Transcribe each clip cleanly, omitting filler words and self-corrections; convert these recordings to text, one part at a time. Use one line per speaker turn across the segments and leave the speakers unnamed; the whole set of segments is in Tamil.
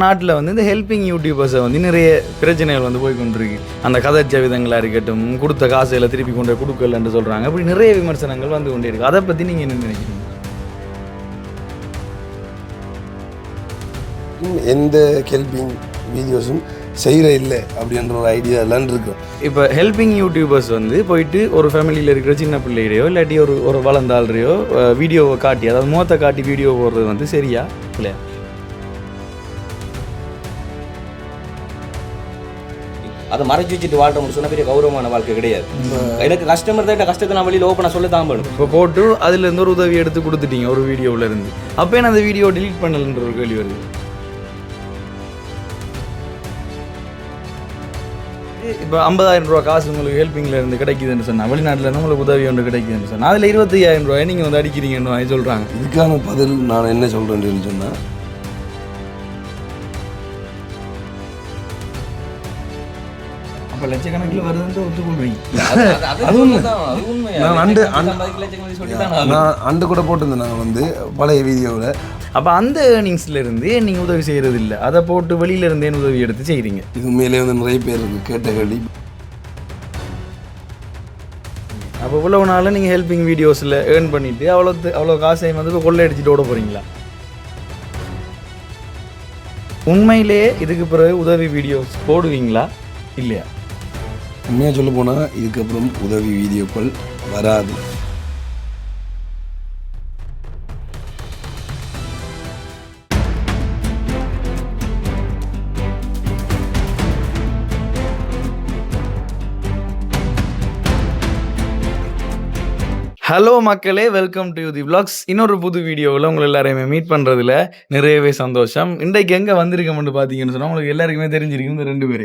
நாட்டில் வந்து இந்த ஹெல்பிங் யூடியூபர்ஸை வந்து நிறைய பிரச்சனைகள் வந்து போய் கொண்டிருக்கு. அந்த கதைச்ச விதங்களாக இருக்கட்டும், கொடுத்த காசுகளை திருப்பி கொண்டு கொடுக்கலன்னு சொல்கிறாங்க. அப்படி நிறைய விமர்சனங்கள் வந்து கொண்டே இருக்குது. அதை பற்றி நீங்கள் என்ன நினைக்கிறீங்க?
எந்த ஹெல்பிங் வீடியோஸும் செய்கிற இல்லை அப்படின்ற ஒரு ஐடியாலாம் இருக்கும்.
இப்போ ஹெல்பிங் யூடியூபர்ஸ் வந்து போயிட்டு ஒரு ஃபேமிலியில் இருக்கிற சின்ன பிள்ளைடையோ இல்லாட்டி ஒரு வளர்ந்தாள்றையோ வீடியோவை காட்டி, அதாவது முகத்தை காட்டி வீடியோ போடுறது வந்து சரியா இல்லையா?
அதை மறைச்சி வச்சுட்டு வாழ்க்கை சொன்ன பெரிய கௌரவமான வாழ்க்கை கிடையாது. எனக்கு கஸ்டமர் தான் கஷ்டத்தை நான் வெளியில் ஓப்பனாக சொல்ல தான் வேணும்.
இப்போ போட்டு அதுலேருந்து ஒரு உதவி எடுத்து கொடுத்துட்டீங்க ஒரு வீடியோவில் இருந்து, அப்போ என்ன அந்த வீடியோ டிலீட் பண்ணலன்ற ஒரு கேள்வி வருது. இப்போ 50,000 ரூபா காசு உங்களுக்கு ஹெல்பிங்கில் இருந்து கிடைக்குதுன்னு சொன்னால், வெளிநாட்டில் இருந்து உங்களுக்கு உதவி ஒன்று கிடைக்குதுன்னு சொன்னால், அதில் 25,000 ரூபாய் நீங்கள் வந்து அடிக்கிறீங்கன்னு சொல்கிறாங்க.
இதுக்கான பதில் நான் என்ன சொல்கிறேன்னு சொன்னால்,
அப்போ லட்சக்கணக்கில் வருதுன்னு ஒத்துக்கொள்வீங்க.
நான் அண்டு கூட போட்டிருந்தேன் நாங்கள் வந்து பழைய வீடியோவில்.
அப்போ அந்த ஏர்னிங்ஸ்லேருந்து நீங்கள் உதவி செய்கிறது இல்லை, அதை போட்டு வெளியிலேருந்தே உதவி எடுத்து செய்கிறீங்க.
இது உண்மையிலே வந்து நிறைய பேர் கேட்ட கேள்வி.
அப்போ இவ்வளோ நாள் நீங்கள் ஹெல்பிங் வீடியோஸில் ஏர்ன் பண்ணிவிட்டு அவ்வளோ காசையும் வந்து கொள்ளை அடிச்சுட்டு ஓட போகிறீங்களா? உண்மையிலே இதுக்கு பிறகு உதவி வீடியோஸ் போடுவீங்களா இல்லையா?
உண்மையாக சொல்ல போனால் இதுக்கப்புறம் உதவி வீடியோக்கள் வராது.
ஹலோ மக்களே, வெல்கம் டு தி விளாக்ஸ். இன்னொரு புது வீடியோவில் உங்களை எல்லாரையுமே மீட் பண்ணுறதுல நிறையவே சந்தோஷம். இன்றைக்கு எங்கே வந்திருக்கோம்னு பார்த்தீங்கன்னு சொன்னால் உங்களுக்கு எல்லாருக்குமே தெரிஞ்சிருக்கும். இந்த 2 பேர்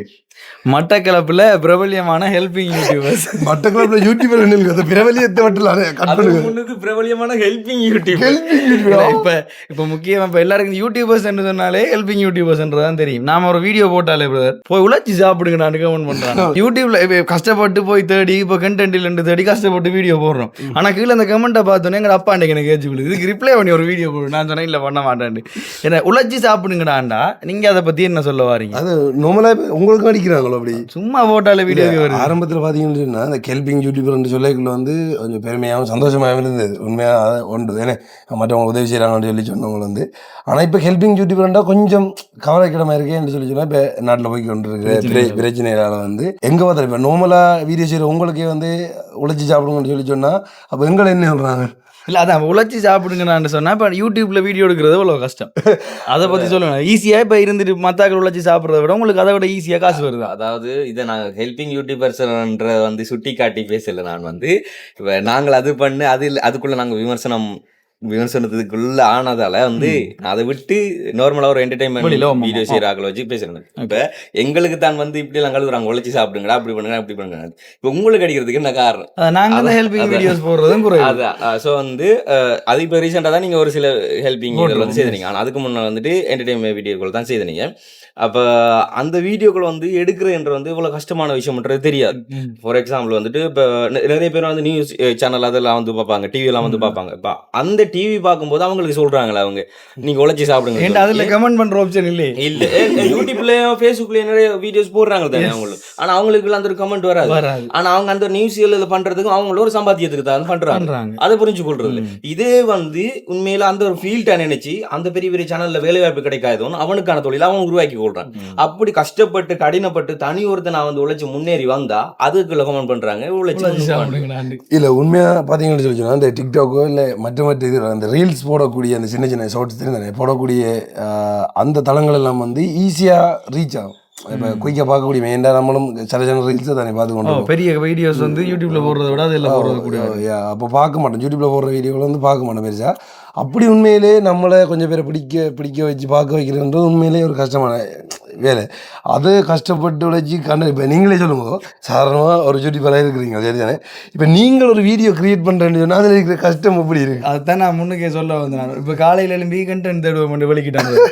மட்டக்களப்பில் பிரபல்யமான ஹெல்பிங் யூடியூபர்ஸ்.
மட்டக்களப்பில் யூடியூபர் பிரபலியத்தை
மட்டும் பிரபல்யமான ஹெல்பிங் யூடியூபர். இப்போ முக்கியமாக இப்போ எல்லாருக்கும் யூடியூபர்ஸ் என்று சொன்னாலே ஹெல்பிங் யூடியூபர்ஸ்ன்றதான் தெரியும். நாம ஒரு வீடியோ போட்டாலே பிரதர் போய் உழைச்சி சாப்பிடுங்க நான் கமெண்ட் பண்ணுறாங்க. யூடியூப்ல இப்போ கஷ்டப்பட்டு போய் தேடி இப்போ கண்டென்ட் தேடி கஷ்டப்பட்டு வீடியோ போடுறோம். ஆனால் கீழே அந்த கமெண்ட்டை பார்த்தோன்னே எங்கள் அப்பா அன்றைக்கு எனக்கு ஏச்சு விடுது, இதுக்கு ரிப்ளை பண்ணி ஒரு வீடியோ போடு. நான் சொன்னேன் இல்லை பண்ண மாட்டேன். ஏன்னா உழைச்சி சாப்பிடுங்கடாண்டா. நீங்கள் அதை பற்றி என்ன சொல்ல வாரீங்க?
அது நார்மலாக உங்களுக்கு அடிக்கிறாங்களோ அப்படி
சும்மா போட்டாலே வீடியோ வருது.
ஆரம்பத்தில் பார்த்தீங்கன்னு சொன்னால் அந்த ஹெல்பிங் யூடியூபர் சொல்லிக்குள்ள வந்து கொஞ்சம் பெருமையாகவும் சந்தோஷமாகவும் இருந்தது. உண்மையாக உண்டு ஏன்னா மற்றவங்க உதவி செய்கிறாங்கன்னு சொல்லி சொன்னவங்க வந்து. ஆனால் இப்போ ஹெல்பிங் யூடியூபர்ண்டா கொஞ்சம் கவலைக்கிடமாக இருக்கேன்னு சொல்லி சொன்னால் இப்போ நாட்டில் போய் கொண்டு இருக்கிற பிரச்சனைகளால் வந்து எங்கே பார்த்தா இப்போ நார்மலாக வீடியோ செய்கிற உங்களுக்கே வந்து உழைச்சி சாப்பிடுங்கன்னு சொல்லி சொன்னால் அப்போ எங்களை என்ன சொல்கிறாங்க?
இல்லை அதான் உழைச்சி சாப்பிடுங்கன்னு சொன்னால் இப்போ யூடியூப்பில் வீடியோ எடுக்கிறது அவ்வளோ கஷ்டம். அதை பற்றி சொல்லுவேன். ஈஸியாக இப்போ இருந்துட்டு மற்றாக்கள் உழைச்சி சாப்பிட்றத விட உங்களுக்கு அதை விட ஈஸியாக காசு வருது.
அதாவது இதை நாங்கள் ஹெல்பிங் யூடியூபர்ஸ்ன்ற வந்து சுட்டி காட்டி பேசலை. நான் வந்து இப்போ நாங்கள் அது பண்ணு அதுக்குள்ளே நாங்கள் விமர்சனத்துக்குள்ள ஆனதால வந்து அதை விட்டு நார்மலா ஒரு என்டர்டைன்மெண்ட் வீடியோ செய்யறாங்கள வச்சு பேசுறேன். இப்ப எங்களுக்கு தான் வந்து இப்படி எல்லாம் கழுவுறாங்க, உழைச்சி சாப்பிடுங்கடா, அப்படி பண்ணுங்க அப்படி பண்ணுங்க. இப்ப உங்களுக்கு அடிக்கிறதுக்கு என்ன காரணம்? அதான் சோ வந்து அது இப்ப ரீசெண்டா தான் நீங்க ஒரு சில ஹெல்பிங் வந்து செய்தீங்க. ஆனா அதுக்கு முன்னாடி வந்துட்டு என்டர்டைன்மெண்ட் வீடியோக்கள் தான் செய்தீங்க. அப்போ அந்த வீடியோக்கள் வந்து எடுக்கிறன்ற வந்து இவ்வளோ கஷ்டமான விஷயம்ன்றது தெரியாது. ஃபார் எக்ஸாம்பிள் வந்துட்டு இப்போ நிறைய பேர் வந்து நியூஸ் சேனல் அதெல்லாம் வந்து பார்ப்பாங்க, டிவியெல்லாம் வந்து பார்ப்பாங்க. இப்போ அந்த டிவி பார்க்கும்போது அவங்களுக்கு சொல்கிறாங்களே அவங்க நீங்கள் உழைச்சி சாப்பிடுங்க,
அதில் கமெண்ட் பண்ணுற ஆப்ஷன் இல்லை
இல்லை யூடியூப்லேயும் ஃபேஸ்புக்லேயும் நிறைய வீடியோஸ் போடுறாங்க தானே அவங்களுக்கு. ஆனால் அவங்களுக்கு அந்த ஒரு கமெண்ட் வராது. ஆனால் அவங்க அந்த நியூஸ் இதில் பண்ணுறதுக்கும் அவங்கள ஒரு சம்பாத்தியத்துக்கு தான் பண்ணுறாங்க. அதை புரிஞ்சு கொள்றது. இதே வந்து உண்மையில அந்த ஒரு ஃபீல்டை நினைச்சு அந்த பெரிய பெரிய சேனலில் வேலை வாய்ப்பு கிடைக்காதோன்னு அவனுக்கான தொழில் அவன் உருவாக்கி அப்படி கஷ்டப்பட்டு கடினப்பட்டு தனி ஒருத்தர் நான் வந்து உழைச்சு முன்னேறி வந்தா அதுக்கு கமெண்ட் பண்றாங்க உழைச்சு.
இல்ல உண்மையா பாத்தீங்கன்னு சொல்லி சொன்னா அந்த டிக்டாக்கோ இல்ல மற்ற இது அந்த ரீல்ஸ் போடக்கூடிய அந்த சின்ன சின்ன ஷார்ட்ஸ் தெரிந்தானே போடக்கூடிய அந்த தளங்கள் எல்லாம் வந்து ஈஸியா ரீச் ஆகும். இப்போ குயிக்காக பார்க்கக்கூடிய மெயின்டா நம்மளும் சில ரீல்ஸை தானே பார்த்து கொண்டு
பெரிய வீடியோஸ் வந்து யூடியூப்ல போடுறத விட அதெல்லாம் போடுறது கூட
அப்போ பார்க்க மாட்டோம். யூடியூப்ல போடுற வீடியோவில் வந்து பார்க்க மாட்டோம் பெருசா. அப்படி உண்மையிலே நம்மளை கொஞ்சம் பேரை பிடிக்க வச்சு பார்க்க வைக்கிறதுன்றது உண்மையிலேயே ஒரு கஷ்டமான வேலை. அது கஷ்டப்பட்டு உழைச்சி இப்போ நீங்களே சொல்லுங்க, சாதாரணமாக ஒரு யூடியூபராக இருக்கிறீங்க சரி தானே, இப்போ நீங்கள் ஒரு வீடியோ கிரியேட் பண்ணுறேன்னு சொன்னால் அதில் இருக்கிற கஷ்டம் எப்படி இருக்குது?
அதுதான் நான் முன்னுக்கே சொல்ல வந்தேன். நான் இப்போ காலையில் எழும்பி கண்டென்ட் தேடுவோம் வெளிக்கிட்டாங்க.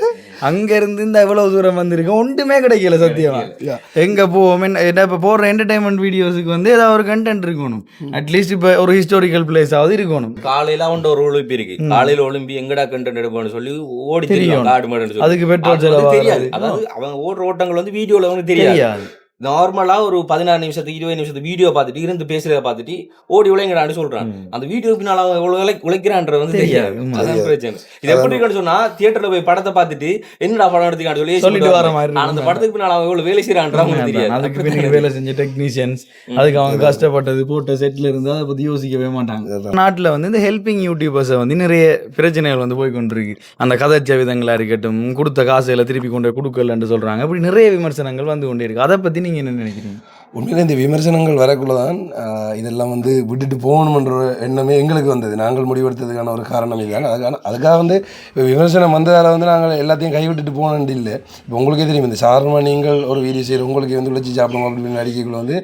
அங்கேருந்து இந்த எவ்வளோ தூரம் வந்திருக்கோம், ஒன்றுமே கிடைக்கல சத்தியமாக. எங்கே போவோம் என்ன இப்போ போடுற என்டர்டைன்மெண்ட் வீடியோஸுக்கு வந்து ஏதாவது ஒரு கண்டென்ட் இருக்கணும். அட்லீஸ்ட் இப்போ ஒரு ஹிஸ்டாரிக்கல் பிளேஸாவது இருக்கணும்.
காலையில அவன் ஒரு ஒலிம்பி இருக்கு, காலையில ஒலிம்பி எங்கடா கண்டென்ட் எடுப்போம்னு சொல்லி ஓடி தெரியும் ஆடு மாடு,
அதுக்கு பெட்ரோல் செலவு
தெரியாது. அதாவது அவங்க ஓடுற ஓட்டங்கள் வந்து வீடியோல வந்து தெரியாது. நார்மலா ஒரு 16 நிமிஷத்துக்கு 20 நிமிஷத்துக்கு வீடியோ பார்த்துட்டு இருந்து பேசுறத பார்த்துட்டு ஓடி உழைங்கடான்னு சொல்றான். அந்த வீடியோ பின்னால அவன் எவ்வளவு உழைக்கிறான்ற வந்து தெரியாது. அதான் பிரச்சனை. இது எப்படி இருக்குன்னு சொன்னா, தியேட்டர்ல போய் படத்தை பார்த்துட்டு என்னடா படம் எடுத்துக்கான்னு சொல்லி சொல்லிட்டு வர மாதிரி, அந்த படத்துக்கு பின்னால அவன் எவ்வளவு வேலை செய்யறான்ற அவங்களுக்கு தெரியாது.
அதுக்கு பின்னாடி வேலை செஞ்ச டெக்னீஷியன்ஸ், அதுக்கு அவங்க கஷ்டப்பட்டது போட்ட செட்ல இருந்து அதை பத்தி யோசிக்கவே மாட்டாங்க. நாட்டுல வந்து இந்த ஹெல்பிங் யூடியூபர்ஸை வந்து நிறைய பிரச்சனைகள் வந்து போய் கொண்டிருக்கு. அந்த கதைச்ச விதங்களா இருக்கட்டும், கொடுத்த காசுகளை திருப்பி கொண்டு கொடுக்கலன்னு சொல்றாங்க. அப்படி நிறைய விமர்சனங்கள் வந்து கொண்டே இருக்கு. அதை பத்தி நீங்க என்ன நினைக்கிறீங்க?
உண்மையிலே இந்த விமர்சனங்கள் வரக்குள்ள தான் இதெல்லாம் வந்து விட்டுட்டு போகணுன்ற எண்ணமே எங்களுக்கு வந்தது. நாங்கள் முடிவெடுத்ததுக்கான ஒரு காரணம் இதுதான். அதுக்காக வந்து இப்போ விமர்சனம் வந்ததால் வந்து நாங்கள் எல்லாத்தையும் கைவிட்டுட்டு போகணுன்னு இல்லை. இப்போ உங்களுக்கே தெரியும், இந்த சாதாரணமாக நீங்கள் ஒரு வீடியோ செய்கிற உங்களுக்கு வந்து உழைச்சி சாப்பிடணும் அப்படின்னு அறிக்கைக்குள்ள வந்து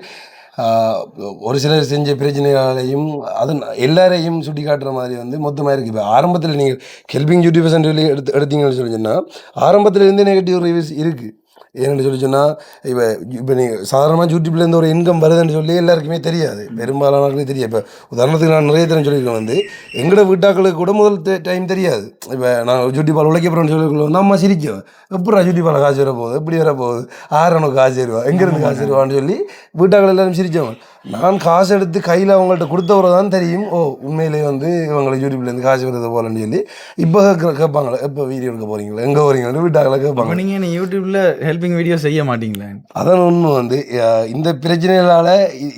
ஒரு சிலர் செஞ்ச பிரச்சனைகளையும் அது எல்லாரையும் சுட்டி காட்டுற மாதிரி வந்து மொத்தமாக இருக்குது. இப்போ ஆரம்பத்தில் நீங்கள் ஹெல்பிங் யூடியூபர்ஸ் சொல்லி எடுத்தீங்கன்னு சொல்லி சொன்னால் ஆரம்பத்தில் இருந்தே நெகட்டிவ் ரிவ்யூஸ் இருக்குது. ஏன்னு சொல்லி சொன்னால் இப்போ நீங்கள் சாதாரணமாக யூடியூப்லேருந்து ஒரு இன்கம் வருதுன்னு சொல்லி எல்லாருக்குமே தெரியாது, பெரும்பாலானவர்களுக்கு தெரியாது. இப்போ உதாரணத்துக்கு நான் நிறைய தரம் சொல்லியிருக்கேன், வந்து எங்களோட வீட்டாக்களுக்கு கூட முதல் டைம் தெரியாது. இப்போ நான் யூடியூப்பால் உழைக்கப்படுறேன்னு சொல்லியிருக்கோம் வந்து அம்மா சிரிக்குவேன், எப்படா யூடியூப்பால் காசு வர போகுது, எப்படி வர போகுது, ஆறனுக்கு காசு வருவா, எங்கேருந்து காசு வருவான்னு சொல்லி வீட்டாக்கள் எல்லாரும் சிரித்தவன். நான் காசு எடுத்து கையில் அவங்கள்ட்ட கொடுத்தவரை தான் தெரியும், ஓ உண்மையிலே வந்து இவங்களுக்கு யூடியூப்லேருந்து காசு வருது போலன்னு சொல்லி. இப்போ கேட்பாங்களே, எப்போ வீடியோ எடுக்க போகிறீங்களா, எங்கே போகிறீங்கன்னு வீட்டாக்களை கேட்பாங்க.
நீங்கள் யூடியூப்பில் ஹெல்பிங் வீடியோ செய்ய மாட்டீங்களா?
அதான் உண்மை. வந்து இந்த பிரச்சனைகளால்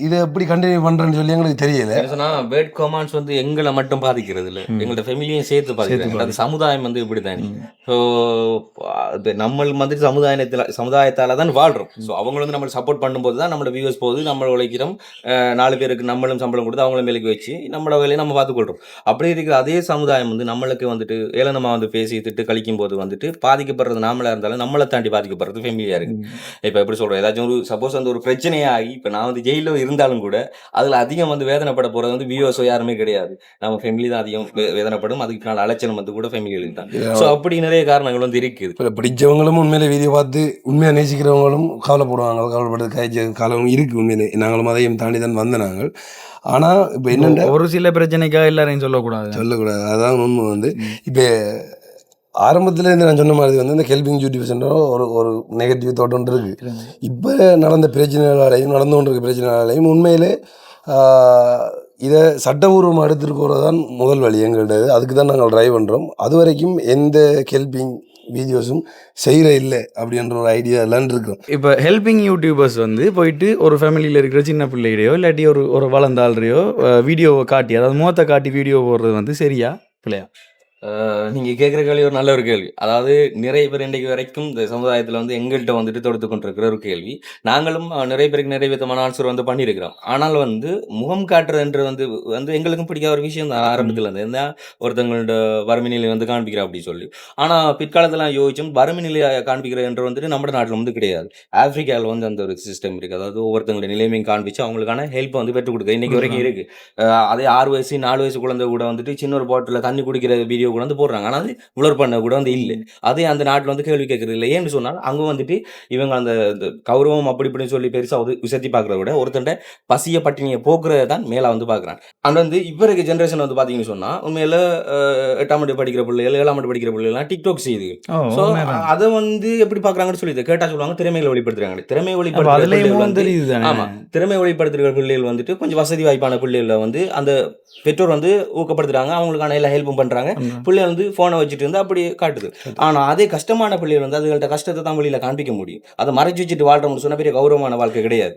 இதை எப்படி கண்டினியூ பண்ணுறேன்னு சொல்லி எங்களுக்கு தெரியல.
பேட் கமெண்ட்ஸ் வந்து எங்களை மட்டும் பாதிக்கிறது இல்லை, எங்களோட ஃபேமிலியும் சேர்த்து பாதிக்கிறது. அது சமுதாயம் வந்து இப்படி தானே. ஸோ நம்ம வந்து சமுதாயத்தால் தான் வாழ்கிறோம். ஸோ அவங்க வந்து நம்மளுக்கு சப்போர்ட் பண்ணும்போது தான் நம்மளோட வியூவர்ஸ் போகுது, நம்மளை உழைக்கிறோம், 4 பேருக்கு நம்மளும் சம்பளம் கொடுத்து அவங்களும் வேலைக்கு வச்சு நம்மளோட வேலையை நம்ம பார்த்துக்கொள்கிறோம். அப்படி இருக்கிற அதே சமுதாயம் வந்து நம்மளுக்கு வந்துட்டு ஏளனமாக வந்து பேசி திட்டு கழிக்கும் போது வந்துட்டு பாதிக்கப்படுறது நாமளாக இருந்தாலும் நம்மளை தாண்டி பாதிக்கப்படுறது ஃபேமிலியாக இருக்குது. இப்போ எப்படி சொல்கிறோம், ஏதாச்சும் ஒரு சப்போஸ் வந்து ஒரு பிரச்சனையாகி இப்போ நான் வந்து ஜெயிலில் இருந்தாலும் கூட அதில் அதிகம் வந்து வேதனைப்பட போகிறது வந்து வியூவர்ஸோ யாருமே கிடையாது, நம்ம ஃபேமிலி தான் அதிகம் வேதனைப்படும். அதுக்கு நாள் அலைச்சலும் வந்து கூட ஃபேமிலிகளுக்கு தான். ஸோ அப்படி நிறைய காரணங்கள் வந்து இருக்குது.
இப்போ பிடிச்சவங்களும் உண்மையிலே வீடியோ பார்த்து உண்மையாக நேசிக்கிறவங்களும் கவலைப்படுவாங்க, கவலைப்படுறது காய்ச்ச காலம் இருக்குது. உண்மையிலே நாங்களும் அதையும் தாண்டி தான் வந்த நாங்கள். ஆனால் இப்போ என்னென்ன
ஒரு சில பிரச்சனைக்காக எல்லாரையும் சொல்லக்கூடாது.
அதான் உண்மை. வந்து இப்போ ஆரம்பத்துலேருந்து நான் சொன்ன மாதிரி வந்து இந்த ஹெல்பிங் யூடியூப்ஸ்ன்ற ஒரு நெகட்டிவ் தாட் ஒன்று இருக்குது. இப்போ நடந்த பிரச்சனைகளாலையும் நடந்து கொண்டிருக்க பிரச்சனைகளாலையும் உண்மையிலே இதை சட்டபூர்வமாக எடுத்துகிட்டு போகிறது தான் முதல் வழி எங்கள்கிட்ட. அதுக்கு தான் நாங்கள் ட்ரை பண்ணுறோம். அது வரைக்கும் எந்த ஹெல்பிங் வீடியோஸும் செய்கிற இல்லை அப்படின்ற ஒரு ஐடியா எல்லாம் இருக்கிறோம்.
இப்போ ஹெல்பிங் யூடியூபர்ஸ் வந்து போயிட்டு ஒரு ஃபேமிலியில் இருக்கிற சின்ன பிள்ளைடையோ இல்லாட்டி ஒரு வளர்ந்தாள்றையோ வீடியோவை காட்டி, அதாவது முகத்தை காட்டி வீடியோ போடுறது வந்து சரியா பிள்ளையா?
நீங்கள் கேட்குற கேள்வி ஒரு நல்ல ஒரு கேள்வி. அதாவது நிறைய பேர் இன்றைக்கு வரைக்கும் இந்த சமுதாயத்தில் வந்து எங்கள்கிட்ட வந்துட்டு தொடுத்து கொண்டிருக்கிற ஒரு கேள்வி. நாங்களும் நிறைய பேருக்கு நிறைய விதமான ஆன்சர் வந்து பண்ணியிருக்கிறோம். ஆனால் வந்து முகம் காட்டுறதுன்ற வந்து எங்களுக்கும் பிடிக்காத ஒரு விஷயம் தான் ஆரம்பத்தில் இருந்து. என்ன ஒருத்தவங்களோட வறுமை நிலையை வந்து காண்பிக்கிறோம் அப்படின்னு சொல்லி. ஆனால் பிற்காலத்தில் யோசிச்சோம், வறுமை நிலையை காண்பிக்கிறன்ற வந்துட்டு நம்ம நாட்டில் வந்து கிடையாது. ஆப்பிரிக்காவில் வந்து அந்த ஒரு சிஸ்டம் இருக்குது. அதாவது ஒவ்வொருத்தங்களுடைய நிலைமையும் காண்பிச்சு அவங்களுக்கான ஹெல்ப்பை வந்து பெற்றுக் கொடுக்குது இன்றைக்கி வரைக்கும் இருக்குது. அதே 6 வயசு 4 வயசு குழந்தை கூட வந்துட்டு சின்ன ஒரு பாட்டில் தண்ணி குடிக்கிற வீடியோ கூட வந்து போடுறாங்க. ஆனால் அது உலர் பண்ண கூட வந்து இல்லை. அதே அந்த நாட்டில் வந்து கேள்வி கேட்கறது இல்லை. ஏன்னு சொன்னால் அங்கே வந்துட்டு இவங்க அந்த கௌரவம் அப்படி இப்படின்னு சொல்லி பெருசாக உசத்தி பார்க்குறத விட ஒருத்தண்ட பசிய பட்டினியை போக்குறத தான் மேலே வந்து பார்க்குறான். அண்ட் வந்து இப்போ இருக்க ஜென்ரேஷன் வந்து பார்த்தீங்கன்னு சொன்னால் உண்மையில 8ஆம் ஆண்டு படிக்கிற பிள்ளைகள் 7ஆம் ஆண்டு படிக்கிற பிள்ளைகள்லாம் டிக்டாக் செய்யுது. ஸோ அதை வந்து எப்படி பார்க்குறாங்கன்னு சொல்லி கேட்டால் சொல்லுவாங்க, திறமைகளை வெளிப்படுத்துறாங்க. திறமை வெளிப்படுத்துற ஆமாம், திறமை வெளிப்படுத்துகிற பிள்ளைகள் வந்துட்டு கொஞ்சம் வசதி வாய்ப்பான பிள்ளைகளை வந்து அந்த பெற்றோர் வந்து ஊக்கப்படுத்துறாங்க, அவங்களுக்கான எல்லா ஹெல்ப்பும் பண்ணுறாங்க. பிள்ளைகள் வந்து ஃபோனை வச்சுட்டு இருந்து அப்படி காட்டுது. ஆனால் அதே கஷ்டமான பிள்ளைகள் வந்து அதுகள்ட்ட கஷ்டத்தை தான் வெளியில் காண்பிக்க முடியும். அதை மறைச்சு வச்சுட்டு வாழ்றோம்னு சொன்னால் பெரிய கௌரவமான வாழ்க்கை கிடையாது.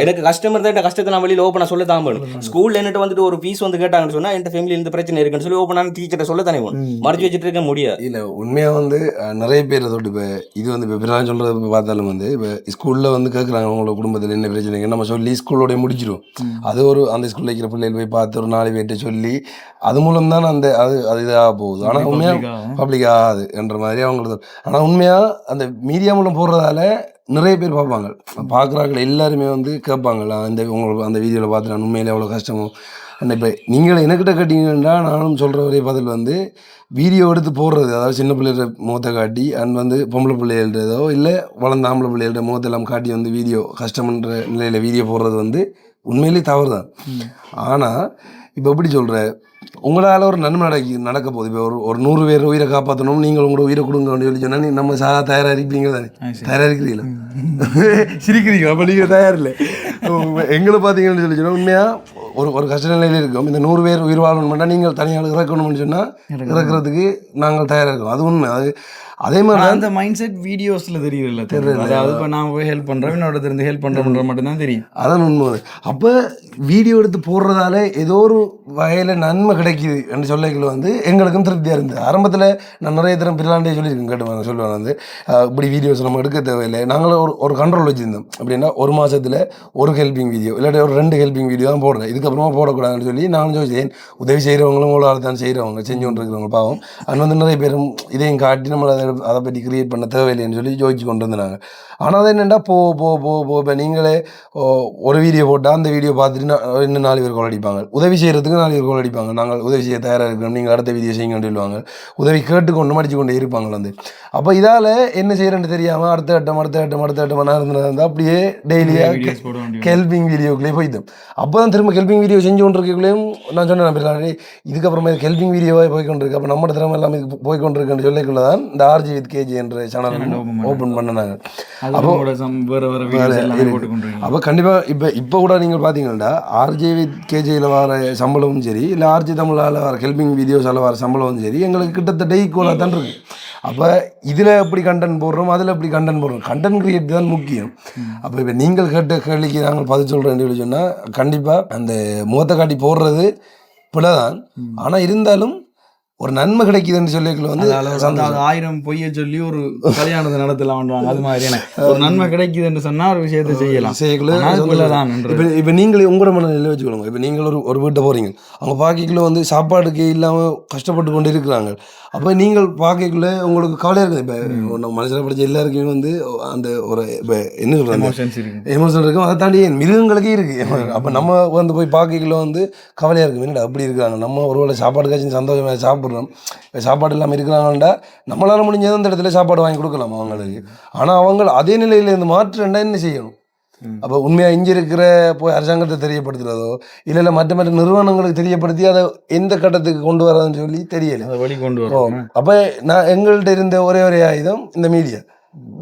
எனக்கு கஷ்டம் இருந்தால் கஷ்டத்தை நான் வெளியில் ஓப்பனாக சொல்ல தான் வேணும். ஸ்கூலில் என்னட்டு வந்துட்டு ஒரு ஃபீஸ் வந்து கேட்டாங்கன்னு சொன்னால் என் ஃபேமிலியில் இந்த பிரச்சனை இருக்குன்னு சொல்லி ஓப்பனான டீச்சரை சொல்ல தானே வேணும், மறைச்சு வச்சுட்டு இருக்க முடியாது.
இல்லை உண்மையாக வந்து நிறைய பேர் தொட்டு இப்போ இது வந்து இப்போ பிறகு சொல்கிறது பார்த்தாலும் வந்து இப்போ ஸ்கூலில் வந்து கேட்குறாங்க அவங்களோட குடும்பத்தில் என்ன பிரச்சனைங்க நம்ம சொல்லி ஸ்கூலோட முடிச்சிடும். அது ஒரு அந்த ஸ்கூலில் இருக்கிற பிள்ளைகள் போய் பார்த்து ஒரு 4 பேர்கிட்ட சொல்லி அது மூலம் தான் அந்த அது இதாக போகுது. ஆனால் உண்மையாக பப்ளிக் ஆகாது என்ற மாதிரி அவங்களுக்கு. ஆனால் உண்மையாக அந்த மீடியா மூலம் போடுறதால நிறைய பேர் பார்ப்பாங்க. பார்க்குறாங்க எல்லாருமே வந்து கேட்பாங்களா இந்த உங்களுக்கு அந்த வீடியோவில் பார்த்து நான் உண்மையிலே எவ்வளோ கஷ்டமோ. ஆனால் இப்போ நீங்கள் எனக்கிட்ட கேட்டீங்கன்னா நானும் சொல்கிற ஒரே பதில் வந்து வீடியோ எடுத்து போடுறது, அதாவது சின்ன பிள்ளைகள முகத்தை காட்டி வந்து பொம்பளை பிள்ளைகள்டதோ இல்லை வளர்ந்த ஆம்பளை பிள்ளைகளோட முகத்தெல்லாம் காட்டி வந்து வீடியோ கஷ்டம்ன்ற நிலையில் வீடியோ போடுறது வந்து உண்மையிலேயே தவறு தான். ஆனால் இப்போ எப்படி சொல்கிற, உங்களால் ஒரு நன்மை நடக்க போகுது. இப்போ ஒரு 100 பேர் உயிரை காப்பாற்றணும், நீங்கள் உங்களோட உயிரை கொடுங்க சொல்லி சொன்னால் நம்ம தயாராக இருப்பீங்க தானே? தயாராக இருக்கிறீங்களா? சிரிக்கிறீங்களா? அப்போ நீங்கள் தயார் இல்லை. எங்களை பார்த்தீங்கன்னு சொல்லி சொன்னால் உண்மையாக ஒரு கஷ்ட நிலையில் இருக்கும். இந்த 100 பேர் உயிர் வாழணும்னா நீங்கள் தனியால் இறக்கணும்னு சொன்னால் இறக்குறதுக்கு நாங்கள் தயாராக இருக்கோம். அது உண்மை. அது அதே மாதிரி
அந்த மைண்ட் செட் வீடியோஸில் தெரியல. அதாவது இப்போ நான் போய் ஹெல்ப் பண்ணுறேன், என்னோட இருந்து ஹெல்ப் பண்ணுறேன் மட்டும்தான் தெரியும்.
அதான் உண்மை. அப்போ வீடியோ எடுத்து போடுறதால ஏதோ ஒரு வகையில் நன்மை கிடைக்கிது என்று சொல்லிக்கல வந்து எங்களுக்கும் திருப்தியாக இருந்தது. ஆரம்பத்தில் நான் நிறைய தரம் பிள்ளாண்டே சொல்லியிருக்கேன், கேட்டுவாங்க சொல்லுவாங்க வந்து இப்படி வீடியோஸ் நம்ம எடுக்க தேவையில்லை. நாங்களும் ஒரு கண்ட்ரோல் வச்சுருந்தோம். அப்படின்னா ஒரு மாதத்தில் ஒரு ஹெல்பிங் வீடியோ இல்லாட்டி ஒரு 2 ஹெல்பிங் வீடியோ தான் போடுறேன், இதுக்கப்புறமா போடக்கூடாதுன்னு சொல்லி நானும் யோசிச்சேன். உதவி செய்கிறவங்களும் ஒரு ஆள் தான் செய்கிறவங்க, செஞ்சு கொண்டு இருக்கிறவங்க பாவம். அது வந்து நிறைய பேரும் இதையும் காட்டி நம்மளை அதை பற்றி கிரியேட் பண்ண தேவையில்லைன்னு சொல்லி யோசிச்சு கொண்டு வந்தாங்க. ஆனால் அது என்னென்னா இப்போ நீங்களே ஒரு வீடியோ போட்டால் அந்த வீடியோ பார்த்துட்டு இன்னும் 4 பேர் கோல் அடிப்பாங்க. உதவி செய்கிறதுக்கு 4 பேர் கோல் அடிப்பாங்க. நாங்கள் உதவி செய்ய தயாராக இருக்கிறோம், நீங்கள் அடுத்த வீடியோ செய்யுங்கன்னு சொல்லுவாங்க. உதவி கேட்டுக்கொண்டு மடிச்சு கொண்டு இருப்பாங்க வந்து. அப்போ இதால் என்ன செய்கிறேன்னு தெரியாமல் அடுத்த கட்டம் இருந்தால் அப்படியே டெய்லியாக ஹெல்பிங் வீடியோக்குள்ளே போய்த்தோம். அப்போ தான் திரும்ப ஹெல்பிங் வீடியோ செஞ்சு கொண்டு இருக்கக்குள்ளேயும் நான் சொன்னேன், இதுக்கப்புறமா இது ஹெல்பிங் வீடியோவாக போய்கொண்டிருக்கு. அப்போ நம்ம திறமை எல்லாம் இது போய்கொண்டிருக்குன்னு சொல்லிக்குள்ள தான் இந்த RJ with KJ என்ற சேனல் ஓப்பன் பண்ணினாங்க. அப்போ கண்டிப்பாக இப்போ கூட நீங்கள் பார்த்தீங்கன்னா RJ with KJயில் வர சம்பளமும் சரி, இல்லை RJ தமிழால் வர ஹெல்பிங் வீடியோஸால் வர சம்பளமும் சரி, எங்களுக்கு கிட்டத்தட்ட ஈக்குவலாக தான் இருக்குது. அப்போ இதில் எப்படி கண்டென்ட் போடுறோம், அதில் எப்படி கண்டென்ட் போடுறோம், கண்டென்ட் கிரியேட் தான் முக்கியம். அப்போ இப்போ நீங்கள் கேட்ட கேள்விக்கு நாங்கள் பதில் சொல்கிறேன் சொல்லி சொன்னால் கண்டிப்பாக அந்த முகத்தை காட்டி போடுறது பிள்ளை தான். ஆனால் இருந்தாலும் ஒரு நன்மை கிடைக்குதுன்னு சொல்லிக்கல வந்து
1000 பொய்ய சொல்லி ஒரு கல்யாணத்தை நடத்தலாம். அது மாதிரியான ஒரு நன்மை கிடைக்குதுன்னு சொன்னால் ஒரு விஷயத்தை செய்யலாம்.
இப்போ நீங்களே உங்களோட மனநிலையில் வச்சுக்கொள்ளுங்க. இப்போ நீங்கள் ஒரு வீட்டை போகிறீங்க, அவங்க பார்க்கக்குள்ள வந்து சாப்பாடுக்கு இல்லாமல் கஷ்டப்பட்டு கொண்டு இருக்கிறாங்க. அப்போ நீங்கள் பார்க்கக்குள்ள உங்களுக்கு கவலையாக இருக்குது. இப்போ நம்ம மனுஷனை படித்த எல்லாருக்குமே வந்து அந்த ஒரு இப்போ என்ன சொல்கிறாங்க எமோஷன் இருக்கும். அதை தாண்டி மிருகங்களுக்கே இருக்குது. அப்போ நம்ம வந்து போய் பார்க்கக்குள்ள வந்து கவலையாக இருக்குது, என்னடா அப்படி இருக்காங்க, நம்ம ஒரு வேளை சாப்பாடுக்காச்சும் சந்தோஷமாக சாப்பிட்றோம், சாப்பாடு இல்லாமல் இருக்கிறாங்கண்டா நம்மளால முடிஞ்சது அந்த இடத்துல சாப்பாடு வாங்கி கொடுக்கலாம் அவங்களுக்கு. ஆனால் அவங்க அதே நிலையில் இருந்து மாற்றண்டா என்ன செய்யணும்? அப்போ உண்மையாக இங்கே இருக்கிற போய் அரசாங்கத்தை தெரியப்படுத்துறதோ இல்லை மற்ற நிறுவனங்களுக்கு தெரியப்படுத்தி அதை எந்த கட்டத்துக்கு கொண்டு வரதுன்னு சொல்லி தெரியலை,
வழி கொண்டு வரோம்.
அப்போ நான் எங்கள்கிட்ட இருந்த ஒரே ஆயுதம் இந்த மீடியா.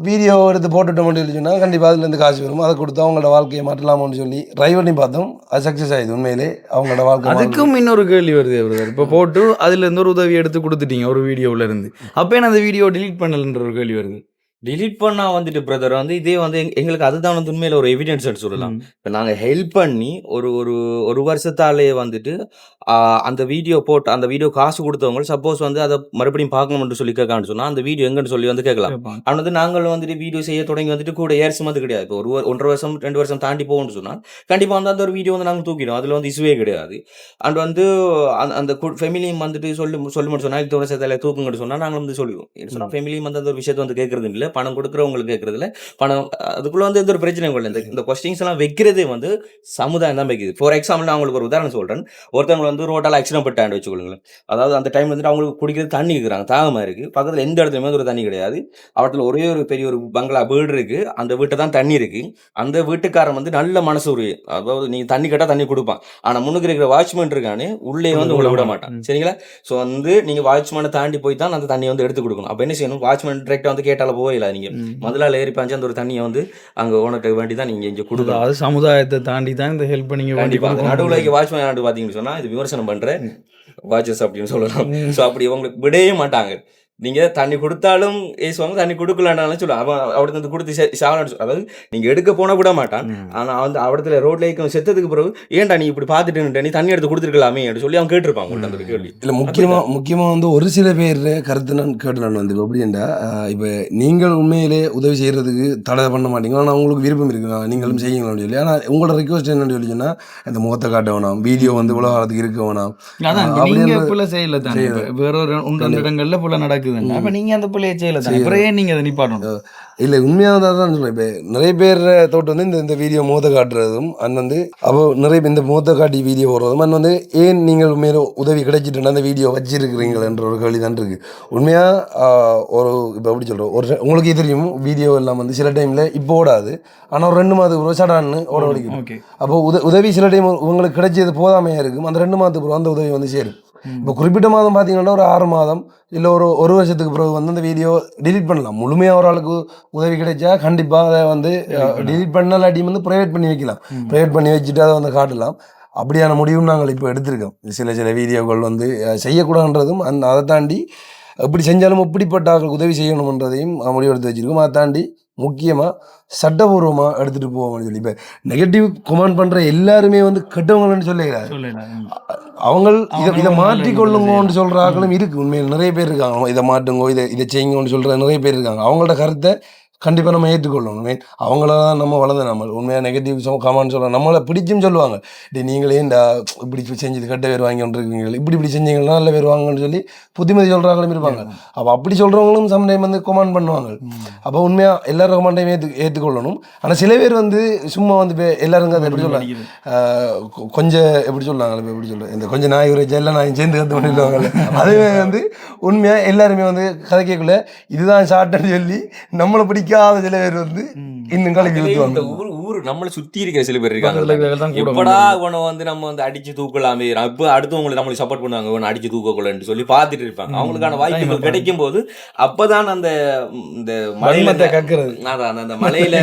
வீடியோ எடுத்து போட்டுட்டோம்னு சொன்னால் கண்டிப்பாக அதுலேருந்து காசு வரும், அதை கொடுத்து அவங்களோட வாழ்க்கையை மாற்றலாமான்னு சொல்லி ட்ரை பண்ணி பார்த்தோம். அது சக்ஸஸ் ஆகிடுது உண்மையிலே அவங்களோட வாழ்க்கை.
அதுக்கும் இன்னொரு கேள்வி வருது. இப்போ போட்டு அதுலேருந்து ஒரு உதவி எடுத்து கொடுத்துட்டீங்க ஒரு வீடியோவில் இருந்து, அப்போ அந்த வீடியோ டிலீட் பண்ணலன்ற ஒரு கேள்வி வருது.
டிலீட் பண்ணா வந்துட்டு பிரதர் வந்து இதே வந்து எங்களுக்கு அதுதான் வந்து உண்மையில ஒரு எவிடன்ஸ் சொல்லலாம். இப்போ நாங்கள் ஹெல்ப் பண்ணி ஒரு வருஷத்தாலே வந்துட்டு அந்த வீடியோ போட்டு அந்த வீடியோ காசு கொடுத்தவங்க சப்போஸ் வந்து அதை மறுபடியும் பார்க்கணும்னு சொல்லி கேட்கான்னு சொன்னால் அந்த வீடியோ எங்கன்னு சொல்லி வந்து கேட்கலாம். ஆனால் வந்து நாங்கள் வந்துட்டு வீடியோ செய்ய தொடங்கி வந்துட்டு கூட ஏர்ஸும் வந்து கிடையாது. இப்போ 1.5 வருஷம் 2 வருஷம் தாண்டி போகணும்னு சொன்னால் கண்டிப்பாக வந்து அந்த ஒரு வீடியோ வந்து நாங்கள் தூக்கிடும், அதில் வந்து இசுவே கிடையாது. அண்ட் வந்து அந்த ஃபெமிலியும் வந்துட்டு சொல்லுமென்னு சொன்னால் இது வருஷத்தில் தூக்குங்கன்னு சொன்னால் நாங்கள் வந்து சொல்லுவோம். சொன்னால் ஃபெமிலியும் வந்து அந்த ஒரு விஷயத்தை வந்து கேட்கறது இல்லை, பணம் கொடுக்குறவங்களுக்கு கேட்கறதுல பணம் அதுக்குள்ள வந்து எந்த ஒரு பிரச்சனையும் இல்லை. இந்த கொஸ்டின்ஸ் எல்லாம் வைக்கிறதே வந்து சமுதாயம் தான் வைக்குது. ஃபார் எக்ஸாம்பிள் நான் உங்களுக்கு ஒரு உதாரணம் சொல்றேன். ஒருத்தவங்க வந்து ரோட்டால் ஆக்சிடென்ட் பட்டாண்டு வச்சுக்கொள்ளுங்களேன். அதாவது அந்த டைம் வந்துட்டு அவங்களுக்கு குடிக்கிறது தண்ணி இருக்கிறாங்க, தாகமாக இருக்கு, பக்கத்தில் எந்த இடத்துலையுமே ஒரு தண்ணி கிடையாது. அவற்றில் ஒரே ஒரு பெரிய ஒரு பங்களா வீடு இருக்கு, அந்த வீட்டை தான் தண்ணி இருக்கு. அந்த வீட்டுக்காரன் வந்து நல்ல மனசு உரிய, அதாவது நீங்க தண்ணி கேட்டால் தண்ணி கொடுப்பான். ஆனால் முன்னுக்கு இருக்கிற வாட்ச்மேன் இருக்கானே உள்ளே வந்து உங்களை விட மாட்டான். சரிங்களா? ஸோ வந்து நீங்க வாட்ச்மேனை தாண்டி போய் தான் அந்த தண்ணியை வந்து எடுத்து கொடுக்கணும். அப்போ என்ன செய்யணும், வாட்ச்மேன் டிரெக்டாக வந்து கேட்டால போயிடலாம். நீங்க முதலாளி ஏறி பாஞ்சு அந்த ஒரு தண்ணியை வந்து அங்கே ஓனர்கிட்ட வேண்டி தான் நீங்கள் இங்கே கொடுக்கலாம்.
அது சமுதாயத்தை தாண்டி தான் இந்த ஹெல்ப் பண்ணி
கண்டிப்பாக நடுவில் வாட்ச்மேன் பார்த்தீங்கன்னு சொன்னால் இது விமர்சனம் பண்ணுற வாட்சஸ் அப்படின்னு சொல்லலாம். ஸோ அப்படி இவங்களுக்கு விடவே மாட்டாங்க. நீங்க தண்ணி கொடுத்தாலும் ஏசுவாங்க, தண்ணி கொடுக்கலான்னாலும் சொல்லுவாங்க. அவன் அவடத்துல இருந்து கொடுத்து சாவலான்னு சொல்லுவாங்க. அதாவது நீங்க எடுக்க போனா விட மாட்டான். ஆனா வந்து அவடத்துல ரோட்ல இருக்க செத்ததுக்கு பிறகு ஏன்டா நீ இப்படி பார்த்துட்டு நீ தண்ணி எடுத்து கொடுத்துருக்கலாமே அப்படின்னு சொல்லி அவன் கேட்டிருப்பாங்க உங்கள்ட்ட அந்த கேள்வி.
இல்லை முக்கியமா வந்து ஒரு சில பேர் கருத்து நான் கேட்டு நான் வந்து எப்படின்னா இப்போ நீங்கள் உண்மையிலே உதவி செய்யறதுக்கு தடை பண்ண மாட்டீங்க, ஆனால் உங்களுக்கு விருப்பம் இருக்கு நீங்களும் செய்யுங்களான்னு சொல்லி. ஆனால் உங்களோட ரிக்வஸ்ட் என்னன்னு சொல்லி சொன்னா இந்த முகத்தை காட்ட வேணாம், வீடியோ வந்து உலகத்துக்கு இருக்க வேணாம்.
வேற ஒரு இடங்கள்ல புல நடக்குதுன்னா அப்ப நீங்க அந்த பிள்ளைய செய்யல தான், அப்புறம் ஏன் நீங்க அதை நிப்பாட்டணும்?
இல்லை உண்மையாக தான் சொல்லுவேன். இப்போ நிறைய பேர் தோட்டு வந்து இந்த வீடியோ முகத்தை காட்டுறதும் அண்ட் வந்து அப்போ நிறைய இந்த முகத்தை காட்டி வீடியோ போடுறதும் அண்ட் வந்து ஏன் நீங்கள் உண்மையில உதவி கிடைச்சிட்டுன்னா அந்த வீடியோ வச்சிருக்கிறீங்களன்ற ஒரு கேள்வி தான் இருக்குது. உண்மையாக ஒரு இப்போ எப்படி சொல்கிறோம், உங்களுக்கே தெரியும் வீடியோ எல்லாம் வந்து சில டைமில் இப்போ ஓடாது, ஆனால் ஒரு 2 மாதத்துக்கு பிறகு சடான்னு ஓட வலிக்கும். அப்போ உதவி சில டைம் உங்களுக்கு கிடைச்சது போதாமையாக இருக்கும், அந்த 2 மாதத்துக்கு பிறகு அந்த உதவி வந்து சேரும். இப்போ குறிப்பிட்ட மாதம் பார்த்தீங்கன்னா ஒரு 6 மாதம் இல்லை ஒரு வருஷத்துக்கு பிறகு வந்து அந்த வீடியோ டிலீட் பண்ணலாம். முழுமையாக ஒரு ஆளுக்கு உதவி கிடைச்சா கண்டிப்பாக அதை வந்து டிலீட் பண்ணலாட்டி வந்து ப்ரைவேட் பண்ணி வைக்கலாம். ப்ரைவேட் பண்ணி வச்சுட்டு அதை வந்து காட்டலாம். அப்படியான முடிவும் நாங்கள் இப்போ எடுத்திருக்கோம். சில வீடியோக்கள் வந்து செய்யக்கூடாதுன்றதும் அதை தாண்டி எப்படி செஞ்சாலும் எப்படிப்பட்ட ஆட்களுக்கு உதவி செய்யணுன்றதையும் முடிவெடுத்து வச்சுருக்கோம். அதை தாண்டி முக்கியமாக சட்டபூர்வமாக எடுத்துகிட்டு போவோம்னு சொல்லி இப்போ நெகட்டிவ் கமெண்ட் பண்ணுற எல்லாருமே வந்து கெட்டவங்கன்னு சொல்லிடுறாங்க. அவங்க இதை மாற்றிக்கொள்ளுங்கன்னு சொல்கிற ஆட்களும் இருக்குது. உண்மையில் நிறைய பேர் இருக்காங்க, இதை மாற்றுங்கோ இதை செய்யுங்கன்னு சொல்கிற நிறைய பேர் இருக்காங்க. அவங்களோட கருத்தை கண்டிப்பாக நம்ம ஏற்றுக்கொள்ளணும். அவங்கள தான் நம்ம வளர்ந்த நம்ம உண்மையாக நெகட்டிவ் கமெண்ட் சொல்கிறோம், நம்மளை பிடிச்சும் சொல்லுவாங்க. நீங்களே இந்த இப்படி செஞ்சது கெட்ட பேர் வாங்கி கொண்டிருக்கீங்க, இப்படி செஞ்சீங்கன்னா நல்ல பேர் வாங்கன்னு சொல்லி புத்திமதி சொல்கிறாங்களும் இருப்பாங்க. அப்போ அப்படி சொல்கிறவங்களும் சம்டைம் வந்து கமெண்ட் பண்ணுவாங்க. அப்போ உண்மையாக எல்லாரும் கமெண்டையும் ஏற்றுக்கொள்ளணும். ஆனால் சில பேர் வந்து சும்மா வந்து இப்போ எல்லாரும் எப்படி சொல்லுவாங்க, கொஞ்சம் எப்படி சொல்லுவாங்க, இப்போ எப்படி சொல்லுவாங்க, இந்த கொஞ்சம் நாய் ஒரு எல்லாம் நான் சேர்ந்து கற்று பண்ணிடுவாங்கல்ல, அதுவே வந்து உண்மையாக எல்லாருமே வந்து கதைக்குள்ள இதுதான் ஷார்ட்னு சொல்லி நம்மளை பிடிக்காத சில பேர் வந்து இன்னும் கலக்கி ஊற்றுவாங்க.
ஊர் நம்மளை சுற்றி இருக்கிற சில பேர் இருக்காங்க, எப்படா இவனை வந்து நம்ம வந்து அடிச்சு தூக்கலாமே, இப்போ அடுத்தவங்களுக்கு நம்மளுக்கு சப்போர்ட் பண்ணுவாங்க, இவனை அடிச்சு தூக்கக்கூடாதுன்னு சொல்லி பார்த்துட்டு இருப்பாங்க. அவங்களுக்கான வாய்ப்புகள் கிடைக்கும் போது அப்பதான் அந்த இந்த மலையில கக்குறது, அந்த மலையில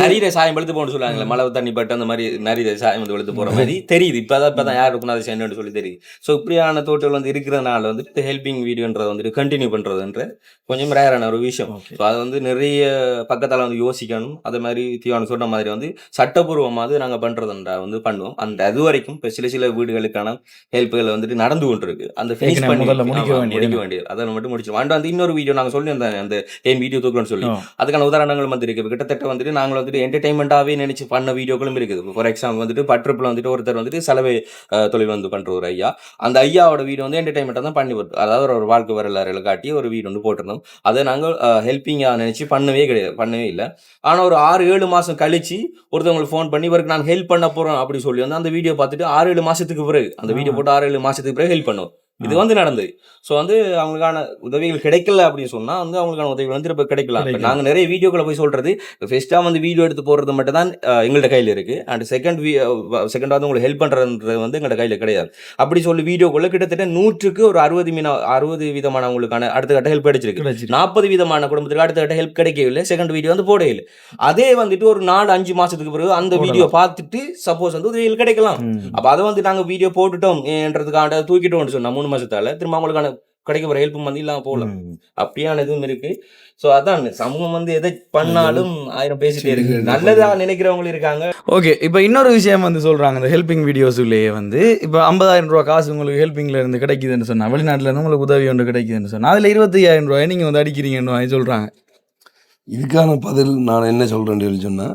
நரியில சாயம் வெளுத்து போகணும்னு சொல்லுவாங்கல்ல, மழை தண்ணி பட்டு அந்த மாதிரி நரியில சாயம் வந்து வெளுத்து போற மாதிரி தெரியுது. இப்பதான் யார் இருக்குன்னு அதை செய்யணும்னு சொல்லி தெரியுது. ஸோ இப்படியான தோட்டங்கள் வந்து இருக்கிறதுனால வந்துட்டு ஹெல்பிங் வீடியோன்றது வந்துட்டு கண்டினியூ பண்றதுன்ற கொஞ்சம் ரேரான ஒரு விஷயம். ஸோ அது வந்து நிறைய பக்கத்தால் வந்து யோசிக்கணும். அதே மாதிரி தீவான சொன்ன மாதிரி வந்து சட்டப்பூர்வமாக நாங்கள் பண்ணுறதுன்றா வந்து பண்ணுவோம். அந்த அது வரைக்கும் இப்போ சில வீடுகளுக்கான ஹெல்ப்புகள் வந்துட்டு நடந்து கொண்டு இருக்கு. அந்த ஃபினிஷ் பண்ணி முடிக்க வேண்டியது அதை மட்டும் முடிச்சிடும். வந்து இன்னொரு வீடியோ நாங்கள் சொல்லியிருந்தேன், அந்த ஏன் வீடியோ தூக்கணும்னு சொல்லி அதுக்கான உதாரணங்கள் வந்து இருக்கு. கிட்டத்தட்ட வந்துட்டு நாங்கள் வந்துட்டு என்டர்டைன்மெண்ட்டாகவே நினைச்சு பண்ண வீடியோக்களும் இருக்குது. ஃபார் எக்ஸாம்பிள் வந்துட்டு பட்ரிப்பில் வந்துட்டு ஒருத்தர் வந்துட்டு சலவை தொழில் வந்து பண்ற ஒரு ஐயா, அந்த ஐயாவோட வீடியோ வந்து என்டர்டைன்மெண்ட்டாக தான் பண்ணி போட்டு, அதாவது ஒரு வாழ்க்கை வரலாறுகளை காட்டி ஒரு வீடு வந்து போட்டிருந்தோம். அதை நாங்கள் ஹெல்ப்பிங்காக நினைச்சு பண்ணவே இல்லை. ஆனால் ஒரு 6-7 மாதம் கழிச்சு ஒருத்தவங்களுக்கு ஃபோன் பண்ணி இவருக்கு நான் ஹெல்ப் பண்ண போகிறோம் அப்படி சொல்லி வந்து அந்த வீடியோ பார்த்துட்டு 6-7 மாதத்துக்கு பிறகு அந்த வீடியோ போட்டு 6-7 மாதத்துக்கு பிறகு ஹெல்ப் பண்ணுவோம். இது வந்து நடந்தது. ஸோ வந்து அவங்களுக்கான உதவிகள் கிடைக்கல அப்படின்னு சொன்னால் வந்து அவங்களுக்கான உதவிகள் வந்து இப்போ கிடைக்கலாம். இப்போ நாங்கள் நிறைய வீடியோக்களை போய் சொல்கிறது, ஃபர்ஸ்ட்டாக வந்து வீடியோ எடுத்து போடுறது மட்டும் தான் எங்கள்கிட்ட கையில் இருக்குது. அண்ட் செகண்டாவது உங்களுக்கு ஹெல்ப் பண்ணுறது வந்து எங்கள்கிட்ட கையில் கிடையாது. அப்படி சொல்லி வீடியோக்குள்ளே கிட்டத்தட்ட 100க்கு ஒரு 60 விதமான அவங்களுக்கான அடுத்த கட்ட ஹெல்ப் கிடைச்சிருக்கு. 40 விதமான குடும்பத்துக்கு அடுத்த கட்ட ஹெல்ப் கிடைக்கவில்லை. செகண்ட் வீடியோ வந்து போடையில்லை. அதே வந்துட்டு ஒரு 4-5 மாதத்துக்கு பிறகு அந்த வீடியோ பார்த்துட்டு சப்போஸ் வந்து உதவிகள் கிடைக்கலாம். அப்போ அதை வந்து நாங்கள் வீடியோ போட்டுட்டோம் என்றதுக்காக தூக்கிட்டோம்னு சொன்னோம் 3 மாசத்தால திரும்ப அவங்களுக்கான கிடைக்க வர ஹெல்ப்பும் வந்து இல்லாம போகலாம். அப்படியான இதுவும் இருக்கு. ஸோ அதான் சமூகம் வந்து எதை பண்ணாலும் 1000 பேசிட்டே இருக்கு. நல்லதா நினைக்கிறவங்களும் இருக்காங்க.
ஓகே, இப்போ இன்னொரு விஷயம் வந்து சொல்றாங்க, இந்த ஹெல்பிங் வீடியோஸ்லேயே வந்து இப்போ 50,000 ரூபா காசு உங்களுக்கு ஹெல்பிங்ல இருந்து கிடைக்குதுன்னு சொன்னா, வெளிநாட்டுல இருந்து உங்களுக்கு உதவி ஒன்று கிடைக்குதுன்னு சொன்னா, அதுல 25,000 ரூபாய் நீங்க வந்து அடிக்கிறீங்கன்னு சொல்றாங்க.
இதுக்கான பதில் நான் என்ன சொல்றேன்னு சொல்லி சொன்னா,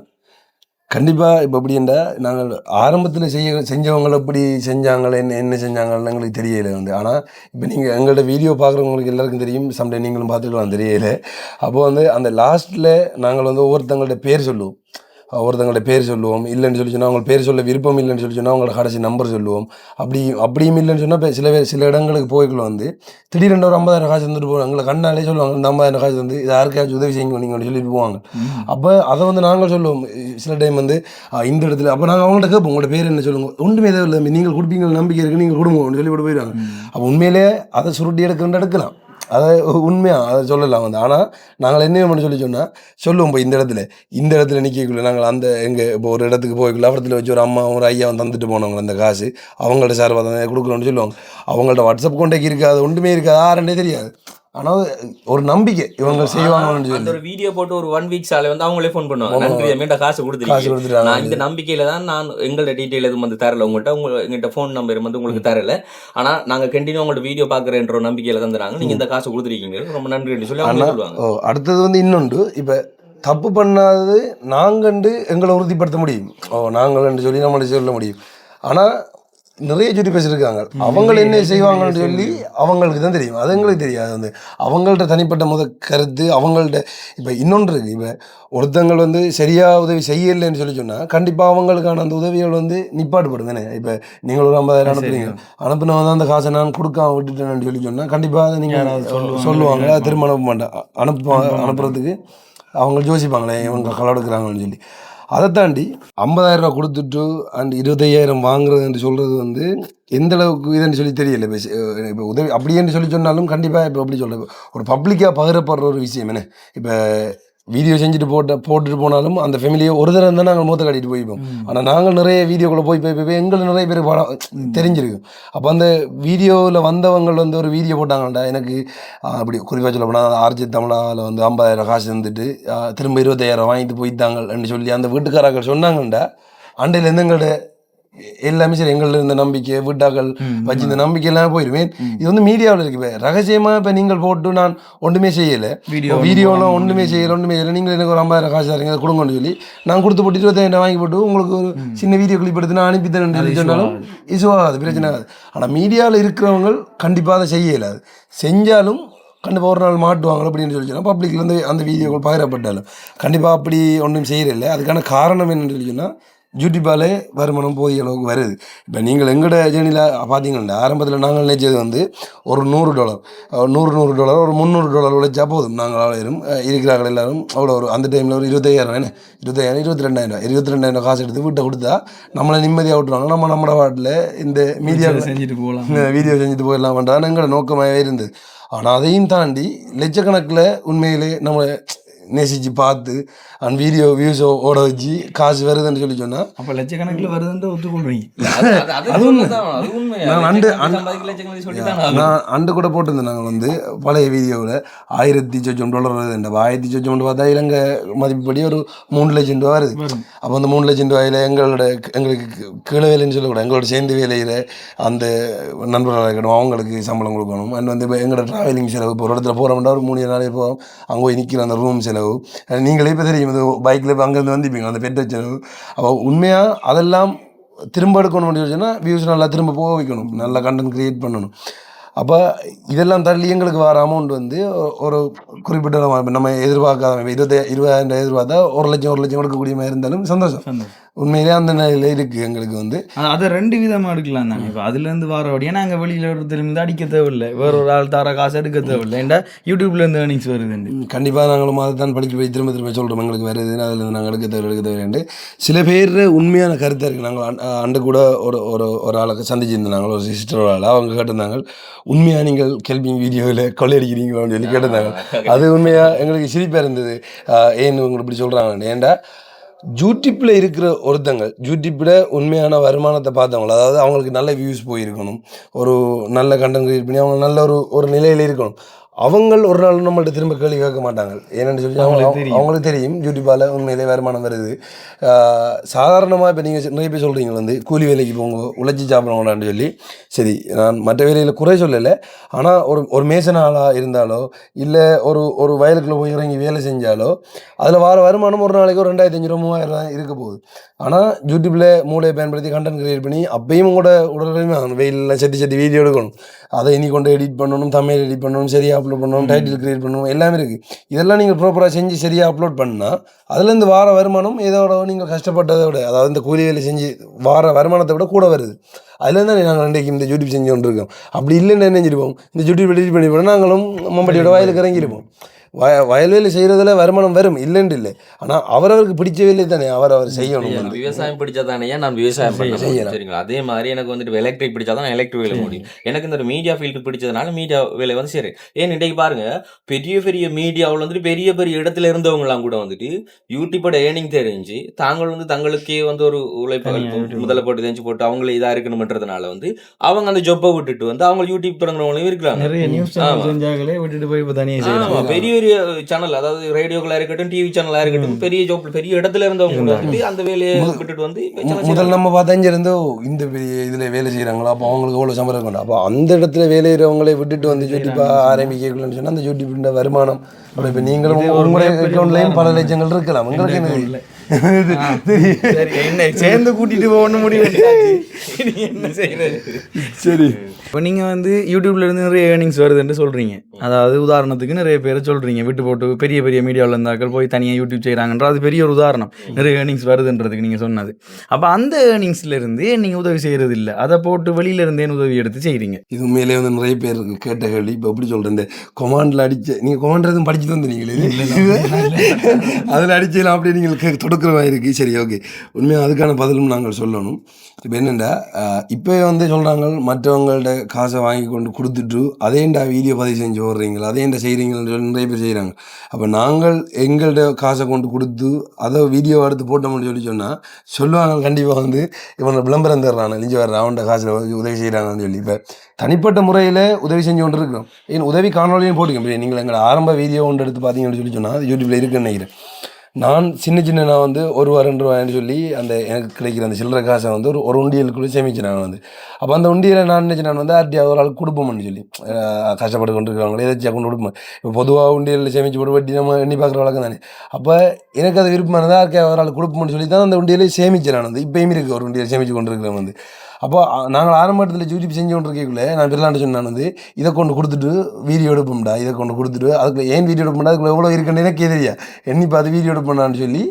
கண்டிப்பாக இப்போ எப்படின்னா நாங்கள் ஆரம்பத்தில் செஞ்சவங்களை எப்படி செஞ்சாங்களே என்ன செஞ்சாங்கன்னு எங்களுக்கு தெரியலை வந்து. ஆனால் இப்போ நீங்கள் எங்கள்கிட்ட வீடியோ பார்க்குறவங்களுக்கு எல்லாருக்கும் தெரியும், சம்டைம் நீங்களும் பார்த்துக்கலாம் தெரியலை. அப்போது வந்து அந்த லாஸ்ட்டில் நாங்கள் வந்து ஒவ்வொருத்தங்கள்ட்ட பேர் சொல்லுவோம். இல்லைன்னு சொல்லி சொன்னால் அவங்க பேர் சொல்ல விருப்பம் இல்லைன்னு சொல்லி சொன்னால் அவங்களோட கடைசி நம்பர் சொல்லுவோம். அப்படியும் இல்லைன்னு சொன்னால் இப்போ சில இடங்களுக்கு போய்க்குள்ள வந்து திடீரென்று ஒரு 50,000 காசு வந்துட்டு போவாங்க. எங்களை கண்ணாலே சொல்லுவாங்க, இந்த 50,000 காசு வந்து இது யாருக்காச்சும் உதவி செய்யுங்க நீங்கள் சொல்லிட்டு போவாங்க. அப்போ அதை வந்து நாங்கள் சொல்லுவோம் சில டைம் வந்து இந்த இடத்துல. அப்போ நாங்கள் அவங்கள்ட்ட கேட்போம், உங்களோட பேர் என்ன சொல்லுங்க, ஒன்றுமே எதாவது இல்லை, நீங்கள் கொடுப்பீங்க நம்பிக்கை இருக்குது, நீங்கள் கொடுங்கன்னு சொல்லி விட்டு போயிடுவாங்க. அப்போ உண்மையிலே அதை சுருட்டி எடுக்கலாம், அதை உண்மையாக அதை சொல்லலாம் வந்து. ஆனால் நாங்கள் என்ன பண்ண சொல்லுவோம், இப்போ இந்த இடத்துல நிற்கக்குள்ள நாங்கள் அந்த எங்கள் இப்போ ஒரு இடத்துக்கு போய்க்குள்ள இடத்துல வச்சு ஒரு அம்மா ஒரு ஐயா தந்துட்டு போனவங்க அந்த காசு அவங்கள்ட்ட சார்பாக தான் கொடுக்குறோன்னு சொல்லுவாங்க. அவங்கள்ட்ட வாட்ஸ்அப் கான்டாக்ட் இருக்காது, ஒன்றுமே இருக்காது, யாருன்னே தெரியாது. ஆனால் ஒரு நம்பிக்கை இவங்க செய்வாங்கன்னு
அந்த
சொல்லி
ஒரு வீடியோ போட்டு ஒரு 1 வீக் சாலை வந்து அவங்களே ஃபோன் பண்ணுவாங்க, நன்றி மீண்ட காசு
காசு
கொடுத்துருக்கீங்க.
கொடுத்துட்டாங்க.
நான் இந்த நம்பிக்கையில தான் நான் எங்களோட டீட்டெயில் எதுவும் வந்து தரல உங்கள்கிட்ட, எங்கள்கிட்ட ஃபோன் நம்பர் வந்து உங்களுக்கு தரல, ஆனா நாங்க கண்டினியூ உங்களோட வீடியோ பாக்குறேன்ற ஒரு நம்பிக்கையில தான் தராங்க, நீங்க இந்த காசு கொடுத்துருக்கீங்க, ரொம்ப நன்றி சொல்லி அவங்க சொல்லுவாங்க.
அடுத்தது வந்து இன்னொன்று, இப்போ தப்பு பண்ணாதது நாங்கண்டு எங்களை உறுதிப்படுத்த முடியும், நாங்கள் சொல்லி நம்மளை சொல்ல முடியும். ஆனால் நிறைய சொல்லி பேசியிருக்காங்க, அவங்க என்ன செய்வாங்கன்னு சொல்லி அவங்களுக்கு தான் தெரியும், அது எங்களுக்கு தெரியாது. வந்து அவங்கள்ட்ட தனிப்பட்ட கருத்து அவங்கள்ட்ட. இப்போ இன்னொன்று இருக்குது, இப்போ ஒருத்தங்கள் வந்து சரியாக உதவி செய்யலைன்னு சொல்லி சொன்னால் கண்டிப்பாக அவங்களுக்கான அந்த உதவிகள் வந்து நிப்பாட்டுப்படும் தானே. இப்போ நீங்கள் ஒரு 50,000 அனுப்புறீங்க, அனுப்பின வந்து அந்த காசை நான் கொடுக்காம விட்டுட்டேன்னு சொல்லி சொன்னால் கண்டிப்பாக அதை நீங்கள் சொல்லுவாங்க, திரும்ப அனுப்ப மாட்டேன், அனுப்புறதுக்கு அவங்க யோசிப்பாங்களே இவங்க களை எடுக்கிறாங்கன்னு சொல்லி. அதை தாண்டி 50,000 ரூபா கொடுத்துட்டு அண்ட் 25,000 வாங்குறதுன்னு சொல்கிறது வந்து எந்த அளவுக்கு இதுன்னு சொல்லி தெரியல. இப்போ உதவி அப்படின்னு சொல்லி சொன்னாலும் கண்டிப்பாக இப்போ எப்படி சொல்கிறது, ஒரு பப்ளிக்காக பகிரப்படுற ஒரு விஷயம் என்ன. இப்போ வீடியோ செஞ்சுட்டு போட்டுட்டு போனாலும் அந்த ஃபேமிலியை ஒரு தடவை இருந்தால் நாங்கள் மூத்த காட்டிட்டு போய்ப்போம். ஆனால் நாங்கள் நிறைய வீடியோக்குள்ளே போய் எங்களுக்கு நிறைய பேர் தெரிஞ்சிருக்கும். அப்போ அந்த வீடியோவில் வந்தவங்க வந்து ஒரு வீடியோ போட்டாங்கண்டா, எனக்கு அப்படி குறிப்பாக சொல்ல போனால் ஆர்ஜி தமிழாவில் வந்து 50,000 காசு இருந்துட்டு திரும்ப 25,000 வாங்கிட்டு போய்த்தாங்கன்னு சொல்லி அந்த வீட்டுக்காரர்கள் சொன்னாங்கண்டா, அண்டையிலேருந்து எங்களோட எல்லாமே சரி எங்கள்ல இருந்த நம்பிக்கை வீட்டாக்கள் வச்சு இந்த நம்பிக்கை எல்லாம் போயிடுவேன். இது வந்து மீடியாவில் இருக்கு. இப்போ ரகசியமாக இப்போ நீங்கள் போட்டு நான் ஒன்றுமே செய்யலை, வீடியோலாம் ஒன்றுமே செய்யலை, நீங்கள் எனக்கு ஒரு 50,000 காசு தரீங்க அதை கொடுங்கன்னு சொல்லி நான் கொடுத்து போட்டு 25,000 வாங்கி போட்டு உங்களுக்கு ஒரு சின்ன வீடியோ கிளிப் எடுத்து நான் அனுப்பித்தரேன் சொல்லி சொன்னாலும் இஷ்யூ ஆகாது, பிரச்சனை ஆகாது. ஆனால் மீடியாவில் இருக்கிறவங்க கண்டிப்பாக அதை செய்யலை, அது செஞ்சாலும் கண்டிப்பாக ஒரு நாள் மாட்டுவாங்க அப்படின்னு சொல்லி சொன்னால் பப்ளிக்லேருந்து அந்த வீடியோக்கள் பகிரப்பட்டாலும் கண்டிப்பாக அப்படி ஒன்றும் செய்யறதில்லை. அதுக்கான காரணம் என்னன்னு சொல்லி சொன்னால் யூடியூப்பாலே வருமானம் போதிய அளவுக்கு வருது. இப்போ நீங்கள் எங்களோட ஜேர்னியில் பார்த்தீங்கன்னா ஆரம்பத்தில் நாங்கள் நினைச்சது வந்து ஒரு $100 $100 ஒரு $300 உழைச்சா போதும், நாங்கள் ஆளாயிரும் இருக்கிறார்கள் எல்லாரும் அவ்வளோ. ஒரு அந்த டைமில் ஒரு 25,000 என்ன 25,000 22,000 காசு எடுத்து வீட்டை கொடுத்தா நம்மளை நிம்மதியாக விட்டுருவாங்க, நம்மளோட வாட்டில் இந்த மீடியா
செஞ்சுட்டு போகலாம்,
வீடியோ செஞ்சுட்டு போயிடலாம்ன்றான் எங்களோட நோக்கமாகவே இருந்தது. ஆனால் அதையும் தாண்டி லட்சக்கணக்கில் உண்மையிலே நம்ம நேசிச்சு பார்த்து அந்த வீடியோ வியூஸோ ஓட வச்சு காசு வருதுன்னு சொல்லி சொன்னால்
அப்போ லட்சக்கணக்கில் வருதுன்னு ஒத்துக்கொள்றீங்க.
நான் அண்டு கூட போட்டிருந்தேன், நாங்கள் வந்து பழைய வீடியோவில் $1,000 வருது, $1,000 பார்த்தா இலங்கை மதிப்புப்படி ஒரு $3 லட்சம் வருது. அப்போ அந்த $3 லட்சம் எங்களுக்கு கீழே வேலைன்னு சொல்லக்கூடாது, எங்களோட சேர்ந்து வேலையில் அந்த நண்பர்களாக இருக்கணும், அவங்களுக்கு சம்பளம் கொடுக்கணும். அண்ட் வந்து இப்போ எங்களோட ட்ராவலிங் செலவு, இப்போ ஒரு இடத்துல போகிறோம்னா ஒரு 3 நாளே போகிறோம், அங்கே போய் நிற்கிற அந்த ரூம் செலவு, நீங்களே இப்போ தெரியும் பைக்கில் இப்போ அங்கேருந்து வந்துப்பீங்க அந்த பெட்ரோல் செலவு. அப்போ உண்மையாக அதெல்லாம் திரும்ப எடுக்கணும்னு சொன்னால் வியூஸ் நல்லா திரும்ப போக வைக்கணும், நல்ல கண்டென்ட் க்ரியேட் பண்ணணும். அப்போ இதெல்லாம் தள்ளி எங்களுக்கு வர அமௌண்ட் வந்து ஒரு குறிப்பிட்ட நம்ம எதிர்பார்க்காத 20,000 எதிர்பார்த்தா 1,00,000 கொடுக்கக்கூடிய மாதிரி இருந்தாலும் சந்தோஷம். உண்மையிலே அந்த நிலையில் இருக்குது எங்களுக்கு வந்து.
அதை 2 விதமாக எடுக்கலாம் தானே. இப்போ அதுலேருந்து வரபடி ஏன்னா அங்கே வெளியில் ஒருத்தருந்து அடிக்க தேவையில்லை, வேற ஒரு ஆள் தர காசு எடுக்க தேவையில்லை, ஏன்டா யூடியூப்லேருந்து ஏர்னிங்ஸ் வருது.
கண்டிப்பாக நாங்களும் அதை தான் படிக்க போய் திரும்ப சொல்கிறோம் எங்களுக்கு வருதுன்னு, அதில் நாங்கள் எடுக்க தேவையில்லை. சில பேர் உண்மையான கருத்தாக இருக்குது. நாங்கள் அண்டு கூட ஒரு ஆளை சந்திச்சிருந்தோம், நாங்கள் ஒரு சிஸ்டர் ஆள், அவங்க கேட்டிருந்தாங்க உண்மையாக நீங்கள் கெல்பிங் வீடியோவில் கொள்ளையடிக்கிறீங்களான்னு சொல்லி கேட்டிருந்தாங்க. அது உண்மையாக எங்களுக்கு சிரிப்பாக இருந்தது, ஏன்னு உங்களுக்கு இப்படி சொல்கிறாங்க. ஏன்டா யூடியூப்பில் இருக்கிற ஒருத்தங்க யூடியூப்பில் உண்மையான வருமானத்தை பார்த்தவங்கள, அதாவது அவங்களுக்கு நல்ல வியூஸ் போயிருக்கணும், ஒரு நல்ல கண்டென்ட் கிரியேட் பண்ணி அவங்க நல்ல ஒரு நிலையில் இருக்கணும், அவங்க ஒரு நாள் நம்மள்ட்ட திரும்ப கேள்வி கேட்க மாட்டாங்க. ஏன்னு சொல்லி அவங்களுக்கு தெரியும் யூடியூப்பால் உண்மையிலே வருமானம் வருது. சாதாரணமாக இப்போ நீங்கள் நிறைய பேர் சொல்கிறீங்க வந்து கூலி வேலைக்கு போங்க உழைச்சி சாப்பிடுவாங்களான்னு சொல்லி. சரி, நான் மற்ற வேலையில் குறை சொல்லலை, ஆனால் ஒரு மேசனாளாக இருந்தாலோ இல்லை ஒரு வயலுக்குள்ளே போய் இறங்கி வேலை செஞ்சாலோ அதில் வர வருமானம் ஒரு நாளைக்கு ஒரு 2,500 3,000 இருக்க போகுது. ஆனால் யூடியூப்பில் மூளையை பயன்படுத்தி கண்டென்ட் கிரியேட் பண்ணி அப்பயும் கூட உடனே வெயிலில் செட்டி வீடியோ எடுக்கணும், அதை இனி கொண்டு எடிட் பண்ணணும், தமிழ் எடிட் பண்ணணும், சரியாக அப்லோட் பண்ணணும், டைட்டில் கிரியேட் பண்ணணும், எல்லாமே இருக்குது. இதெல்லாம் நீங்கள் ப்ராப்பராக செஞ்சு சரியாக அப்லோட் பண்ணால் அதுலேருந்து வார வருமானம் இதோட நீங்கள் கஷ்டப்பட்டதை விட, அதாவது இந்த கூலி வேலை செஞ்சு வார வருமானத்தை விட கூட வருது. அதுலேருந்து தான் நாங்கள் இன்றைக்கு இந்த யூடியூப் செஞ்சு கொண்டிருக்கோம். அப்படி இல்லைன்னு நினைஞ்சிருப்போம், இந்த யூடியூப் எடிட் பண்ணி போனால் நாங்களும் மம்பட்டியோட வாயிலுக்கு இறங்கியிருப்போம். வயல்வேலி செய்கிறதுல வருமானம் வரும் இல்லைன்னு இல்லை, ஆனால் அவரவருக்கு பிடிச்ச வேலையை தானே அவர் செய்யணும்.
விவசாயம் பிடிச்சதானே நான் விவசாயம் செய்யணும் சரிங்களா. அதே மாதிரி எனக்கு வந்துட்டு எலக்ட்ரிக் பிடிச்சாதான் எலக்ட்ரிக் வேலை முடியும். எனக்கு இந்த மீடியா ஃபீல்டு பிடிச்சதுனால மீடியா வேலை வந்து சரி. ஏன் இன்றைக்கு பாருங்க பெரிய பெரிய மீடியாவில் வந்துட்டு பெரிய பெரிய இடத்துல இருந்தவங்கலாம் கூட வந்துட்டு யூடியூபோட ஏர்னிங் தெரிஞ்சு தாங்கள் வந்து தங்களுக்கே வந்து ஒரு உழைப்பு முதல்ல போட்டு தெரிஞ்சு போட்டு அவங்களே இதாக இருக்கணும்ன்றதுனால வந்து அவங்க அந்த ஜொப்பை விட்டுட்டு வந்து அவங்க யூடியூப் தொடங்குறவங்களும் இருக்கிறாங்க.
விட்டுட்டு போய்
பெரிய பெரிய சேனல், அதாவது ரேடியோக்களா இருக்கட்டும், டிவி சேனலா இருக்கட்டும், பெரிய ஜாப் பெரிய இடத்துல இருந்தவங்க வந்து அந்த வேலையை விட்டுட்டு வந்து
முதல்ல நம்ம பார்த்தா இந்த பெரிய இதுல வேலை செய்யறாங்களோ அப்போ அவங்களுக்கு எவ்வளவு சம்பளம் இருக்கணும். அப்போ அந்த இடத்துல வேலை செய்யறவங்களை விட்டுட்டு வந்து யூடியூப்பா ஆரம்பிக்கணும்னு சொன்னா அந்த யூடியூப் வருமானம் இப்போ நீங்களும் உங்களுடைய அக்கௌண்ட்லயும் பல லட்சங்கள் இருக்கலாம். உங்களுக்கு
என்ன சேர்ந்து கூட்டிட்டு போகணும் முடிவு என்ன செய்யறது.
சரி,
இப்போ நீங்கள் வந்து யூடியூப்ல இருந்து நிறைய ஏர்னிங்ஸ் வருதுன்னு சொல்கிறீங்க. அதாவது உதாரணத்துக்கு நிறைய பேரை சொல்கிறீங்க விட்டு போட்டு பெரிய பெரிய மீடியாவில் இருந்தாக்கள் போய் தனியாக யூடியூப் செய்கிறாங்கன்ற அது பெரிய ஒரு உதாரணம். நிறைய ஏர்னிங்ஸ் வருதுன்றதுக்கு நீங்கள் சொன்னது. அப்போ அந்த ஏர்னிங்ஸ்லேருந்து நீங்கள் உதவி செய்கிறது இல்லை, அதை போட்டு வெளியிலேருந்தே உதவி எடுத்து செய்கிறீங்க.
இது உண்மையிலே வந்து நிறைய பேர் கேட்ட கேள்வி. இப்போ எப்படி சொல்கிறேன், இந்த கொமாண்டில் அடிச்ச நீங்கள் கொமாண்ட் எதுவும் படிச்சுட்டு வந்து நீங்களே அதில் அடிச்சலாம் அப்படி நீங்கள் தொடுக்கிற மாதிரி இருக்குது. சரி, ஓகே, உண்மையாக அதுக்கான பதிலும் நாங்கள் சொல்லணும். இப்போ என்னென்னா இப்போ வந்து சொல்கிறாங்க மற்றவங்கள்ட்ட காசை வாங்கி கொண்டு கொடுத்துட்டு அதேண்டா வீடியோ பதிவு செஞ்சு ஓடுறீங்களா அதேண்டா செய்கிறீங்கன்னு சொல்லி நிறைய பேர் செய்கிறாங்க. அப்போ நாங்கள் எங்கள்கிட்ட காசை கொண்டு கொடுத்து அதை வீடியோ எடுத்து போட்டோம்னு சொன்னால் சொல்லுவாங்க கண்டிப்பாக வந்து இவனை விளம்பரம் தர்றாங்க நெஞ்சு வர்ற அவன்கிட்ட காசில் உதவி செய்கிறாங்கன்னு சொல்லி. இப்போ தனிப்பட்ட முறையில் உதவி செஞ்சு கொண்டு இருக்கிறோம். ஏன் உதவி காணொலியும் போட்டுக்க நீங்கள் எங்களை ஆரம்ப வீடியோ ஒன்று எடுத்து பார்த்தீங்கன்னு சொன்னால் அது யூடியூப்பில் இருக்குன்னு நினைக்கிறேன். நான் நான் வந்து ₹1 சொல்லி அந்த எனக்கு கிடைக்கிற அந்த சில்லறை காசை வந்து ஒரு உண்டியலுக்குள்ளே சேமிச்சு நான் வந்து. அப்போ அந்த உண்டியலை நான் நான் வந்து யார்ட்டையாவது ஒரு ஆளுக்கு கொடுப்போம்னு சொல்லி கஷ்டப்பட்டு கொண்டு இருக்கிறவங்களே ஏதாச்சும் கொண்டு கொடுப்போம். இப்போ பொதுவாக உண்டியலில் சேமிச்சு போட்டு வட்டி நம்ம எண்ணி பார்க்குற வழக்கம் தானே. அப்போ எனக்கு அது விருப்பமானதாக யாருக்கையாவது ஒரு ஆள் கொடுப்போம்னு சொல்லி தான் அந்த உண்டியலை சேமிச்சு நான் வந்து இப்போயும் இருக்குது ஒரு உண்டியல் சேமித்து கொண்டு இருக்கிறேன் வந்து. அப்போ நாங்கள் ஆரம்பத்தில் யூடியூப் செஞ்சு கொண்டு இருக்கக்குள்ளே நான் பிறலாண்டு சொன்னான் வந்து இதை கொண்டு கொடுத்துட்டு வீடியோ எடுப்போம்டா, இதை கொண்டு கொடுத்துட்டு அதுக்குள்ள ஏன் வீடியோ எடுப்போம்டா அதுக்குள்ள எவ்வளோ இருக்குன்னு எனக்கே தெரியா எண்ணி பார்த்து வீடியோ எடுப்போம்டான்னு சொல்லி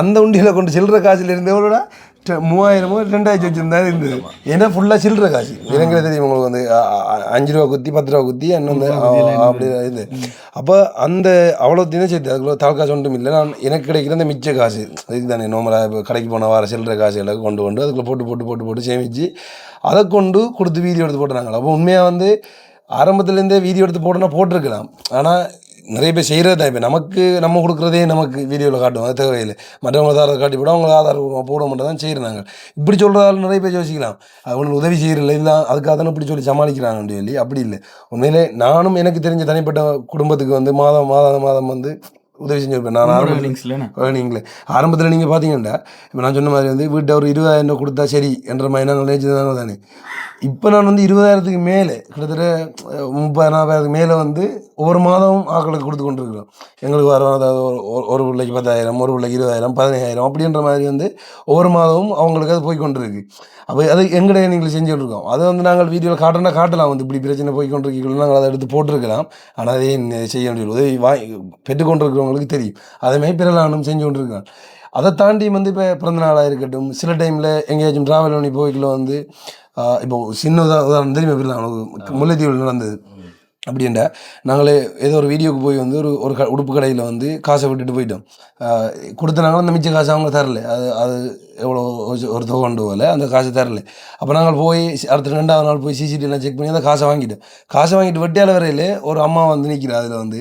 அந்த உண்டியில் கொண்டு சில்லற காசில் இருந்து எவ்வளோடா 3000 2000 வச்சுருந்தா இருந்தது. ஏன்னா ஃபுல்லாக சில்லற காசு எனக்கு தெரியும் உங்களுக்கு வந்து ₹5 குத்தி ₹10 குத்தி என்ன வந்து அப்படி இது. அப்போ அந்த அவ்வளோ தினம் சேர்த்து அதுக்குள்ள தாள் காசு ஒன்றும் இல்லை. நான் எனக்கு கிடைக்கிற அந்த மிச்ச காசு இதுக்கு தானே நார்மலாக இப்போ கடைக்கு போன வார சில்லற காசு எல்லாம் கொண்டு அதுக்குள்ள போட்டு சேமித்து அதை கொண்டு கொடுத்து வீடியோ எடுத்து போட்டுறாங்க. அப்போ உண்மையாக வந்து ஆரம்பத்துலேருந்தே வீடியோ எடுத்து போட்டோன்னா போட்டிருக்கலாம். ஆனால் நிறைய பேர் செய்கிறது தான். இப்போ நமக்கு நம்ம கொடுக்குறதே நமக்கு வீடியோவில் காட்டுவோம், அது தேவையில்லை. மற்றவங்க ஆதாரத்தை காட்டி போட அவங்க ஆதாரம் போட மட்டும் தான் செய்கிறாங்க. இப்படி சொல்கிறதால நிறைய பேர் யோசிக்கலாம் அவங்களுக்கு உதவி செய்கிறதில்ல இல்லை அதுக்காக தானே இப்படி சொல்லி சமாளிக்கிறாங்கன்னு சொல்லி. அப்படி இல்லை. உண்மையிலே நானும் எனக்கு தெரிஞ்ச தனிப்பட்ட குடும்பத்துக்கு வந்து மாதம் வந்து உதவி செஞ்சுருப்பேன். நான் ஆரம்பத்தில் நீங்கள் பார்த்தீங்கன்னா இப்போ நான் சொன்ன மாதிரி வந்து வீட்டை ஒரு 20,000 கொடுத்தா சரி என்ற மாதிரி நாங்கள் நினைச்சதுனால தானே. இப்போ நான் வந்து 20,000க்கு மேலே கிட்டத்தட்ட 30,000-40,000 மேலே வந்து ஒவ்வொரு மாதமும் ஆக்களுக்கு கொடுத்து கொண்டு இருக்கிறோம். எங்களுக்கு வர அதாவது ஒரு பிள்ளைக்கு 10,000 ஒரு பிள்ளைக்கு 20,000 15,000 அப்படின்ற மாதிரி வந்து ஒவ்வொரு மாதமும் அவங்களுக்கு அது போய் கொண்டு இருக்கு. அப்போ அது எங்கடைய நீங்கள் செஞ்சுட்ருக்கோம். அதை வந்து நாங்கள் வீடியோவில் காட்டலாம் வந்து இப்படி பிரச்சனை போய் கொண்டு இருக்கீங்களோ நாங்கள் அதை எடுத்து போட்டிருக்கலாம். ஆனால் அதே செய்ய வேண்டிய உதவி பெற்றுக்கொண்டிருக்கிறவங்களுக்கு தெரியும். அதேமாதிரி பிறலானும் செஞ்சு கொண்டிருக்காங்க. அதை தாண்டி வந்து இப்போ பிறந்த நாளாக இருக்கட்டும் சில டைமில் எங்கேயாச்சும் ட்ராவல் பண்ணி போய்க்குள்ள வந்து இப்போ சின்ன உதாரணம் தெரியுமா பிறகு முல்லைத்தீவில் நடந்தது. அப்படின்டா நாங்களே ஏதோ ஒரு வீடியோக்கு போய் வந்து ஒரு உடுப்பு கடையில் வந்து காசை விட்டுட்டு போயிட்டோம். கொடுத்தனாங்களும் அந்த மிச்ச காசை அவங்க தரல. அது எவ்வளோ ஒரு தொகை கொண்டு போகல அந்த காசை தரல. அப்போ நாங்கள் போய் அடுத்த 2வது நாள் போய் சிசிடிவிலாம் செக் பண்ணி அந்த காசை வாங்கிட்டு வெட்டியால் வரையில் ஒரு அம்மா வந்து நிற்கிறா. அதில் வந்து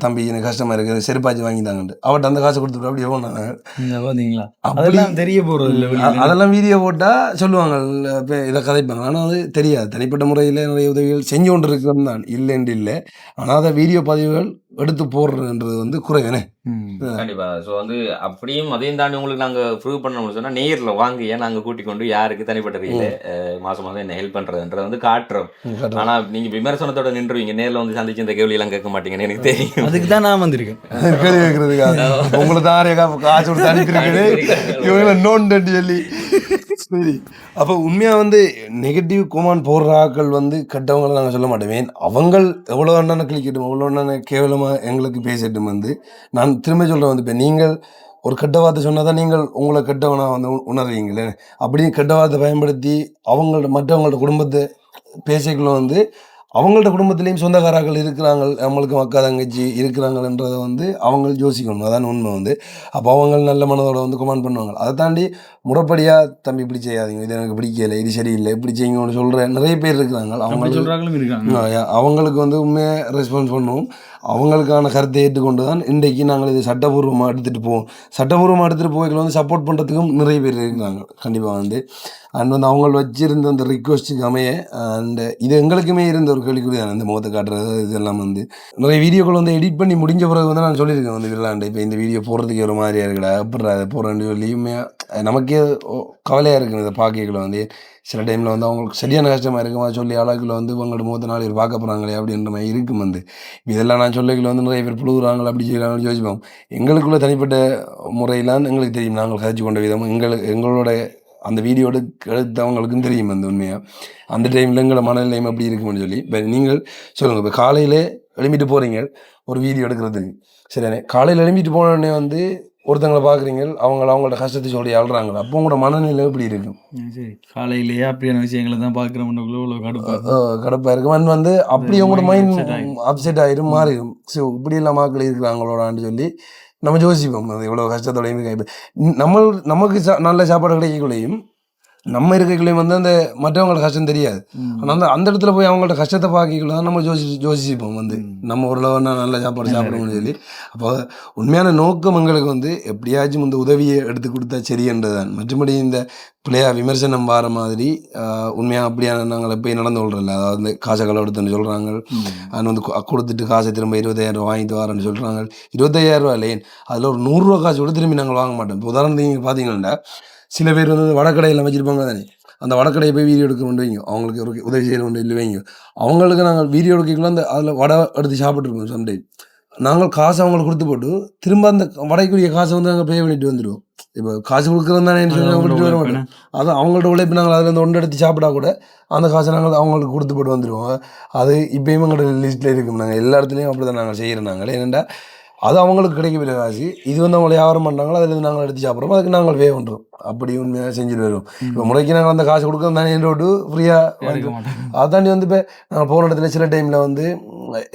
தம்பி எனக்கு கஷ்டமாக இருக்குது செருப்பாச்சு வாங்கிட்டாங்கன்ட்டு அவட்ட அந்த காசை கொடுத்துட்டு அப்படியே போனாங்க.
அதெல்லாம் தெரிய போகிறது இல்லை.
அதெல்லாம் வீடியோ போட்டால் சொல்லுவாங்க இப்போ இதை கதைப்பாங்க. ஆனால் அது தெரியாது. தனிப்பட்ட முறையில் நிறைய உதவிகள் செஞ்சு கொண்டு இருக்கிறது தான் இல்லைன்னு இல்லை. ஆனால் அதை வீடியோ பதிவுகள் எடுத்து போடுறதுன்றது வந்து குறைவேனே.
கண்டிப்பா. ஸோ வந்து அப்படியும் அதையும் தாண்டி உங்களுக்கு நாங்கள் ப்ரூவ் பண்ணணும்னு சொன்னால் நேரில் வாங்க ஏன் நாங்கள் கூட்டிக் கொண்டு யாருக்கு தனிப்பட்ட ரீதியில் மாதம் என்ன ஹெல்ப் பண்ணுறதுன்றதை வந்து காட்டுறோம். ஆனால் நீங்கள் விமர்சனத்தோட நின்றுவீங்க நேரில் வந்து சந்திச்சு இந்த கேள்வியெல்லாம் கேட்க மாட்டீங்கன்னு எனக்கு தெரியும்.
அதுக்கு தான் நான் வந்திருக்கேன்
கேள்வி கேட்கறதுக்காக. உங்களுக்கு தான் காசு கொடுத்து அனுப்பியிருக்கேன் நோண்டு சொல்லி. சரி, அப்போ உண்மையாக வந்து நெகட்டிவ் கொமெண்ட் போடுற ஆக்கள் வந்து கெட்டவங்களை நாங்கள் சொல்ல மாட்டேன். அவங்கள் எவ்வளோ அண்ணான கிளிக்கட்டும் எவ்வளோ அண்ணான கேவலமாக எங்களுக்கு பேசட்டும் வந்து நான் திரும்ப சொல்கிறேன் வந்து இப்போ நீங்கள் ஒரு கெட்ட வார்த்தை சொன்னால் தான் நீங்கள் உங்களை கெட்டவனாக வந்து உணர்றீங்களே. அப்படி கெட்ட வார்த்தை பயன்படுத்தி மற்றவங்களோட குடும்பத்தை பேசிக்குள்ள வந்து அவங்களோட குடும்பத்திலையும் சொந்தக்காரர்கள் இருக்கிறாங்க, நம்மளுக்கு அக்கா தங்கச்சி இருக்கிறாங்கன்றதை வந்து அவங்க யோசிக்கணும். அதான் உண்மை வந்து. அப்போ அவங்க நல்ல மனதோட வந்து கமெண்ட் பண்ணுவாங்க. அதை தாண்டி முறைப்படியாக தம்பி இப்படி செய்யாதீங்க, இது எனக்கு பிடிக்கல, இது சரியில்லை, இப்படி செய்யுங்கன்னு சொல்கிற நிறைய பேர் இருக்கிறாங்க. அவங்களுக்கு வந்து உண்மையாக ரெஸ்பான்ஸ் பண்ணுவோம். அவங்களுக்கான கருத்தை ஏற்றுக்கொண்டு தான் இன்றைக்கு நாங்கள் இது சட்டபூர்வமாக எடுத்துகிட்டு போவோம். சட்டபூர்வமாக எடுத்துகிட்டு போய்களை வந்து சப்போர்ட் பண்ணுறதுக்கும் நிறைய பேர் இருக்கிறாங்க கண்டிப்பாக வந்து. அண்ட் வந்து அவங்க வச்சிருந்த அந்த ரிக்வஸ்ட்டுக்கு அமைய அண்ட் இது எங்களுக்குமே இருந்த ஒரு கேள்விக்குறியான இந்த முகத்தை காட்டுறது இதெல்லாம் வந்து நிறைய வீடியோக்கள் வந்து எடிட் பண்ணி முடிஞ்ச பிறகு வந்து நான் சொல்லியிருக்கேன் வந்து விளாண்டு இப்போ இந்த வீடியோ போடுறதுக்கு ஒரு மாதிரியா இருக்கடா எப்படி அதை போகிறேன்னு சொல்லியுமே நமக்கே கவலையாக இருக்குது இதை பார்க்கல வந்து. சில டைமில் வந்து அவங்களுக்கு சரியான கஷ்டமாக இருக்குமா சொல்லி அளவுக்குள்ள வந்து உங்களோட மூத்த நாள் பார்க்க போகிறாங்களே அப்படின்ற மாதிரி இருக்கும் வந்து. இதெல்லாம் நான் சொல்லிக்கல வந்து நிறைய பேர் புழுகுறாங்களா அப்படி செய்யலாம்னு யோசிப்போம். எங்களுக்குள்ள தனிப்பட்ட முறையிலான்னு எங்களுக்கு தெரியும். நாங்கள் கதைச்சு கொண்ட விதம் எங்களோட அந்த வீடியோடு எடுத்தவங்களுக்கும் தெரியும் அந்த உண்மையாக. அந்த டைமில் எங்களோட மனநிலையம் எப்படி இருக்கும்னு சொல்லி. இப்போ நீங்கள் சொல்லுங்கள், இப்போ காலையில் எழும்பிட்டு போகிறீங்க ஒரு வீடியோ எடுக்கிறதுக்கு, சரியானே. காலையில் எழும்பிட்டு போனோடனே வந்து ஒருத்தங்களை பார்க்குறீங்க, அவங்களோட கஷ்டத்தை சொல்லி ஆள்றாங்க, அப்போ உங்களோட மனநிலை எப்படி இருக்கும்?
சரி, காலையிலேயே அப்படியான விஷயங்களை தான் பார்க்குறவங்களுக்குள்ள
கடுப்பாக இருக்கும். அண்ட் வந்து அப்படி உங்களோட மைண்ட் அப்செட் ஆகிடும், மாறிடும். ஸோ இப்படியெல்லாம் மக்கள் இருக்கிறாங்களோடான்னு சொல்லி நம்ம யோசிப்போம். அது எவ்வளோ கஷ்டத்தோடையும் நமக்கு நல்ல சாப்பாடு கிடைக்கக்குள்ளேயும் நம்ம இருக்கக்குள்ளேயும் வந்து அந்த மற்றவங்களோட கஷ்டம் தெரியாது. ஆனால் அந்த இடத்துல போய் அவங்களோட கஷ்டத்தை பார்க்கக்குள்ள தான் நம்ம யோசிப்போம் வந்து நம்ம ஓரளவுனா நல்ல சாப்பாடு சாப்பிடணும்னு சொல்லி. அப்போ உண்மையான நோக்கம் எங்களுக்கு வந்து எப்படியாச்சும் இந்த உதவியை எடுத்து கொடுத்தா சரியன்றது தான். மற்றபடி இந்த பிள்ளையா விமர்சனம் வர மாதிரி உண்மையாக அப்படியான நாங்கள் போய் நடந்து கொள்றதில்ல. அதாவது காசை கலவெடுத்துன்னு சொல்கிறாங்க, அது வந்து கொடுத்துட்டு காசை திரும்ப 20,000 வாங்கிட்டு வரேன்னு சொல்கிறாங்க. 25,000 இல்லையே, அதில் ஒரு 100 ரூபா காசு கூட திரும்பி நாங்கள் வாங்க மாட்டோம். இப்போ உதாரணத்துக்கு நீங்கள் பார்த்தீங்கன்னா சில பேர் வந்து வடக்கடையில் வச்சுருப்பாங்க தானே, அந்த வடக்கடையை போய் வீடியோ எடுக்க கொண்டு வைங்க, அவங்களுக்கு ஒரு உதவி செய்ய கொண்டு இல்லை வைங்க. அவங்களுக்கு நாங்கள் வீடியோ எடுக்கக்குள்ள அந்த அதில் வடை எடுத்து சாப்பிட்ருக்கோம். சம்டைம் நாங்கள் காசு அவங்களுக்கு கொடுத்து போட்டு திரும்ப அந்த வடைக்குரிய காசை வந்து நாங்கள் பே பண்ணிட்டு வந்துடுவோம். இப்போ காசு கொடுக்குறது தானே சொல்லி விட்டுட்டு வர மாட்டோம். அதான் அவங்கள்ட்ட உழைப்பு நாங்கள் அதில் இருந்து ஒன்று எடுத்து சாப்பிட்டா கூட அந்த காசை நாங்கள் அவங்களுக்கு கொடுத்து போட்டு வந்துடுவோம். அது இப்போயும் எங்களோட லிஸ்ட்டில் இருக்கும். நாங்கள் எல்லா இடத்துலையும் அப்படி தான் நாங்கள் செய்கிறோம். நாங்கள் ஏனெண்டா அது அவங்களுக்கு கிடைக்கக்கூடிய காசு, இது வந்து அவங்களை வியாபாரம் பண்ணுறாங்களோ அதில் நாங்கள் எடுத்து சாப்பிட்றோம், அதுக்கு நாங்கள் வே பண்ணுறோம். அப்படி உண்மையாக செஞ்சுட்டு வருவோம். இப்போ முறைக்கு நாங்கள் அந்த காசு கொடுக்குறது தானே விட்டு ஃப்ரீயாக அதாண்டி வந்து இப்போ நாங்கள் போகிற இடத்துல சில டைமில் வந்து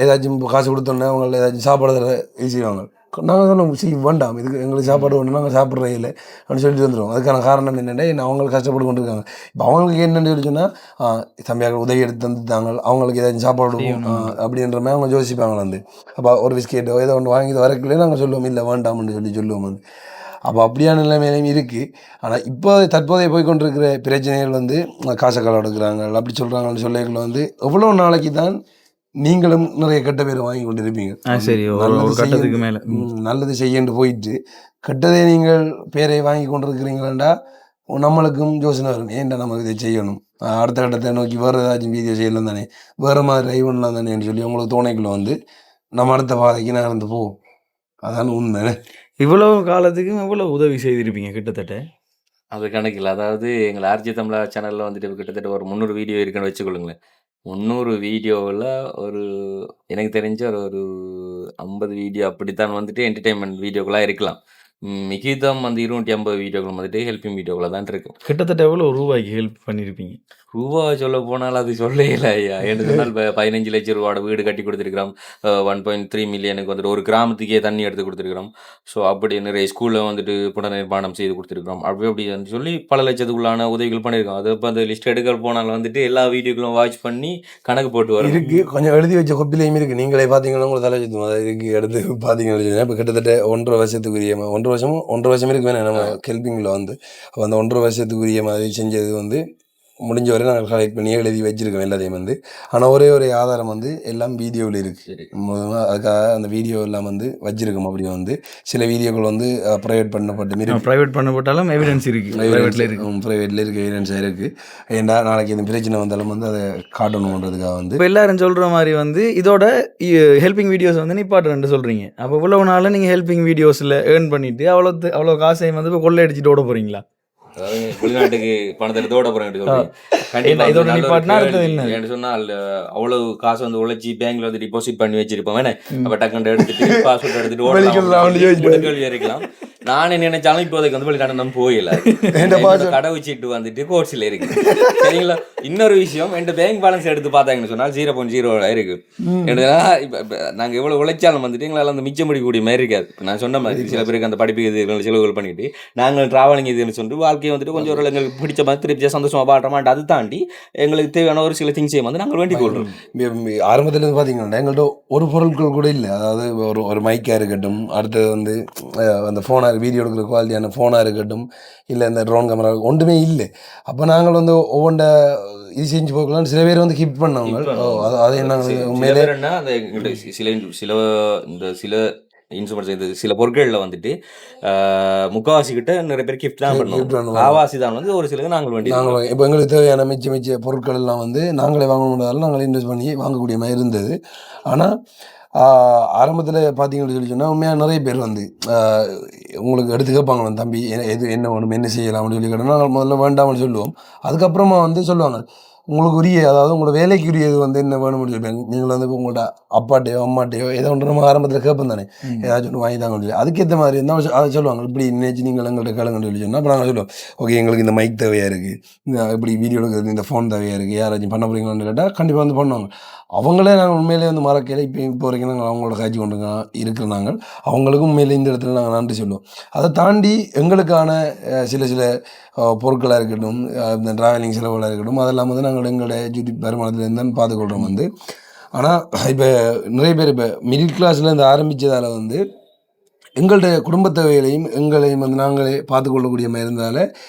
ஏதாச்சும் காசு கொடுத்தோன்னே அவங்கள ஏதாச்சும் சாப்பாடு தர செய்வாங்க. நாங்கள் சொன்னோம், வேண்டாம், இதுக்கு எங்களுக்கு சாப்பாடு வேணும், நாங்கள் சாப்பிட்றே இல்லை அப்படின்னு சொல்லிட்டு வந்துடுவோம். அதுக்கான காரணம் என்னென்னா அவங்களுக்கு கஷ்டப்பட்டு கொண்டு இருக்காங்க. இப்போ அவங்களுக்கு என்னென்னு சொல்லி சொன்னால் தம்பியாக உதவி எடுத்து தந்துட்டாங்க, அவங்களுக்கு ஏதாச்சும் சாப்பாடு அப்படின்ற மாதிரி அவங்க யோசிப்பாங்க வந்து. அப்போ ஒரு பிஸ்கெட்டோ ஏதோ ஒன்று வாங்கி வரக்குள்ளே நாங்கள் சொல்லுவோம், இல்லை வேண்டாம்னு சொல்லுவோம் வந்து. அப்போ அப்படியான நிலைமையிலையும் இருக்குது. ஆனால் இப்போ தற்போதைய போய்கொண்டிருக்கிற பிரச்சனைகள் வந்து காசை களை எடுக்கிறாங்க அப்படி சொல்கிறாங்கன்னு சொல்லிகளை வந்து எவ்வளோ நாளைக்கு தான் நீங்களும் நிறைய கெட்ட பேரை வாங்கி கொண்டு இருப்பீங்க. நல்லது செய்யண்டு போயிட்டு கெட்டதே நீங்கள் பேரை வாங்கி கொண்டு இருக்கிறீங்களா நம்மளுக்கும் யோசனை வரும், ஏன்டா நமக்கு இதை செய்யணும், அடுத்த கட்டத்தை நோக்கி வேறு ஏதாச்சும் வீடியோ செய்யலாம் தானே, வேறு மாதிரி ட்ரைவ் பண்ணலாம் தானேன்னு சொல்லி உங்களுக்கு தோணைக்குள்ள வந்து நம்ம அடுத்த பாதைக்கு நகர்ந்து போவோம். அதான் உண்மை.
இவ்வளவு காலத்துக்கும் எவ்வளோ உதவி செய்திருப்பீங்க கிட்டத்தட்ட?
அது கணக்கில், அதாவது எங்கள் ஆர்ஜி தமிழா சேனலில் வந்துட்டு கிட்டத்தட்ட ஒரு 300 வீடியோ இருக்குன்னு வச்சுக்கொள்ளுங்களேன். 300 வீடியோவில் ஒரு எனக்கு தெரிஞ்ச ஒரு 50 வீடியோ அப்படித்தான் வந்துட்டு என்டர்டெயின்மெண்ட் வீடியோக்களாக இருக்கலாம். மிகிதம் வந்து 250 வீடியோக்கள் வந்துட்டு ஹெல்பிங் வீடியோக்களை தான் இருக்கும்.
கிட்டத்தட்ட எவ்வளோ ரூபாய்க்கு ஹெல்ப் பண்ணியிருப்பீங்க?
ரூபா சொல்ல போனால் அது சொல்லல ஐயா. என்று சொன்னால் 15 லட்சம் ரூபாவோட வீடு கட்டி கொடுத்துருக்கிறோம். 1.3 மில்லியனுக்கு வந்துட்டு ஒரு கிராமத்துக்கே தண்ணி எடுத்து கொடுத்துருக்கிறோம். ஸோ அப்படி நிறைய ஸ்கூலில் வந்துட்டு புனர்நிர்மாணம் செய்து கொடுத்துருக்கிறோம். அப்படி சொல்லி பல லட்சத்துக்குள்ளான உதவிகள் பண்ணியிருக்கோம். அது இப்போ அந்த லிஸ்ட் எடுக்க போனால் வந்துட்டு எல்லா வீடியோக்களும் வாட்ச் பண்ணி கணக்கு போட்டு வரும்.
இருக்குது, கொஞ்சம் எழுதி வச்ச கொப்பிலையும் இருக்குது. நீங்களே பார்த்தீங்கன்னா உங்களுக்கு தலைச்சும் அதை இருக்குது எடுத்து பார்த்தீங்கன்னா இப்போ கிட்டத்தட்ட 1.5 வருஷத்துக்குரிய 1.5 வருஷம் இருக்கு வேணாம் நம்ம ஹெல்பிங்கில் வந்து. அப்போ அந்த 1.5 வருஷத்துக்குரிய மாதிரி செஞ்சது வந்து முடிஞ்ச வரை நாங்கள் கலெக்ட் பண்ணி எழுதி வச்சுருக்கோம் எல்லாத்தையும் வந்து. ஆனால் ஒரே ஒரு ஆதாரம் வந்து எல்லாம் வீடியோவில் இருக்குது. அதுக்காக அந்த வீடியோ எல்லாம் வந்து வச்சுருக்கோம். அப்படி வந்து சில வீடியோக்கள் வந்து ப்ரைவேட்
பண்ணப்பட்டாலும் எவிடன்ஸ் இருக்குது,
ப்ரைவேட்டில் இருக்குது, எவிடன்ஸாக இருக்குது. ஏன்டா நாளைக்கு எதுவும் பிரச்சனை வந்தாலும் வந்து அதை காட்டணுன்றதுக்காக வந்து.
இப்போ எல்லாரும் சொல்கிற மாதிரி வந்து இதோட ஹெல்பிங் வீடியோஸ் வந்து நிப்பாட்டுறேன்னு சொல்கிறீங்க. அப்போ இவ்வளவு நாள் நீங்கள் ஹெல்பிங் வீடியோஸில் ஏர்ன் பண்ணிவிட்டு அவ்வளோ காசையும் வந்து இப்போ கொள்ளை அடிச்சுட்டு ஓட போகிறீங்களா?
அதாவது வெளிநாட்டுக்கு பணத்தை எடுத்து ஓட போகிறேன். கண்டிப்பா
இதோட
நல்ல ஒரு
நிப்பாட்டினா அடுத்தது
கேள்வி.
என்ன?
ஏன்னு சொன்னா அவ்வளவு காசு வந்து உழைச்சி பேங்க்ல வந்து டிபாசிட் பண்ணி வச்சிருப்போம் வேணே அப்ப டக்குன்னு எடுத்துட்டு பாஸ்போர்ட் எடுத்துட்டு
வெளிக்கலாம்
ஓடலாம் கேள்வி இருக்கலாம். நானே நினைச்சாலும் இப்போதைக்கு வந்து வெளிநாடு நம்ம போயில கடவு சீட்டு வந்துட்டு கோர்ஸில் இருக்கு சரிங்களா. இன்னொரு விஷயம் என் பேங்க் பேலன்ஸ் எடுத்து பார்த்தாங்கன்னு சொன்னால் 0.0 இருக்கு. என்னன்னா இப்ப நாங்க எவ்வளவு உழைச்சாலும் வந்துட்டு எங்களால் அந்த மிச்சம் முடிக்கக்கூடிய மாதிரி இருக்காது. நான் சொன்ன மாதிரி சில பேருக்கு அந்த படிப்பு இது செலவுகள் பண்ணிட்டு நாங்கள் டிராவலிங் இதுன்னு சொல்லிட்டு வாழ்க்கையை வந்துட்டு கொஞ்சம் ஒரு எங்களுக்கு பிடிச்ச மாதிரி திருப்தியாக சந்தோஷமா பாடுறோமாட்டு அது தாண்டி எங்களுக்கு தேவையான ஒரு சில திங்ஸையும் வந்து நாங்கள் வேண்டிக் கொள்றோம்.
ஆரம்பத்துலேருந்து பார்த்தீங்கன்னா எங்கள்கிட்ட ஒரு பொருட்கள் கூட இல்லை. அதாவது ஒரு மைக்காக இருக்கட்டும், அடுத்தது வந்து அந்த ஃபோனாக வீடியோ எடுக்கிற குவாலிட்டியான ஃபோனாக இருக்கட்டும், இல்லை இந்த ட்ரோன் கேமரா ஒன்றுமே இல்லை. அப்போ நாங்கள் வந்து ஒவ்வொன்றை இது செஞ்சு போக்கலாம். சில பேர் வந்து ஹிட் பண்ணவங்க அது என்ன உண்மையிலே
அந்த சில இன்ஸ்ட்ருமெண்ட்ஸ் இது சில பொருட்களில் வந்துட்டு முக்காவாசி கிட்ட நிறைய பேர் கிஃப்ட் தான் பண்ணுவோம். காவாசி தான் வந்து ஒரு சிலருக்கு நாங்கள்
இப்போ எங்களுக்கு தேவையான மிச்ச பொருட்கள் எல்லாம் வந்து நாங்களே வாங்க முடியாதாலும் நாங்களே இன்வெஸ்ட் பண்ணி வாங்கக்கூடிய மாதிரி இருந்தது. ஆனால் ஆரம்பத்தில் பார்த்தீங்கன்னு சொல்லி சொன்னால் உண்மையாக நிறைய பேர் வந்து உங்களுக்கு எடுத்து கேட்பாங்க, தம்பி எது என்ன வேணும் என்ன செய்யலாம்னு சொல்லி கேட்டோம்னா நாங்கள் முதல்ல வேண்டாம்னு சொல்லுவோம். அதுக்கப்புறமா வந்து சொல்லுவாங்க உங்களுக்கு உரிய, அதாவது உங்களோட வேலைக்கு உரியது வந்து என்ன வேணும்னு சொல்லிப்பாங்க. நீங்கள் வந்து உங்கள்கிட்ட அப்பாட்டையோ அம்மாட்டையோ ஏதோ ஒன்று நம்ம ஆரம்பத்தில் கேட்போம் தானே, ஏதாச்சும் ஒன்று வாங்கி தாங்கன்னு சொல்லி அதுக்கேற்ற மாதிரி இருந்தால் அதை சொல்லுவாங்க. இப்படி நினைச்சு நீங்கள் எங்கள்கிட்ட கேளுங்கன்னு சொல்லி சொன்னால் அப்போ நாங்கள் சொல்லுவோம், ஓகே எங்களுக்கு இந்த மைக் தேவையாக இருக்குது, இந்த இப்படி வீடியோ எடுக்கிறது இந்த ஃபோன் தேவையாக இருக்குது, யாராச்சும் பண்ண போகிறீங்களான்னு கேட்டால் கண்டிப்பாக வந்து பண்ணுவாங்க. அவங்களே நாங்கள் உண்மையிலே வந்து மறக்கல. இப்போ வரைக்கும் நாங்கள் அவங்களோட காய்ச்சி கொண்டு இருக்கிற நாங்கள் அவங்களுக்கும் உண்மையிலே இந்த இடத்துல நாங்கள் நன்றி சொல்லுவோம். அதை தாண்டி எங்களுக்கான சில பொருட்களாக இருக்கட்டும், இந்த ட்ராவலிங் செலவுகளாக இருக்கட்டும், அதெல்லாம் வந்து நாங்கள் எங்களுடைய யூடியூப் வருமானத்துலேருந்து தான் பார்த்துக்கொள்கிறோம் வந்து. ஆனால் இப்போ நிறைய பேர் இப்போ மிடில் கிளாஸ்லேருந்து ஆரம்பித்ததால் வந்து எங்களுடைய குடும்ப தேவைகளையும் எங்களையும் வந்து நாங்களே பார்த்துக்கொள்ளக்கூடிய மாதிரி இருந்தால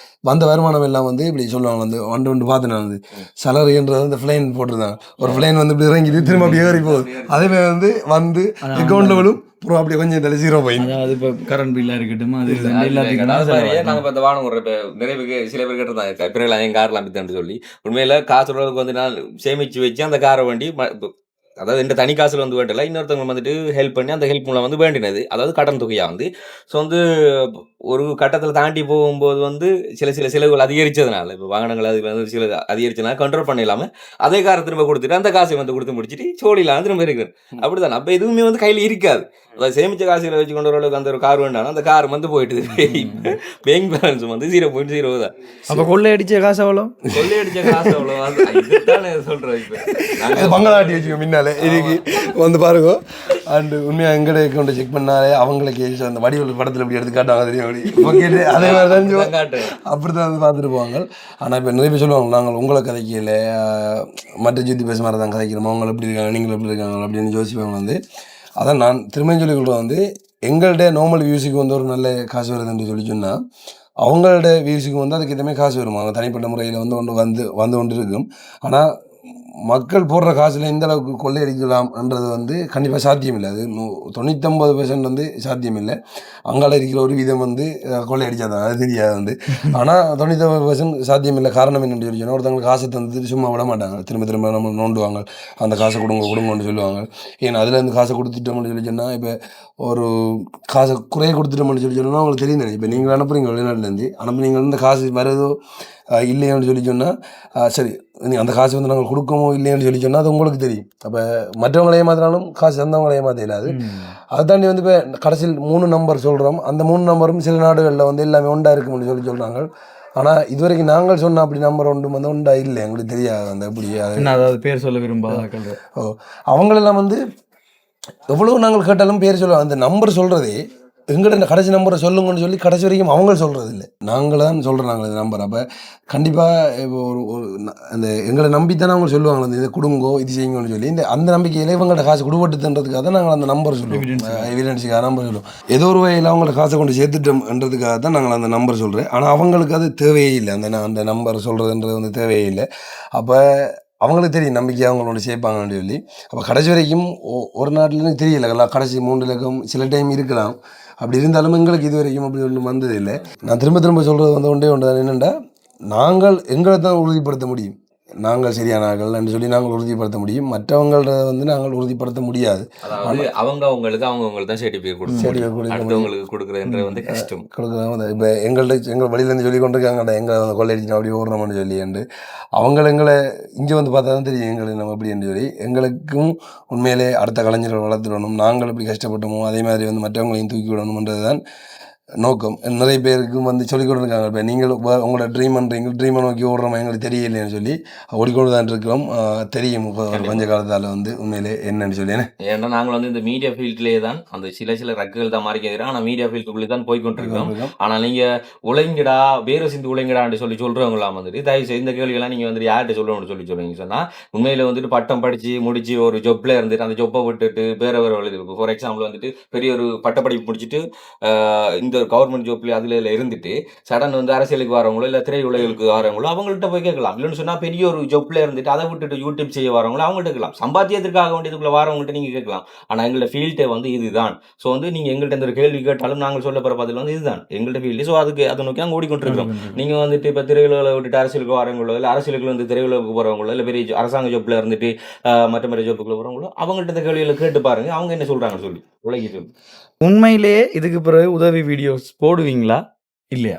வந்த வருமானம் எல்லாம் வந்து இப்படி சொல்லுவாங்க. வந்து ஒன்று பார்த்து நான் வந்து சலரின்றது வந்து ஃப்ளைன் போட்டிருந்தாங்க. ஒரு ஃப்ளைன் வந்து இப்படி இறங்கிட்டு திரும்ப அப்படி ஏறி போகுது. அதேமாதிரி வந்து அக்கௌண்ட்டில் விழும் அப்புறம் அப்படி கொஞ்சம் தலை 0 போயிடும்.
அதாவது இப்போ கரண்ட் பில்லாக இருக்கட்டும், அது எல்லாத்துக்கும்
நாங்கள் இப்போ இந்த வானம் ஒரு நிறைய பேர் சில பேர் கேட்டிருந்தாங்க பிறகு என் கார்லாம் அப்படித்தான் சொல்லி. உண்மையில காசு அளவுக்கு வந்து நான் சேமித்து வச்சு அந்த காரை வண்டி அதாவது இந்த தனி காசுல வந்து வேண்டல, இன்னொருத்தவங்க வந்துட்டு ஹெல்ப் பண்ணி அந்த ஹெல்ப் மூலம் வந்து வேண்டினது, அதாவது கடன் தொகையா வந்து. ஸோ வந்து ஒரு கட்டத்தில் தாண்டி போகும்போது வந்து சில செலவுகள் அதிகரிச்சதுனால இப்போ வாகனங்கள் அதுக்கு வந்து சில அதிகரிச்சதுனால கண்ட்ரோல் பண்ண இல்லாமல் அதே காரை திரும்ப கொடுத்துட்டு அந்த காசை வந்து கொடுத்து முடிச்சுட்டு சோழிலாம் திரும்ப இருக்குது. அப்படிதான் அப்போ எதுவுமே வந்து கையில் இருக்காது. அதாவது சேமிச்ச காசுகளை வச்சு கொண்டு வரளவுக்கு அந்த ஒரு கார் வேண்டாம், அந்த கார் வந்து போயிட்டு பேங்க் பேலன்ஸ் வந்து 0.0 தான்.
அப்போ கொள்ளையடிச்ச காசு அவ்வளோ
இதுதானே சொல்றேன். இப்போ
பங்களாட்டி வச்சுக்கோ முன்னாலே இதுக்கு வந்து பாருங்க. அண்டு உண்மையாக எங்கடைய அக்கௌண்ட்டை செக் பண்ணாலே அவங்களுக்கு அந்த வடிவல் படத்தில் இப்படி எடுத்து காட்டுவாங்க தெரியும். அப்படி அதே மாதிரி தான் அப்படி தான் வந்து பார்த்துட்டு போவாங்க. ஆனால் இப்போ நிறைய பேர் சொல்லுவாங்க, நாங்கள் உங்களை கதைக்கல மற்ற ஜூத்தி பேச மாதிரி தான் கதைக்கிறோம், அவங்க எப்படி இருக்காங்க நீங்கள் எப்படி இருக்காங்க அப்படின்னு யோசிப்பாங்க. வந்து அதான் நான் திரும்ப சொல்லிக் கொடுக்குறேன், வந்து எங்கள்கிட்ட நார்மல் வியூஸுக்கு வந்து ஒரு நல்ல காசு வருதுன்னு சொல்லி சொன்னால் அவங்களோட வியூஸுக்கு வந்து அதுக்கு எதுவுமே காசு வருமா, அவங்க தனிப்பட்ட முறையில் வந்து கொண்டு இருக்கும். ஆனால் மக்கள் போடுற காசில் எந்த அளவுக்கு கொள்ளையடிக்கலாம்ன்றது வந்து கண்டிப்பாக சாத்தியமில்லை. அது 99% வந்து சாத்தியமில்லை. அங்கால இருக்கிற ஒரு விதம் வந்து கொள்ளையடிச்சாதான் அது தெரியாது வந்து. ஆனால் 99% சாத்தியமில்லை. காரணம் என்னென்னு சொல்லி சொன்னால் ஒருத்தவங்களுக்கு காசை தந்துட்டு சும்மா விட மாட்டாங்க, திரும்ப நம்ம நோண்டுவாங்க, அந்த காசை கொடுங்கன்னு சொல்லுவாங்க. ஏன்னா அதுலேருந்து காசை கொடுத்துட்டோம்னு சொல்லி சொன்னால் இப்போ ஒரு காசை குறைய கொடுத்துட்டோம்னு சொல்லி சொன்னால் அவங்களுக்கு தெரியும் தானே. இப்போ நீங்கள் அனுப்புறீங்க வெளிநாட்டிலேருந்து அனுப்புனீங்க, இந்த காசு வரதோ இல்லையான்னு சொல்லி சொன்னால் சரி அந்த காசு வந்து நாங்கள் கொடுக்கமோ இல்லையான்னு சொல்லி சொன்னால் அது உங்களுக்கு தெரியும். அப்போ மற்றவங்களே ஏமாத்தினாலும் காசு தந்தவங்களே ஏமாத்தலாது. அதை தாண்டி வந்து இப்போ கடைசியில் 3 நம்பர் சொல்கிறோம், அந்த 3 நம்பரும் சில நாடுகளில் வந்து எல்லாமே ஒன்றா இருக்கும்னு சொல்கிறாங்க. ஆனால் இதுவரைக்கும் நாங்கள் சொன்னால் அப்படி நம்பர் ஒன்று வந்து ஒன்றா இல்லை, எங்களுக்கு தெரியாது. அந்த எப்படி
அதாவது பேர் சொல்ல விரும்பாத
அவங்களெல்லாம் வந்து எவ்வளோ நாங்கள் கேட்டாலும் பேர் சொல்லுவாங்க. அந்த நம்பர் சொல்கிறதே எங்கள்கிட்ட இந்த கடைசி நம்பரை சொல்லுங்கன்னு சொல்லி கடைசி வரைக்கும் அவங்க சொல்கிறது இல்லை, நாங்கள் தான் சொல்கிறோம் நாங்கள் இந்த நம்பர். அப்போ கண்டிப்பாக இப்போ ஒரு அந்த எங்களை நம்பித்தானே அவங்க சொல்லுவாங்க, அந்த இதை கொடுங்கோ இது செய்யுங்கன்னு சொல்லி. அந்த நம்பிக்கையில் இவங்கள்ட்ட காசு கொடுபட்டுன்றதுக்காக தான் நாங்கள் அந்த நம்பர் சொல்லுவோம், எவிடன்ஸுக்காக நம்பர் சொல்லுவோம். ஏதோ ஒரு வகையில் அவங்கள காசை கொண்டு சேர்த்துட்டோம்ன்றதுக்காக தான் நாங்கள் அந்த நம்பர் சொல்கிறேன். ஆனால் அவங்களுக்கு அது தேவையே இல்லை, அந்த நம்பர் சொல்கிறதுன்றது வந்து தேவையே இல்லை. அப்போ அவங்களுக்கு தெரியும் நம்பிக்கையாக அவங்களோட சேர்ப்பாங்கன்னு சொல்லி. அப்போ கடைசி வரைக்கும் ஒரு நாட்டிலேருந்து தெரியல, கடைசி 3 இலக்கம் சில டைம் இருக்கலாம். அப்படி இருந்தாலும் எங்களுக்கு இது வரைக்கும் அப்படி ஒன்றும் வந்தது இல்லை. நான் திரும்ப சொல்கிறது வந்து ஒன்றே தான் என்னென்னா, நாங்கள் எங்களை தான் உறுதிப்படுத்த முடியும். நாங்கள் சரியானார்கள் என்று சொல்லி நாங்கள் உறுதிப்படுத்த முடியும். மற்றவங்கள வந்து நாங்கள் உறுதிப்படுத்த முடியாது.
அதாவது அவங்களுக்கு தான் சர்டிஃபிகேட் கொடுக்கணும், அடுத்தவங்களுக்கு கொடுக்குறதுன்ற வந்து கஷ்டம்.
கொடுக்குறாங்க. இப்போ எங்கள் வழியிலேருந்து சொல்லி கொண்டிருக்காங்க எங்களை கொள்ளையடிச்சு அப்படி ஓடுறோம்னு சொல்லி என்று எங்களை இங்கே வந்து பார்த்தா தான் தெரியும் எங்களை நம்ம எப்படி என்று சொல்லி. எங்களுக்கும் உண்மையிலே அடுத்த கலைஞர்கள் வளர்த்துடணும், நாங்கள் எப்படி கஷ்டப்பட்டோமோ அதே மாதிரி வந்து மற்றவங்களையும் தூக்கி விடணும்ன்றது தான் நோக்கம். நிறைய பேருக்கும் வந்து சொல்லிக் கொண்டிருக்காங்க. இப்போ நீங்கள் உங்களோட ட்ரீமை நோக்கி ஓடுறோம் எங்களுக்கு தெரியலைன்னு சொல்லி ஓடிக்கொண்டு தான் இருக்கிறோம். தெரியும் கொஞ்ச காலத்தால் வந்து உண்மையிலே என்னன்னு சொல்லி.
ஏன்னா நாங்கள் வந்து இந்த மீடியா ஃபீல்ட்லேயே தான் அந்த சில ரக்குகள் தான் மாறிக்கிறோம். ஆனால் மீடியா ஃபீல்டுக்குள்ளே தான் போய்கொண்டிருக்கோம். ஆனால் நீங்கள் உழைங்கடா வேறு சிந்து உழைங்கடான்னு சொல்கிறவங்களாம் வந்துட்டு தயவுசெய்து இந்த கேள்வியெல்லாம் நீங்கள் வந்துட்டு யார்கிட்ட சொல்லணும்னு சொல்லுவீங்க சொன்னால், உண்மையில் வந்துட்டு பட்டம் படித்து முடிச்சு ஒரு ஜொப்பில் இருந்துட்டு அந்த ஜொப்பை விட்டுட்டு வேறு எழுதி. ஃபார் எக்ஸாம்பிள் வந்துட்டு பெரிய ஒரு பட்டப்படிப்பு முடிச்சுட்டு இந்த கவர்மெண்ட் ஜாப்ல அதுல இருந்துட்டு சடன் வந்து அரசியலுக்கு வரவங்களோ இல்ல திரையுலகளுக்கு வரவங்களோ அவங்கள்ட்ட போய் கேட்கலாம். இல்லைன்னு சொன்னா பெரிய ஒரு ஜாப்ல இருந்துட்டு அதை விட்டுட்டு யூடியூப் செய்ய வரவங்களோ அவங்கள்ட்ட கேட்கலாம். சம்பாத்தியத்திற்காக வேண்டியதுக்குள்ள வரவங்கள்ட்ட நீங்க கேட்கலாம். ஆனா எங்களோட ஃபீல்டே வந்து இதுதான். ஸோ வந்து நீங்க எங்கள்கிட்ட இந்த கேள்வி கேட்டாலும் நாங்கள் சொல்ல போற பதில் வந்து இதுதான் எங்கள்கிட்ட ஃபீல்டு. ஸோ அதுக்கு அதை நோக்கி நாங்கள் ஓடிக்கொண்டிருக்கிறோம். நீங்க வந்துட்டு இப்ப திரையுலகளை விட்டுட்டு அரசியலுக்கு வரவங்களோ இல்ல அரசியலுக்கு வந்து திரையுலகுக்கு போறவங்களோ இல்ல பெரிய அரசாங்க ஜாப்ல இருந்துட்டு மற்ற ஜாப்புக்குள்ள வரவங்களோ அவங்கள்ட்ட இந்த கேள்விகளை கேட்டு பாருங்க அவங்க என்ன சொல்றாங்கன்னு சொல்லி உலகிட்டு.
உண்மையிலேயே இதுக்கு பிறகு உதவி வீடியோஸ் போடுவீங்களா இல்லையா?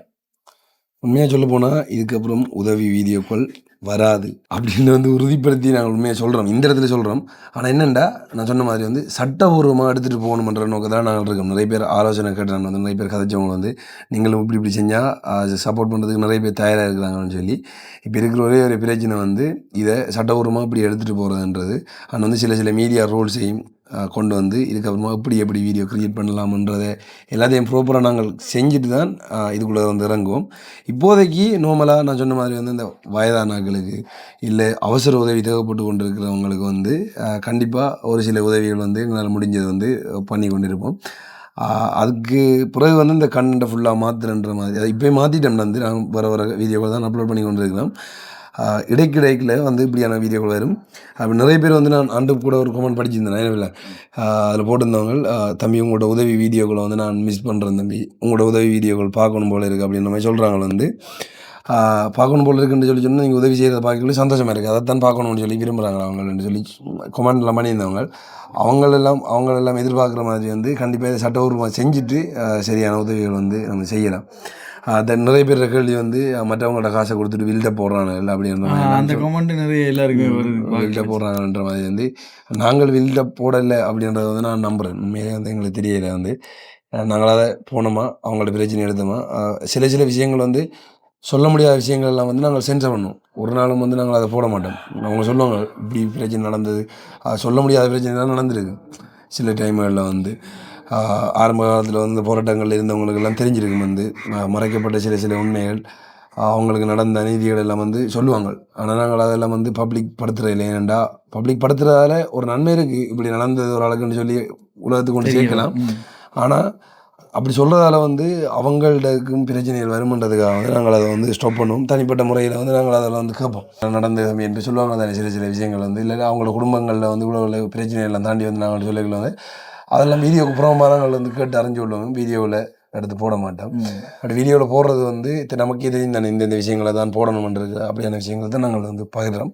உண்மையாக சொல்ல போனால் இதுக்கப்புறம் உதவி வீடியோக்கள் வராது அப்படின்னு வந்து உறுதிப்படுத்தி நாங்கள் உண்மையாக சொல்கிறோம், இந்த இடத்துல சொல்கிறோம். ஆனால் என்னென்னா நான் சொன்ன மாதிரி வந்து சட்டபூர்வமாக எடுத்துகிட்டு போகணுன்ற நோக்கம் தான் நாங்கள் இருக்கோம். நிறைய பேர் ஆலோசனை கேட்டாங்க, வந்து நிறைய பேர் கதைச்சவங்க வந்து நீங்களும் இப்படி செஞ்சால் அது சப்போர்ட் பண்ணுறதுக்கு நிறைய பேர் தயாராக இருக்கிறாங்கன்னு சொல்லி. இப்போ இருக்கிற ஒரே ஒரு பிரச்சனை வந்து இதை சட்டபூர்வமாக இப்படி எடுத்துகிட்டு போகிறதுன்றது. ஆனால் வந்து சில மீடியா ரூல்ஸையும் கொண்டு வந்து இதுக்கப்புறமா எப்படி வீடியோ க்ரியேட் பண்ணலாம்ன்றதை எல்லாத்தையும் ப்ராப்பராக நாங்கள் செஞ்சுட்டு தான் இதுக்குள்ளே வந்து இறங்குவோம். இப்போதைக்கு நார்மலாக நான் சொன்ன மாதிரி வந்து இந்த வயதானாக்களுக்கு இல்லை அவசர உதவி தேவைப்பட்டு கொண்டு இருக்கிறவங்களுக்கு வந்து கண்டிப்பாக ஒரு சில உதவிகள் வந்து எங்களால் முடிஞ்சது வந்து பண்ணி கொண்டிருப்போம். அதுக்கு பிறகு வந்து இந்த கண்டை ஃபுல்லாக மாற்றுறன்ற மாதிரி அதை இப்போயே மாற்றிட்டோம்னா வந்து நான் வர வீடியோக்கள் தான் அப்லோட் பண்ணி கொண்டு இருக்கிறோம். இடைக்கிடைக்கில் வந்து இப்படியான வீடியோக்கள் வரும். அப்படி நிறைய பேர் வந்து நான் அண்டு கூட ஒரு கமெண்ட் படிச்சிருந்தேன் இல்லை அதில் போட்டிருந்தவங்க, தம்பி உங்களோட உதவி வீடியோக்களை வந்து நான் மிஸ் பண்ணுறேன் தம்பி, உங்களோட உதவி வீடியோக்கள் பார்க்கணும் போல் இருக்குது அப்படின்ற மாதிரி சொல்கிறாங்க. வந்து பார்க்கணும் போல் இருக்குன்னு சொல்லி சொன்னால் நீங்கள் உதவி செய்கிறத பார்க்கல சந்தோஷமாக இருக்குது, அதைத்தான் பார்க்கணும்னு சொல்லி விரும்புகிறாங்க அவங்கள்னு சொல்லி கமெண்ட்லாம் பண்ணியிருந்தவங்க. அவங்களெல்லாம் எதிர்பார்க்குற மாதிரி வந்து கண்டிப்பாக இதை சட்டபூர்வமாக செஞ்சுட்டு சரியான உதவிகள் வந்து நம்ம செய்யலாம். நிறைய பேர் கேள்வி வந்து மற்றவங்களோட காசை கொடுத்துட்டு வில்ட போடுறாங்க இல்லை அப்படின்ற
அந்த கமெண்ட் நிறைய எல்லாருக்குமே
வில்ட போடுறாங்கன்ற மாதிரி வந்து நாங்கள் வில்ட போடலை அப்படின்றத வந்து நான் நம்புகிறேன். உண்மையிலே வந்து எங்களுக்கு தெரியலை வந்து நாங்கள் அதை போனோமா அவங்களோட பிரச்சனை எடுத்தோமா. சில விஷயங்கள் வந்து சொல்ல முடியாத விஷயங்கள்லாம் வந்து நாங்கள் சென்சர் பண்ணுவோம். ஒரு நாளும் வந்து நாங்கள் அதை போட மாட்டோம். அவங்க சொல்லுவாங்க இப்படி பிரச்சனை நடந்தது, சொல்ல முடியாத பிரச்சனை தான் நடந்துருக்கு. சில டைம்களில் வந்து ஆரம்ப காலத்தில் வந்து போராட்டங்கள் இருந்தவங்களுக்கெல்லாம் தெரிஞ்சிருக்கும் வந்து மறைக்கப்பட்ட சில உண்மைகள் அவங்களுக்கு நடந்த நீதிகள் எல்லாம் வந்து சொல்லுவாங்க. ஆனால் நாங்கள் அதெல்லாம் வந்து பப்ளிக் படுத்துகிற இல்லை. ஏனெண்டா பப்ளிக் படுத்துறதால ஒரு நன்மை இருக்குது, இப்படி நடந்தது ஒரு ஆளுக்குன்னு சொல்லி உலகத்துக்கு கொண்டு சேர்க்கலாம். ஆனால் அப்படி சொல்கிறதால வந்து அவங்களுக்கும் பிரச்சனைகள் வருமன்றதுக்காக வந்து நாங்கள் அதை வந்து ஸ்டாப் பண்ணுவோம். தனிப்பட்ட முறையில் வந்து நாங்கள் அதில் வந்து கேட்போம் நடந்தது என்று சொல்லுவாங்க தானே. சில விஷயங்கள் வந்து இல்லை அவங்களோட குடும்பங்களில் வந்து இவ்வளோ பிரச்சனைகள்லாம் தாண்டி வந்து நாங்கள் சொல்லிக்கலாம். அதெல்லாம் வீடியோவுக்கு புறமாக நாங்கள் வந்து கேட்டு அறிஞ்சு கொள்வோம். வீடியோவில் எடுத்து போட மாட்டோம். அப்படி வீடியோவில் போடுறது வந்து நமக்கே தெரியும் தானே இந்த விஷயங்களை தான் போடணுன்றது. அப்படியான விஷயங்களை தான் நாங்கள் வந்து பகிர்றோம்.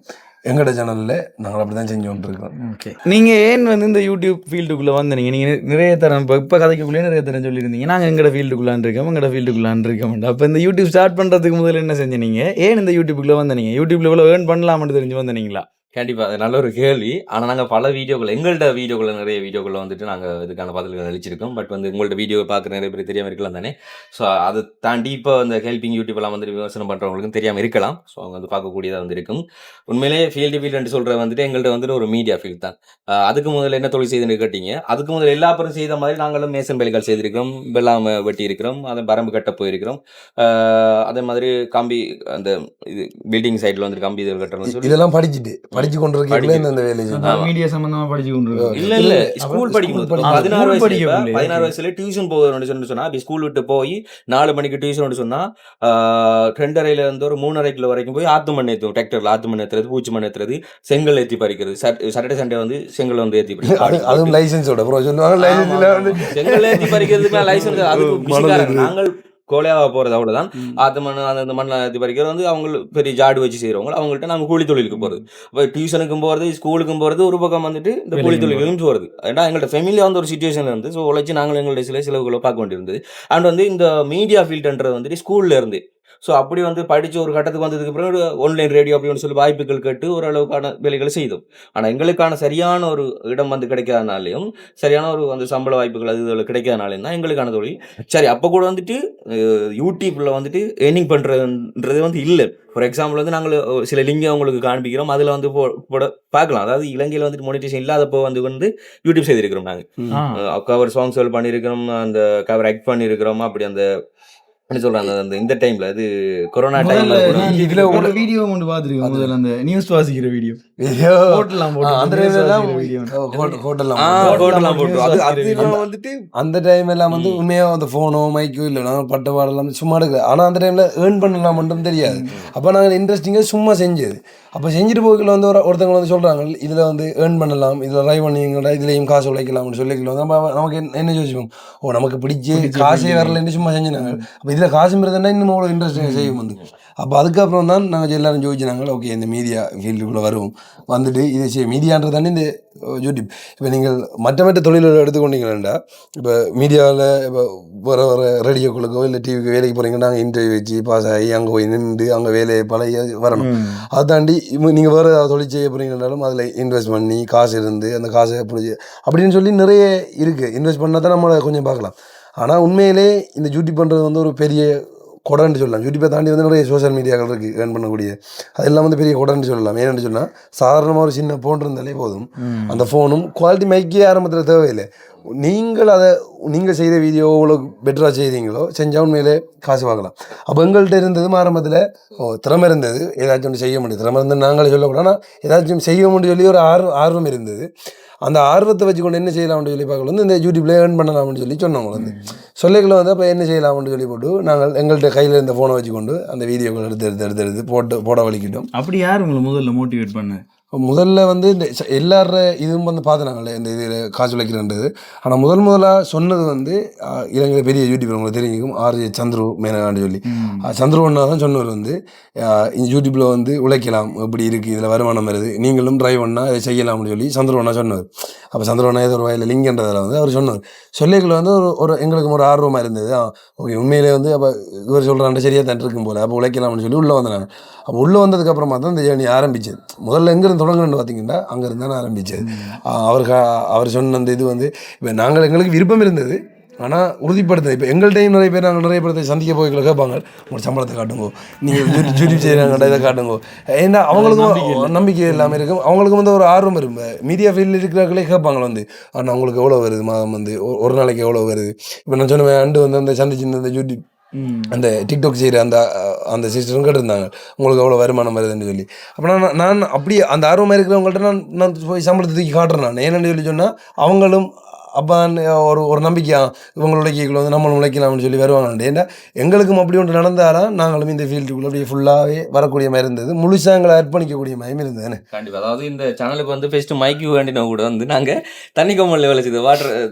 எங்களோட சேனலில் நாங்கள் அப்படி தான் செஞ்சு கொண்டிருக்கோம்.
ஓகே, நீங்கள் ஏன் வந்து இந்த யூடியூப் ஃபீல்டுக்குள்ளே வந்தீங்க? நீங்கள் நிறைய தரம் இப்போ கதைக்குள்ளேயே நிறைய தரம் சொல்லியிருந்தீங்க, நாங்கள் எங்களோட ஃபீல்டுக்குள்ளான் இருக்கோம். அப்போ இந்த யூடியூப் ஸ்டார்ட் பண்ணுறதுக்கு முதல்ல என்ன செஞ்சீங்க? ஏன் இந்த யூடியூப்புக்குள்ளே வந்தீங்க? யூடியூப்பில் இவ்வளோ ஏர்ன் பண்ணலாம்னு தெரிஞ்சு வந்தீங்களா?
கண்டிப்பா அது நல்ல ஒரு கேள்வி. ஆனா நாங்க பல வீடியோக்கள் எங்கள்ட்ட வீடியோக்கள் நிறைய வீடியோக்கள் வந்துட்டு நாங்க இதுக்கான பதில்கள் அளிச்சிருக்கோம். பட் வந்து உங்கள்ட்ட வீடியோ பார்க்குற நிறைய பேர் தெரியாம இருக்கலாம் தானே. ஸோ அதை தாண்டி இப்போ இந்த ஹெல்பிங் யூடியூப் எல்லாம் வந்துட்டு விமர்சனம் பண்றவங்களுக்கும் தெரியாம இருக்கலாம். ஸோ அவங்க வந்து பார்க்கக்கூடியதாக வந்து இருக்கும். உண்மையிலேயே ஃபீல்டு சொல்ற வந்துட்டு எங்கள்ட்ட வந்துட்டு ஒரு மீடியா ஃபீல்ட் தான். அதுக்கு முதல்ல என்ன தொழில் செய்துன்னு கேட்டீங்க. அதுக்கு முதல்ல எல்லா பேரும் செய்த மாதிரி நாங்களும் மேசன் வேலைகள் செய்திருக்கிறோம், வெள்ளாமை வெட்டி இருக்கிறோம், அதை பரம்பு கட்ட போயிருக்கிறோம். அதே மாதிரி கம்பி அந்த இது பில்டிங் சைட்ல வந்து கம்பி இது கட்டணும் இதெல்லாம்
படிச்சு கொண்டு இருக்கீங்களே.
மீடியா சம்பந்தமா படிச்சு கொண்டு
இல்ல ஸ்கூல் படிக்கும்போது 16 வயசுல டியூஷன் போகணும்னு சொன்னா அப்படி ஸ்கூல் விட்டு போய் 4 மணிக்கு டியூஷன் சொன்னா 2:30 இருந்து ஒரு 3:30 வரைக்கும் போய் ஆத்து மண் ஏற்றுவோம். டிராக்டர்ல ஆத்து மண் ஏற்றுறது, பூச்சி மண் ஏற்றுறது, செங்கல் ஏற்றி பறிக்கிறது. சாட்டர்டே சண்டே வந்து செங்கல் வந்து ஏற்றி
அதுவும் லைசன்ஸோட
செங்கல் ஏற்றி பறிக்கிறதுக்கு லைசன்ஸ். அதுக்கு நாங்கள் கோலையாக போகிறது அவ்வளோதான். ஆற்று மண் அந்த மண்ணை இது பறிக்கிறது வந்து அவங்க பெரிய ஜாடு வச்சு செய்கிறவங்க, அவங்கள்ட்ட நாங்கள் கூலி தொழிலுக்கு போகிறது. இப்போ டியூஷனுக்கும் போகிறது, ஸ்கூலுக்கும் போகிறது, ஒரு பக்கம் வந்துட்டு இந்த கூலி தொழிலுக்கும் போகிறது. ஏன்னா எங்கள்கிட்ட ஃபேமிலியாக வந்து ஒரு சுச்சுவேஷனில் இருந்து ஸோ உழைச்சி நாங்கள் எங்களுடைய சில செலவுகளை பார்க்க வேண்டியிருந்தது. அண்ட் வந்து இந்த மீடியா ஃபீல்டுன்றது வந்துட்டு ஸ்கூலில் இருந்து ஸோ அப்படி வந்து படித்து ஒரு கட்டத்துக்கு வந்ததுக்கு பிறகு ஆன்லைன் ரேடியோ அப்படின்னு சொல்லி வாய்ப்புகள் கேட்டு ஓரளவுக்கான வேலைகளை செய்தோம். ஆனால் எங்களுக்கான சரியான ஒரு இடம் வந்து கிடைக்காதனாலையும், சரியான ஒரு அந்த சம்பள வாய்ப்புகள் அது இதில் கிடைக்காதனாலையும் தான் எங்களுக்கான தொழில். சரி அப்போ கூட வந்துட்டு யூடியூப்பில் வந்துட்டு ஏர்னிங் பண்ணுறதுன்றது வந்து இல்லை. ஃபார் எக்ஸாம்பிள் வந்து நாங்கள் சில லிங்கை உங்களுக்கு காண்பிக்கிறோம், அதில் வந்து போட பார்க்கலாம். அதாவது இலங்கையில் வந்துட்டு மோனிட்டேஷன் இல்லாதப்போ வந்து யூடியூப் செய்திருக்கிறோம். நாங்கள் கவர் சாங்ஸ்கள் பண்ணியிருக்கிறோம், அந்த கவர் ஆக்ட் பண்ணியிருக்கிறோம். அப்படி அந்த என்ன சொல்றாங்க அந்த இந்த டைம்ல அது கொரோனா டைம்ல கூட
இதுல ஒரு வீடியோ ஒன்று பார்த்துருக்கோம். முதல்ல அந்த நியூஸ் வாசிக்கிற வீடியோ
அந்த டைம் எல்லாம் வந்து உண்மையா அந்த போனோ மைக்கோ இல்லை நாங்கள் பட்ட பாடலாம் சும்மா எடுக்கல. ஆனா அந்த டைம்ல ஏர்ன் பண்ணலாம் மட்டும் தெரியாது. அப்ப நாங்கள் இன்ட்ரெஸ்டிங்கா சும்மா செஞ்சது. அப்ப செஞ்சுட்டு போய்க்குள்ள வந்து ஒருத்தவங்க வந்து சொல்றாங்க இதுல வந்து ஏர்ன் பண்ணலாம், இதுல ட்ரை பண்ணிங்களா, இதுலயும் காசு உழைக்கலாம்னு சொல்லிக்கலாம். நமக்கு என்ன யோசிப்போம், ஓ நமக்கு பிடிச்சி காசே வரலன்னு சும்மா செஞ்சாங்க. அப்ப இதுல காசு இருந்ததுன்னா இன்னும் அவ்வளோ இன்ட்ரெஸ்டிங் செய்யும் வந்து. அப்போ அதுக்கப்புறம் தான் நாங்கள் எல்லாரும் யோசிச்சாங்க, ஓகே இந்த மீடியா ஃபீல்டுக்குள்ளே வருவோம், வந்துட்டு இதை செய்ய மீடியான்றது தானே இந்த யூடியூப். இப்போ நீங்கள் மற்ற தொழில்களை எடுத்துக்கொண்டீங்கன்னா, இப்போ மீடியாவில் இப்போ வர ரேடியோக்களுக்கோ இல்லை டிவிக்கு வேலைக்கு போகிறீங்கன்னா நாங்கள் இன்டர்வியூ வச்சு பாஸ் ஆகி அங்கே போய் நின்று அங்கே வேலையை பழைய வரணும். அதை தாண்டி நீங்கள் வேறு தொழில் செய்ய போகிறீங்கன்னாலும் அதில் இன்வெஸ்ட் பண்ணி காசு இருந்து அந்த காசை பிடிச்சி அப்படின்னு சொல்லி நிறைய இருக்குது. இன்வெஸ்ட் பண்ணால் தான் நம்மளை கொஞ்சம் பார்க்கலாம். ஆனால் உண்மையிலே இந்த யூடியூப் பண்ணுறது வந்து ஒரு பெரிய கொடன்னு சொல்லலாம். யூடியூப்பை தாண்டி வந்து நிறைய சோஷியல் மீடியாக்கள் இருக்குது ஏர்ன் பண்ணக்கூடிய. அதெல்லாம் வந்து பெரிய கொடன்னு சொல்லலாம். ஏன்னு சொன்னால் சாதாரணமாக ஒரு சின்ன ஃபோன் இருந்தாலே போதும். அந்த ஃபோனும் குவாலிட்டி மைக்கே ஆரம்பத்தில் தேவையில்லை. நீங்கள் செய்த வீடியோ உங்களுக்கு பெட்டராக செய்கிறீங்களோ செஞ்சால் உண்மையிலே காசு வாங்கலாம். அப்போ எங்கள்கிட்ட இருந்தது ஆரம்பத்தில் திறமை இருந்தது, ஏதாச்சும் ஒன்று செய்ய முடியும். திறமை இருந்து நாங்களே சொல்லக்கூடாது, ஆனால் ஏதாச்சும் செய்ய முடியும் சொல்லி ஒரு ஆர்வம் இருந்தது. அந்த ஆர்வத்தை வச்சுக்கொண்டு என்ன செய்யலாம்னு சொல்லி பார்க்கல வந்து இந்த யூடியூப்ல ஏர்ன் பண்ணலாம்னு சொல்லி சொன்னவங்க வந்து சொல்லிக்கல வந்து. அப்போ என்ன செய்யலாம்னு சொல்லி போட்டு நாங்கள் எங்கள்கிட்ட கையில் இருந்த ஃபோனை வச்சுக்கொண்டு அந்த வீடியோக்கள் எடுத்து போட வலிக்கிட்டோம்.
அப்படி யார் உங்களை முதல்ல மோட்டிவேட் பண்ண?
முதல்ல வந்து இந்த எல்லார இதுவும் வந்து பார்த்துனாங்களே இந்த இதில் காசு உழைக்கிறன்றது. ஆனால் முதலாக சொன்னது வந்து இலங்கையில் பெரிய யூடியூபர் உங்களுக்கு தெரிஞ்சுக்கும், ஆர்ஜே சந்துரு மேனகான்னு சொல்லி. சந்துரு ஒன்றா தான் சொன்னவர் வந்து இந்த யூடியூப்பில் வந்து உழைக்கலாம், எப்படி இருக்குது, இதில் வருமானம் வருது, நீங்களும் ட்ரை பண்ணால் இதை செய்யலாம்னு சொல்லி சந்துரு ஒன்றா சொன்னவர். அப்போ சந்துரு ஒன்றா ஏதோ ஒரு வயலில் லிங்கன்றதில் வந்து அவர் சொன்னார். சொல்லிக்குள்ள வந்து ஒரு எங்களுக்கு ஒரு ஆர்வமாக இருந்தது. ஓகே உண்மையிலே வந்து அப்போ இவர் சொல்கிறாண்ட சரியாக தான் இருக்கும் போல், அப்போ உழைக்கலாம்னு சொல்லி உள்ளே வந்தாங்க. அப்போ உள்ளே வந்ததுக்கப்புறமா தான் இந்த ஜேர்னி ஆரம்பிச்சது. முதல்ல எங்கேருந்து தொடங்குன்னு பார்த்தீங்கன்னா அங்கேருந்து தான் ஆரம்பிச்சது. அவர் சொன்ன அந்த இது வந்து இப்போ எங்களுக்கு விருப்பம் இருந்தது, ஆனால் உறுதிப்படுத்த இப்போ எங்கள்கிட்டையும் நிறைய பேர் நாங்கள் நிறைய பேர்த்தை சந்திக்க போய்களை கேட்பாங்க, உங்களோட சம்பளத்தை காட்டுங்கோ, நீங்கள் யூடியூப் செய்கிறாங்கடா இதை காட்டுங்கோ. ஏன்னா அவங்களுக்கும் நம்பிக்கை இல்லாமல் இருக்கும், அவங்களுக்கும் வந்து ஒரு ஆர்வம் இருக்கும். மீடியா ஃபீல்டில் இருக்கிறவங்களே கேட்பாங்க வந்து, ஆனால் அவங்களுக்கு எவ்வளோ வருது மாதம் வந்து ஒரு நாளைக்கு எவ்வளோ வருது. இப்போ நான் சொன்னேன் அண்டு வந்து அந்த சந்திச்சு அந்த யூடியூப் அந்த டிக்டாக் செய்கிற அந்த சிஸ்டரும் கேட்டிருந்தாங்க உங்களுக்கு எவ்வளோ வருமானம் வருதுன்னு சொல்லி. அப்போ நான் அப்படியே அந்த ஆர்வமாக இருக்கிறவங்கள்ட்ட நான் போய் சம்பளத்தை தூக்கி காட்டுறேன். நான் என்னென்னு சொல்லி சொன்னால் அவங்களும் அப்போ ஒரு நம்பிக்கையா இவங்க உழைக்கல வந்து நம்மளும் உழைக்கலாம்னு சொல்லி வருவாங்க. ஏன்னா எங்களுக்கும் அப்படி ஒன்று நடந்தாலும் நாங்களும் இந்த ஃபீல்டுக்குள்ளே அப்படியே ஃபுல்லாகவே வரக்கூடிய மாதிரி இருந்தது, முழுசாக எங்களை அர்ப்பணிக்கக்கூடிய மாதிரி இருந்தது.
கண்டிப்பாக. அதாவது இந்த சேனலுக்கு வந்து ஃபஸ்ட்டு மைக்கு வேண்டினா கூட வந்து நாங்கள் தண்ணி கம்மலில் வேலை செய்து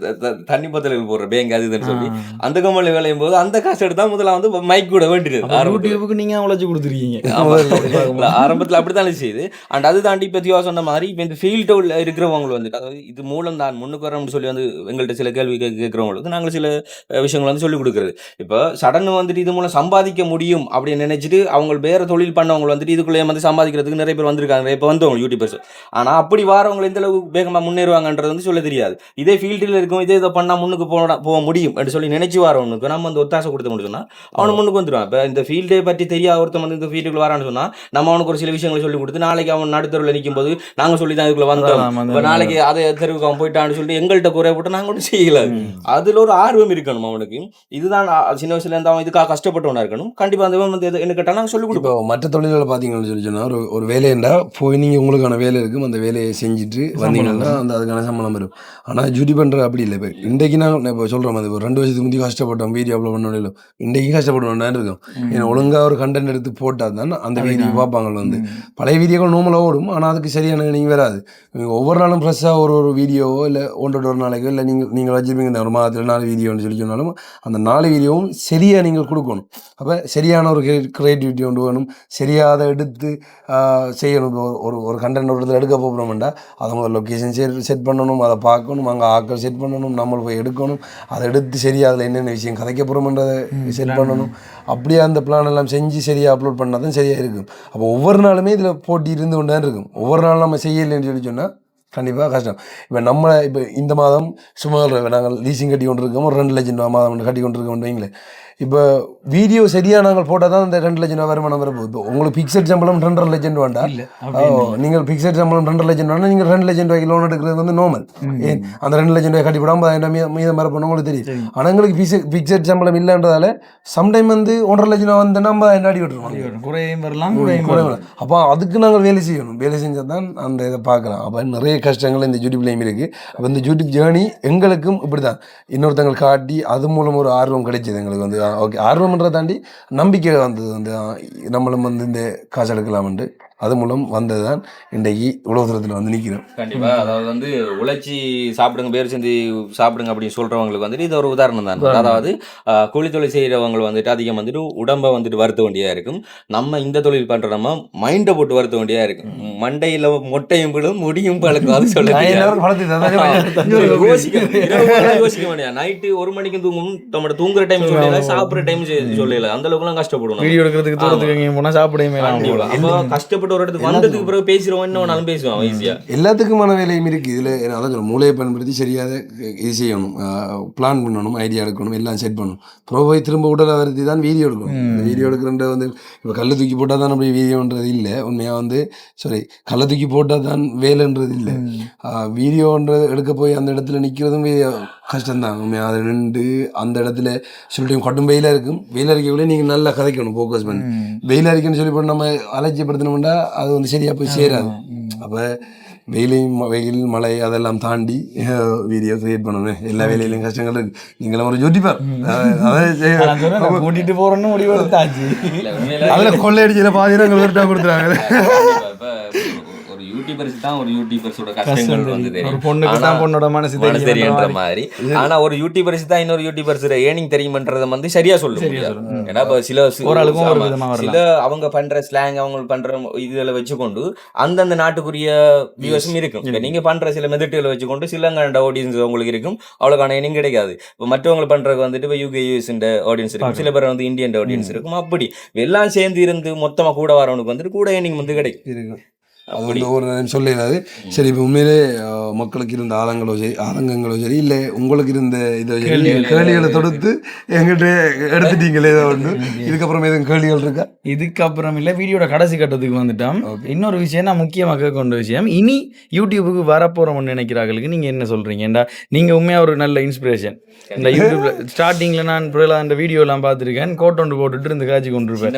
தண்ணி பத்தலுக்கு போடுற பேங்க் அது இதுன்னு சொல்லி அந்த கம்மலில் விளையும் போது அந்த காசு எடுத்தால் முதல்ல வந்து மைக் கூட வேண்டியது.
யூடியூபுக்கு நீங்கள் உழைச்சி கொடுத்துருக்கீங்க
ஆரம்பத்தில் அப்படி தானே செய்யுது. அண்ட் அது தாண்டி இப்போ திவா சொன்ன மாதிரி இப்போ இந்த ஃபீல்டில் இருக்கிறவங்க வந்து அதாவது இது மூலம் தான் முன்னுக்கு வரணும்னு சொல்லி வந்து எங்கள்கிட்ட சில கேள்வி கேட்குறவங்களுக்கு நாங்கள் சில விஷயங்கள் வந்து சொல்லிக் கொடுக்குறது. இப்போ சடன் வந்துட்டு இது மூலம் சம்பாதிக்க முடியும் அப்படின்னு நினைச்சிட்டு அவங்க வேறு தொழில் பண்ணவங்க வந்துட்டு இதுக்குள்ளே வந்து சம்பாதிக்கிறதுக்கு நிறைய பேர் வந்திருக்காங்க, இப்போ வந்தவங்க யூடியூபர்ஸ். ஆனால் அப்படி வரவங்க எந்த அளவுக்கு வேகமாக முன்னேறுவாங்கன்றது வந்து சொல்ல தெரியாது. இதே ஃபீல்டில் இருக்கும், இதை பண்ணால் முன்னுக்கு போக முடியும் அப்படின்னு சொல்லி நினைச்சு வரவனுக்கு நம்ம வந்து ஒத்தாசை கொடுத்த முடியும்னா அவனுக்கு முன்னுக்கு வந்துடுவான். இப்போ இந்த ஃபீல்டை பற்றி தெரியாத ஒருத்தன் வந்து இந்த ஃபீல்டுக்குள்ள வரான்னு சொன்னால் நம்ம அவனுக்கு ஒரு சில விஷயங்களை சொல்லிக் கொடுத்து நாளைக்கு அவன் நடுத்தருவில் நிற்கும் போது நாங்கள் சொல்லி தான் இதுக்குள்ள வந்தோம், இப்போ நாளைக்கு அதை தெருவுக்கு அவன் போயிட்டான்னு சொல்லிட்டு எங்கள்கிட்ட குறைய போட்டு நாங்கள் ஒன்றும் செய்யல. அதுல ஒரு ஆர்வம் இருக்கணும் அவனுக்கு. இதுதான் சின்ன வயசுல இருந்து அவன் இதுக்காக கஷ்டப்பட்டவனா இருக்கணும். கண்டிப்பா அந்த வந்து என்ன கேட்டா நாங்கள் சொல்லிக் கொடுப்போம்.
மற்ற தொழில்களை பார்த்தீங்கன்னு சொல்லி சொன்னால் ஒரு வேலைண்டா போய் நீங்கள் உங்களுக்கான வேலை இருக்கும், அந்த வேலையை செஞ்சுட்டு வந்தீங்கன்னா அந்த அதுக்கான சம்பளம் வரும். ஆனால் யூடியூப் பண்ணுற அப்படி இல்லை. இப்போ இன்றைக்கு நான் இப்போ சொல்கிறோம், அது ஒரு 2 வருஷத்துக்கு முந்தைய கஷ்டப்பட்டோம் வீடியோ அப்லோட் பண்ண முடியல, இன்றைக்கு கஷ்டப்பட்டோம்னா இருக்கும். ஏன்னா ஒழுங்காக ஒரு கண்டென்ட் எடுத்து போட்டால் தான் அந்த வீடியோ பார்ப்பாங்க. வந்து பழைய வீடியோக்கள் நோமலாக ஓடும், ஆனால் அதுக்கு சரியான நீங்கள் வராது. ஒவ்வொரு நாளும் ஃப்ரெஷ்ஷாக ஒரு வீடியோவோ இல்லை ஒன்றோட ஒரு நாளைக்கு வீடியோக்கு இல்லை நீங்கள் வச்சுருப்பீங்க ஒரு மாதத்தில் 4 வீடியோன்னு சொல்லி சொன்னாலும் அந்த 4 வீடியோவும் சரியாக நீங்கள் கொடுக்கணும். அப்போ சரியான ஒரு க்ரியேட்டிவிட்டி கொண்டு வேணும், சரியாக அதை எடுத்து செய்யணும். ஒரு கண்டென்ட் ஒரு இடத்துல எடுக்க போகிறோம்டா அதை முதல் லொக்கேஷன் செட் பண்ணணும், அதை பார்க்கணும், அங்கே ஆட்கள் செட் பண்ணணும், நம்ம போய் எடுக்கணும், அதை எடுத்து சரியாக அதில் என்னென்ன விஷயம் கதைக்க போகிறோம்ன்றதை செட் பண்ணணும். அப்படியே அந்த பிளான் எல்லாம் செஞ்சு சரியாக அப்லோட் பண்ணால் தான் சரியாக இருக்கும். அப்போ ஒவ்வொரு நாளுமே இதில் போட்டி இருந்து கொண்டு தான் இருக்கும். ஒவ்வொரு நாளும் நம்ம செய்யலைன்னு சொல்லி சொன்னால் கண்டிப்பாக கஷ்டம். இப்போ இந்த மாதம் சும்மா நாங்கள் லீசிங் கட்டி கொண்டு இருக்கோம், ஒரு 2 லட்சம் ரூபா மாதம் கட்டி கொண்டு இருக்கோம் வைங்களேன். இப்போ வீடியோ சரியாக நாங்கள் போட்டால் தான் அந்த 2 லட்சம் ரூபா வருமானம் வரப்போகுது. இப்போ உங்களுக்கு ஃபிக்ஸட் சம்பளம் 2.5 லட்சம் ரூபாண்டா, நீங்கள் ஃபிக்ஸட் சம்பளம் 2.5 லட்சம் ரூபானா நீங்கள் 2 லட்சம் ரூபாய்க்கு லோன் எடுக்கிறது வந்து நார்மல். ஏன் அந்த 2 லட்சம் ரூபாய் கட்டி போடாமல் 50,000 மீதம் வரப்போன உங்களுக்கு தெரியும். ஆனால் எங்களுக்கு ஃபிக்ஸட் சம்பளம் இல்லைன்றதால சம்டைம் வந்து 1.5 லட்சம் ரூபா வந்து நம்ம அடி விட்டுருவோம், குறையும் வரலாம். அப்போ அதுக்கு நாங்கள் வேலை செய்யணும். வேலை செஞ்சால் தான் அந்த இதை பார்க்கலாம். அப்போ நிறைய கஷ்டங்கள் இந்த யூடியூப்லேயும் இருக்குது. அப்போ இந்த யூடியூப் ஜேர்னி எங்களுக்கும் இப்படி தான் இன்னொருத்தங்களை காட்டி அது மூலம் ஒரு ஆர்வம் கிடைச்சிது எங்களுக்கு வந்து. ஓகே, ஆர்வம்ன்றதை தாண்டி நம்பிக்கை வந்தது வந்து நம்மளும் வந்து இந்த காசு எடுக்கலாம்ட்டு அது மூலம் வந்தது தான் இன்றைக்கு இவ்வளவு தூரத்தில் வந்து நிற்கிறோம்.
கண்டிப்பா, அதாவது வந்து உழைச்சி சாப்பிடுங்க, பேர் சேர்ந்து சாப்பிடுங்க அப்படின்னு சொல்றவங்களுக்கு வந்துட்டு இது ஒரு உதாரணம் தான். அதாவது கூலி தொழில் செய்யறவங்க வந்துட்டு அதிகம் வந்துட்டு உடம்பை வந்துட்டு வருத்த வேண்டியதா இருக்கும். நம்ம இந்த தொழில் பண்ற நம்ம மைண்டை போட்டு வருத்த வேண்டியதா இருக்கும். மண்டையில மொட்டையும் விழும் முடியும் பழக்கம். அது சொல்ல யோசிக்க வேண்டிய நைட்டு 1 மணிக்கு தூங்கும், நம்ம தூங்குற டைம் சொல்லல, சாப்பிடுற டைம் சொல்லல, அந்த அளவுக்கு எல்லாம் கஷ்டப்படணும்.
வீடியோ எடுக்கிறதுக்கு தூரத்துக்கு போனா சாப்பிடவே
கஷ்டப்பட்டு ஒரு இடத்துக்கு வந்ததுக்கு பிறகு பேசுறோம், என்ன வேணாலும் பேசுவான் ஈஸியா.
எல்லாத்துக்குமான வேலையும் இருக்கு இதுல. அதான் மூளையை பயன்படுத்தி சரியாக இது செய்யணும், பிளான் பண்ணணும், ஐடியா எடுக்கணும், எல்லாம் செட் பண்ணணும். போய் திரும்ப உடலை வருத்தி தான் வீடியோ எடுக்கணும். வீடியோ எடுக்கிறன்ற வந்து இப்போ கல்லை தூக்கி போட்டால் தான் அப்படி வீடியோன்றது இல்லை. உண்மையாக வந்து கல்லை தூக்கி போட்டால் தான் வேலைன்றது இல்லை. வீடியோன்றது எடுக்க போய் அந்த இடத்துல நிற்கிறதும் கஷ்டம்தான். உண்மையாக அதை நின்று அந்த இடத்துல சில டைம் கடும் வெயிலாக இருக்கும். வெயில் அடிக்கக்குள்ளே நீங்கள் நல்லா கதைக்கணும், ஃபோக்கஸ் பண்ணி. வெயில் அடிக்கணும்னு சொல்லி போட்டு நம்ம அலட்சியப்படுத்தணும்னா அது வந்து சரியாக போய் சேராது. அப்போ வெயில் மழை அதெல்லாம் தாண்டி வீடியோ கிரியேட் பண்ணணும். எல்லா வேலையிலும் கஷ்டங்கள் இருக்கு. நீங்களும் ஒரு யூடியூபர் கூட்டிட்டு போறோம்னு முடிவு எடுத்தாச்சு. அதில் கொள்ளையடிச்சில பாதி நாங்கள் கொடுத்துறாங்க.
யூடியூபர்ஸ் தான் ஒரு யூடியூபர்ஸோட கஷ்டங்கள் வந்து தெரியும்,
பொண்ணோட மனசு
தெரியுன்ற மாதிரி. ஆனா ஒரு யூடியூபர்ஸ் தான் இன்னொரு யூடியூபர்ஸ் ஏர்னிங் தெரியும்ன்றத வந்து சரியா சொல்ல முடியாது. ஏன்னா சில அவங்க பண்ற ஸ்லாங், அவங்க பண்ற இதுல வச்சுக்கொண்டு அந்தந்த நாட்டுக்குரிய வியூவர்ஸும் இருக்கும். நீங்க பண்ற சில மெத்தட்களை வச்சுக்கொண்டு சிலங்கண்ட ஆடியன்ஸ் உங்களுக்கு இருக்கும், அவ்வளவுக்கான ஏர்னிங் கிடைக்காது. இப்போ மற்றவங்க பண்றதுக்கு வந்துட்டு இப்போ யூகே யூஎஸ் ஆடியன்ஸ் இருக்கும், சில பேர் வந்து இந்தியன் ஆடியன்ஸ் இருக்கும். அப்படி எல்லாம் சேர்ந்து இருந்து மொத்தமா கூட வரவனுக்கு வந்துட்டு கூட ஏர்னிங் வந்து கிடைக்கும்.
அது வந்து ஒரு சொல்லிடாது. சரி, இப்போ உண்மையிலே மக்களுக்கு இருந்த ஆதங்கங்களோ சரி, இல்லை உங்களுக்கு இருந்த இதை கேள்விகளை தொடுத்து எங்கிட்ட எடுத்துட்டீங்களே ஏதோ ஒன்று. இதுக்கப்புறம் எதுவும் கேள்விகள் இருக்கா?
இதுக்கப்புறம் இல்லை, வீடியோட கடைசி கட்டத்துக்கு வந்துட்டோம். இன்னொரு விஷயம் நான் முக்கியமாக கொண்ட விஷயம், இனி யூடியூபுக்கு வரப்போகிறோம்னு நினைக்கிறார்களுக்கு நீங்கள் என்ன சொல்கிறீங்க? ஏண்டா நீங்கள் உண்மையாக ஒரு நல்ல இன்ஸ்பிரேஷன். இந்த யூடியூப்ல ஸ்டார்டிங்கில் நான் அந்த வீடியோலாம் பார்த்துருக்கேன், கோட் ஒன்று போட்டுட்டு இருந்து காய்ச்சி கொண்டிருப்பேன்.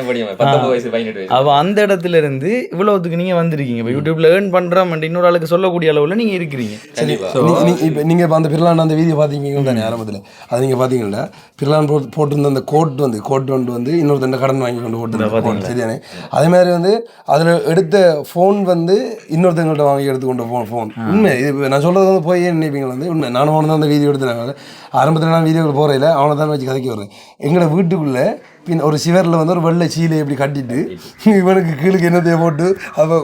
அப்போ அந்த இடத்துல இருந்து இவ்வளவுக்கு நீங்கள் வந்திருக்கீங்க. இப்போ யூடியூப்ல ஏர்ன் பண்றோம் இன்னொரு ஆளுக்கு சொல்லக்கூடிய அளவுல நீங்க இருக்கிறீங்க.
இப்போ நீங்க அந்த பிர்லான் அந்த வீடியோ பாத்தீங்க தானே ஆரம்பத்தில், அது நீங்க பாத்தீங்கன்னா பிர்லான் போட்டிருந்த அந்த கோட் வந்து இன்னொருத்தண்ட கடன் வாங்கி கொண்டு போட்டு சரியானே. அதே மாதிரி வந்து அதுல எடுத்த ஃபோன் வந்து இன்னொருத்தங்கள்ட்ட வாங்கி எடுத்துக்கொண்ட ஃபோன் உண்மை. இது நான் சொல்றது வந்து போய் நினைப்பீங்க வந்து உண்மை. நானும் அவனை தான் அந்த வீடியோ எடுத்துனாங்க. ஆரம்பத்தில் நான் வீடியோவில் போகிறதில்ல, அவனை தான் வச்சு கதைக்க வருவேன். எங்களை வீட்டுக்குள்ளே பின் ஒரு சிவரில் வந்து ஒரு வெள்ளை சீலை இப்படி கட்டிட்டு இவனுக்கு கீழுக்கு என்னத்தையே போட்டு, அப்போ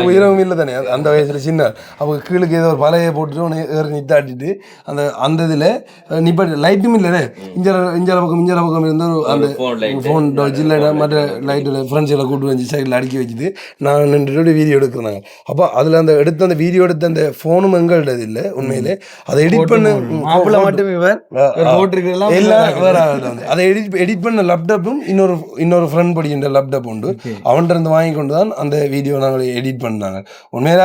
உயரவும் இல்லை தானே அந்த வயசில் சின்ன, அப்போ கீழுக்கு ஏதோ ஒரு பலையை போட்டுட்டு உனக்கு ஏறி நித்தாட்டிட்டு அந்த இதில் நிப்பாட்டி லைட்டும் இல்லைண்ணே, இஞ்சால பக்கம் இருந்து அந்த ஃபோன் வச்சு இல்லை மற்ற லைட்டில் ஃப்ரெண்ட்ஸில் கூப்பிட்டு வச்சு சைடில் அடுக்கி வச்சுட்டு நான் நின்றுட்டு வீடியோ எடுக்கிறாங்க. அப்போ அதில் அந்த வீடியோ எடுத்த அந்த ஃபோனும் எங்கள்டது இல்லை உண்மையிலே. அதை எடிட் பண்ண மட்டும் அதை எடிட் பண்ண லேப்டாப்பும் இன்னொரு ஃப்ரெண்ட் படிக்கின்ற லேப்டாப் உண்டு, அவன்கிட்ட இருந்து வாங்கி கொண்டு தான் அந்த வீடியோ நாங்கள் எடிட் பண்ணாங்க. உண்மையில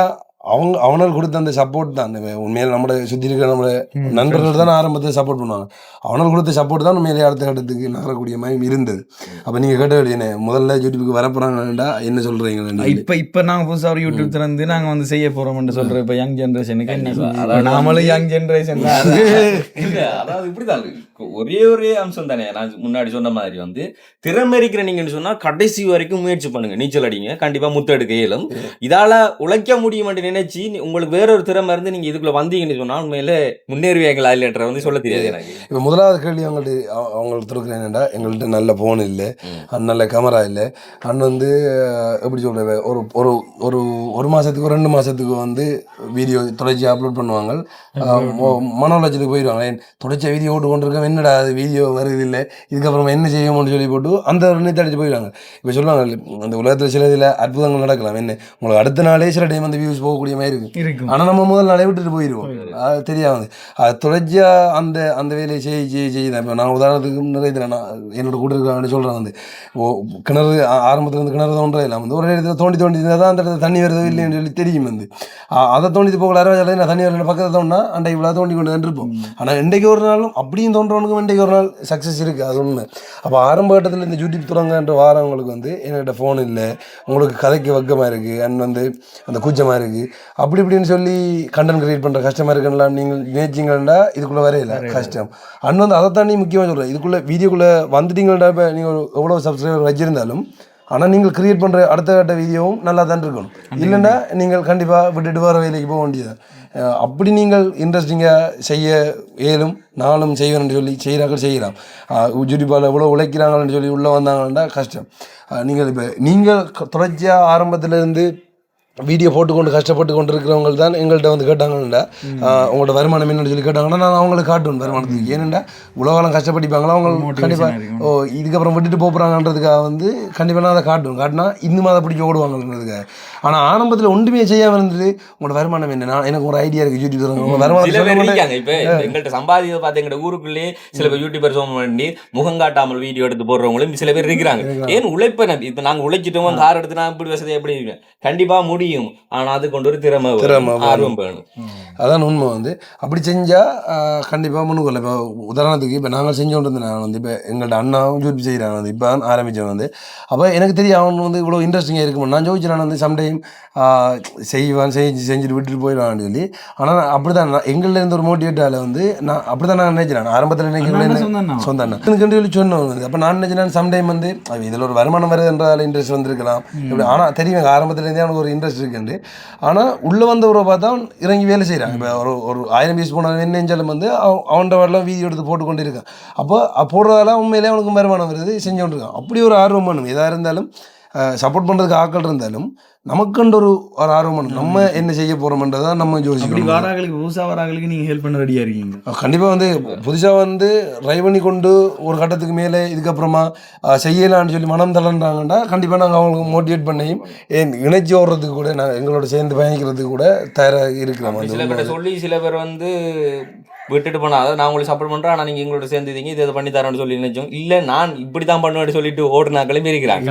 அவனால் கொடுத்த அந்த சப்போர்ட் தான் உண்மையில நம்மளை சுற்றி இருக்கிற நம்மளோட நண்பர்கள் தான் ஆரம்பத்தில் சப்போர்ட் பண்ணுவாங்க. அவனால் கொடுத்த சப்போர்ட் தான் உண்மையிலே அடுத்த கட்டத்துக்கு நகரக்கூடிய மாதிரி இருந்தது. அப்போ நீங்கள் கேட்ட என்ன முதல்ல யூடியூபுக்கு வரப்போறாங்கடா என்ன சொல்றீங்க?
இப்போ நாங்கள் புதுசாக ஒரு யூடியூப் திறந்து நாங்கள் வந்து செய்ய போறோம்னு சொல்றோம். இப்போ யங் ஜென்ரேஷனுக்கு என்ன, நாமளும் யங் ஜென்ரேஷன் தான்.
அதாவது இப்படிதான் ஒரே அம்சம் தானே. நான் முன்னாடி சொன்ன மாதிரி வந்து திறமை இருக்கிற நீங்கன்னு சொன்னா கடைசி வரைக்கும் முயற்சி பண்ணுங்க, நீச்சல் அடிங்க, கண்டிப்பா முத்தெடுக்க இயலும். இதால உழைக்க முடியும் நினைச்சு உங்களுக்கு வேற ஒரு திறமை இருந்து நீங்க இதுக்குள்ள வந்தீங்கன்னு சொன்னா உண்மையில முன்னேறுவீங்களா இல்லைன்ற வந்து சொல்ல தெரியாது எனக்கு.
இப்போ முதலாவது கேள்வி அவங்களுக்கு திருக்குறேன் என்னடா, எங்கள்கிட்ட நல்ல ஃபோன் இல்லை, நல்ல கேமரா இல்லை, அண்ணன் வந்து எப்படி சொல்கிறது, ஒரு ஒரு ஒரு மாதத்துக்கு 2 மாதத்துக்கு வந்து வீடியோ தொடர்ச்சி அப்லோட் பண்ணுவாங்க. மன உளைச்சலுக்கு போயிடுவாங்க. தொடர்ச்சி வீடியோ ஓட்டு கொண்டிருக்கோம், என்னடா அது வீடியோ வருது இல்லை, இதுக்கப்புறமா என்ன செய்யணும்னு சொல்லி போட்டு அந்த நிறுத்தி அடிச்சு போயிடுவாங்க. இப்போ சொல்லுவாங்க அந்த உலகத்தில் சில இதில் அற்புதங்கள் நடக்கலாம். என்ன உங்களுக்கு அடுத்த நாளே சில டைம் அந்த வியூஸ் போகக்கூடிய மாதிரி இருக்கும். ஆனால் நம்ம முதல் நாளே விட்டுட்டு போயிடுவோம். அது தெரியாது. அது தொடர்ச்சியாக அந்த வேலையை செய்யுதான். இப்போ நான் உதாரணத்துக்கு நிறைய என்னோட கூட இருக்கான்னு சொல்கிறேன். வந்து கிணறு ஆரம்பத்தில் வந்து கிணறு தோன்றே இல்லை, வந்து ஒரு இடத்துல தோண்டி இருந்தால் தான் அந்த இடத்துல தண்ணி வருதோ இல்லைன்னு சொல்லி தெரியும். வந்து அதை தோண்டிட்டு போகல தண்ணி வரல பக்கத்தில் தோண்டினா அண்டை இவ்வளோ தோண்டி கொண்டு தான் இருப்போம். ஆனால் இன்றைக்கு ஒரு நாளும் அப்படியும் தோன்றவனுக்கும் இன்றைக்கு ஒரு நாள் சக்ஸஸ் இருக்குது. அது உண்மை. அப்போ ஆரம்ப கட்டத்தில் இந்த யூடியூப் தொடங்கன்ற வாரவங்களுக்கு வந்து என்கிட்ட ஃபோன் இல்லை, உங்களுக்கு கதைக்கு வக்கமாக இருக்குது, அண்ட் வந்து அந்த கூச்சமாக இருக்குது, அப்படி இப்படின்னு சொல்லி கண்டென்ட் கிரியேட் பண்ணுற கஷ்டமாக இருக்குன்னா நீங்கள் நினைச்சிங்கன்னா இதுக்குள்ளே வரையில கஷ்டம். அண்ட் வந்து அதை தாண்டி முக்கியமாக சொல்கிறேன், இதுக்குள்ளே வீடியோக்குள்ளே வந்துட்டீங்கள்டா. இப்போ நீங்கள் எவ்வளோ சப்ஸ்கிரைபர் வச்சுருந்தாலும் ஆனால் நீங்கள் கிரியேட் பண்ணுற அடுத்த கட்ட வீடியோவும் நல்லா தான் இருக்கணும். இல்லைன்னா நீங்கள் கண்டிப்பாக விட்டுட்டு வர வேலைக்கு போக வேண்டியது. அப்படி நீங்கள் இன்ட்ரெஸ்டிங்காக செய்ய இயலும், நானும் செய்வேன்னு சொல்லி செய்கிறார்கள் செய்யலாம். யூடியூப்பால் எவ்வளோ உழைக்கிறாங்கன்னு சொல்லி உள்ளே வந்தாங்கன்னா கஷ்டம். நீங்கள் தொடர்ச்சியாக ஆரம்பத்திலேருந்து வீடியோ போட்டுக்கொண்டு கஷ்டப்பட்டு கொண்டு இருக்கிறவங்க தான் எங்கள்கிட்ட வந்து கேட்டாங்கன்னா உங்களோட வருமானம் என்னன்னு சொல்லி கேட்டாங்கன்னா நான் அவங்களுக்கு காட்டுவேன் வருமானத்துக்கு. ஏனெண்டா உலகம் கஷ்டப்பட்டிப்பாங்களா அவங்க கண்டிப்பாக இதுக்கப்புறம் விட்டுட்டு போகிறாங்கன்றதுக்காக வந்து கண்டிப்பாக நான் அதை காட்டினா இன்னும் அதை பிடிச்சி ஓடுவாங்கன்றதுக்காக. ஆனால் ஆரம்பத்தில் ஒன்றுமே செய்யாமல் இருந்தது உங்களோட வருமானம் என்ன, எனக்கு ஒரு ஐடியா இருக்குது யூடியூப் தரங்க வருமானம்.
இப்போ எங்கள்கிட்ட சம்பாதிக்க பார்த்து எங்கள்கிட்ட ஊருக்குள்ளேயே சில பேர் யூடியூபர் பண்ணி முகம் காட்டாமல் வீடியோ எடுத்து போடுறவங்களும் சில பேர் இருக்கிறாங்க. ஏன் உழைப்பை இப்போ நாங்கள் உழைச்சிட்டோம் அந்த ஆறு எடுத்து நான் இப்படி வசதி எப்படி இருக்கேன் கண்டிப்பாக முடியும். ஆனால் அது கொண்டு ஒரு திறமை ஆர்வம் வேணும்.
அதான் உண்மை. வந்து அப்படி செஞ்சால் கண்டிப்பாக முன்னுக்குள்ள. இப்போ உதாரணத்துக்கு இப்போ நாங்கள் செஞ்சோன்னு இருந்தேன். நான் வந்து இப்போ எங்கள்கிட்ட அண்ணாவும் யூடியூப் செய்கிறாங்க. வந்து இப்போ தான் ஆரம்பித்தவன். வந்து அப்போ எனக்கு தெரியும் அவன் வந்து இவ்வளோ இன்ட்ரெஸ்டிங்காக இருக்குமோ. நான் ஜோதிச்சு வந்து சம்டைம் செஞ்சுட்டு விட்டுட்டு போயிடுவான்னு சொல்லி. ஆனால் அப்படி தான் எங்களில் இருந்து ஒரு மோட்டிவேட்டால் வந்து நான் அப்படி தான் நான் நினைக்கிறேன். ஆரம்பத்தில் நினைக்கிறேன் சொந்த அண்ணா சொல்லி சொன்னவங்க வந்து. அப்போ நான் நினைச்சேன் சம்டைம் வந்து இதில் ஒரு வருமானம் வருதுன்றால் இன்ட்ரெஸ்ட் வந்திருக்கலாம் இப்படி. ஆனால் தெரியும் ஆரம்பத்துலேருந்தே அவனுக்கு ஒரு இன்ட்ரெஸ்ட் இருக்குண்டு. ஆனால் உள்ளே வந்தவரை பார்த்தா அவன் இறங்கி வேலை செய்கிறான். இப்போ ஒரு 1000 பீஸ் போன என்ன செஞ்சாலும் வந்து அவன்கிட்ட வரலாம் வீடியோ எடுத்து போட்டுக்கொண்டு இருக்கான். அப்போ போடுறதால உண்மையிலே அவனுக்கு வருமானம் வருது, செஞ்சோன்னு இருக்கான். அப்படி ஒரு ஆர்வம் வேணும். எதாக இருந்தாலும் சப்போர்ட் பண்ணுறதுக்கு ஆட்கள் இருந்தாலும் நமக்குன்ற ஒரு ஆர்வம் வேணும். நம்ம என்ன செய்ய போகிறோம்ன்றதை நம்ம யோசிக்கணும்.
வாராங்களுக்கு புதுசாக வாராங்களுக்கு நீங்கள் ஹெல்ப் பண்ண ரெடியாக இருக்கீங்க.
கண்டிப்பாக வந்து புதுசாக வந்து ட்ரை பண்ணி கொண்டு ஒரு கட்டத்துக்கு மேலே இதுக்கப்புறமா செய்யலான்னு சொல்லி மனம் தளர்றாங்கன்னா கண்டிப்பாக நாங்கள் அவங்களுக்கு மோட்டிவேட் பண்ணியும் இணைச்சி ஓடுறதுக்கு கூட நாங்கள் எங்களோட சேர்ந்து பயணிக்கிறதுக்கு கூட தயாராக இருக்கிறோம்.
சில பேர் சொல்லி சில பேர் வந்து விட்டுட்டு போனால் அதாவது நான் உங்களுக்கு சப்போர்ட் பண்ணுறேன், ஆனால் நீங்கள் எங்களோட சேர்ந்துதீங்க இதை பண்ணி தரேன்னு சொல்லி நினைச்சோம். இல்லை நான் இப்படி தான் பண்ணுவேன்னு சொல்லிட்டு ஓடுனாக்களும் இருக்கிறாங்க.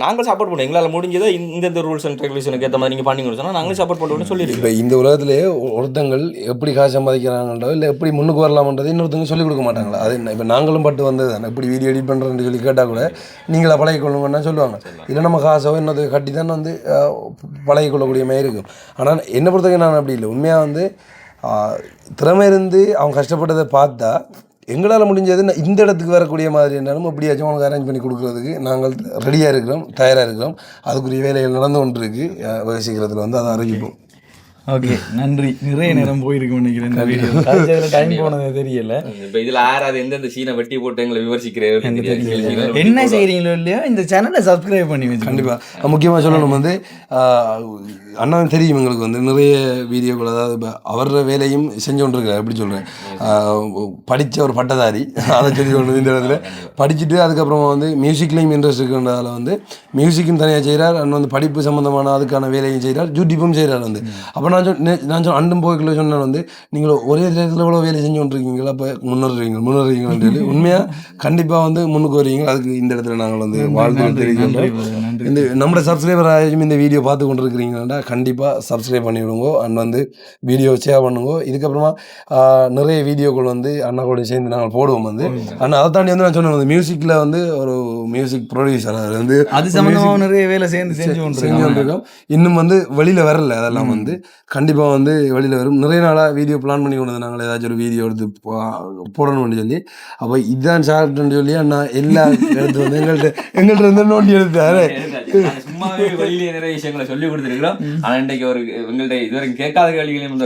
நாங்கள் சப்போர்ட் பண்ணுவோம். எங்களால் முடிஞ்சதை இந்த ரூல்ஸ் அண்ட் ரெகுலேஷனுக்கு ஏற்ற மாதிரி நீங்கள் பண்ணி கொடுத்தோன்னா நாங்களும் சப்போர்ட் பண்ணுவோம்னு சொல்லியிருக்கோம்.
இப்போ இந்த உலகத்திலேயே ஒருத்தங்கள் எப்படி காசு சம்பாதிக்கிறாங்கன்றோ இல்லை எப்படி முன்னுக்கு வரலாம்ன்றது இன்னொருத்தங்க சொல்லிக் கொடுக்க மாட்டாங்களா. அது இப்போ நாங்களும் பட்டு வந்தது தானே. இப்படி வீடியோ எடிட் பண்ணுறேன்னு சொல்லி கேட்டால் கூட நீங்களா பழகிக்கொள்ளுங்கன்னா சொல்லுவாங்க. இல்லை நம்ம காசோ என்னது கட்டி தான் வந்து பழகிக்கொள்ளக்கூடிய மாதிரி இருக்கும். ஆனால் என்னை பொறுத்தவரைக்கும் நான் அப்படி இல்லை. உண்மையாக வந்து திறமை இருந்து அவங்க கஷ்டப்பட்டதை பார்த்தா எங்களால் முடிஞ்சது இந்த இடத்துக்கு வரக்கூடிய மாதிரி இருந்தாலும் எப்படியாச்சும் அவங்களுக்கு அரேஞ்ச் பண்ணி கொடுக்குறதுக்கு நாங்கள் ரெடியாக இருக்கிறோம், தயாராக இருக்கிறோம். அதுக்குரிய வேலைகள் நடந்து கொண்டு இருக்கு. சீக்கிரத்தில் வந்து அதை அறிவிப்போம்.
ஓகே, நன்றி. நிறைய நேரம் போயிருக்கும் நினைக்கிறேன். டைம் போனது தெரியல.
இப்போ இதில் யாராவது எந்தெந்த சீனை வெட்டி போட்டு எங்களை விமர்சிக்கிறேன்
என்ன செய்கிறீங்களோ இல்லையோ இந்த சேனலை சப்ஸ்கிரைப் பண்ணி வச்சு.
கண்டிப்பாக முக்கியமாக சொல்லணும் வந்து அண்ணாவும் தெரியும் எங்களுக்கு வந்து நிறைய வீடியோக்கள் அதாவது இப்போ அவர வேலையும் செஞ்சு கொண்டிருக்கிறார். எப்படி சொல்கிறேன், படித்த ஒரு பட்டதாரி அதை சொல்லி கொண்டு இந்த இடத்துல படிச்சுட்டு அதுக்கப்புறமா வந்து மியூசிக்லேயும் இன்ட்ரெஸ்ட் இருக்கிறதால வந்து மியூசிக்கும் தனியாக செய்கிறார். அண்ட் வந்து படிப்பு சம்மந்தமான அதுக்கான வேலையும் செய்கிறார், யூடியூப்பும் செய்கிறார். வந்து அப்போ நான் அண்டும் போய்க்குள்ள சொன்னேன் வந்து நீங்கள் ஒரே நேரத்தில் எவ்வளோ வேலை செஞ்சு கொண்டிருக்கீங்களா, அப்போ முன்னேறீங்கன்னு சொல்லி உண்மையாக கண்டிப்பாக வந்து முன்னுக்கு வருவீங்க. அதுக்கு இந்த இடத்துல நாங்கள் வந்து வாழ்த்து தெரிவிக்கின்றோம். இந்த நம்மளோட சப்ஸ்கிரைபர் ஆகியும் இந்த வீடியோ பார்த்து கொண்டு இருக்கிறீங்கன்னா கண்டிப்பாக சப்ஸ்கிரைப் பண்ணி விடுங்க. அண்ட் வந்து வீடியோ ஷேர் பண்ணுங்க. இதுக்கப்புறமா நிறைய வீடியோக்கள் வந்து அண்ணா கூட சேர்ந்து நாங்கள் போடுவோம். வந்து அண்ணா அதை தாண்டி வந்து நான் சொன்னேன் வந்து மியூசிக்கில் வந்து ஒரு மியூசிக் ப்ரொடியூசர் வந்து
அது சம்மந்தமாக நிறைய வேலை செஞ்சு கொண்டிருக்கோம்.
இன்னும் வந்து வெளியில் வரல. அதெல்லாம் வந்து கண்டிப்பாக வந்து வெளியில் வரும். நிறைய நாளாக வீடியோ பிளான் பண்ணி கொண்டு நாங்கள் ஏதாச்சும் ஒரு வீடியோ எடுத்து போடணும்னு சொல்லி, அப்போ இதுதான் ஷார்ட்னு சொல்லி அண்ணா எல்லா எடுத்து வந்து எங்கள்கிட்ட இருந்து நோண்டி எடுத்தாரு.
சும்மாவே வெளியிலே நிறைய விஷயங்களை சொல்லி கொடுத்துருக்கிறோம். ஆனா இன்றைக்கு ஒரு எங்கள்கிட்ட இதுவரைக்கும் கேட்காத கேள்விகளையும் அந்த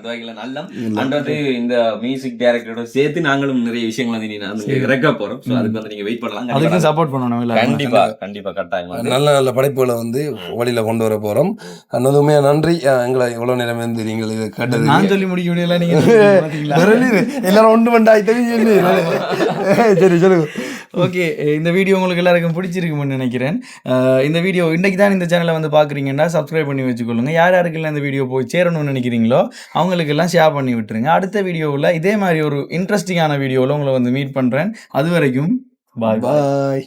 வகையில நல்ல அன்றது இந்த மியூசிக் டைரக்டரோட சேர்த்து நாங்களும் நிறைய விஷயங்கள் வந்து இறக்க போறோம். ஸோ அதுக்கு வந்து நீங்க வெயிட் பண்ணலாம்.
அதுக்கு சப்போர்ட் பண்ணணும்.
கண்டிப்பா கட்டாயம்
நல்ல நல்ல படைப்புகளை வந்து வழியில கொண்டு வர போறோம். அன்னதுமே நன்றி. எங்களை இவ்வளவு நேரம் வந்து நீங்கள் இதை கேட்டது.
நான் சொல்லி முடிக்க முடியல, நீங்க
எல்லாரும் ஒன்று வண்டாய் சொல்லி. சரி சொல்லுங்க.
ஓகே, இந்த வீடியோ உங்களுக்கு எல்லாருக்கும் பிடிச்சிருக்கும்னு நினைக்கிறேன். இந்த வீடியோ இன்றைக்கி தான் இந்த சேனலை வந்து பார்க்குறீங்கன்னா சப்ஸ்கிரைப் பண்ணி வச்சுக்கொள்ளுங்க. யார் யாருக்கெல்லாம் இந்த வீடியோ போய் சேரணும்னு நினைக்கிறீங்களோ அவங்களுக்கெல்லாம் ஷேர் பண்ணி விட்டுருங்க. அடுத்த வீடியோவில் இதே மாதிரி ஒரு இன்ட்ரெஸ்டிங்கான வீடியோவில் உங்களை வந்து மீட் பண்ணுறேன். அது வரைக்கும் பாய்.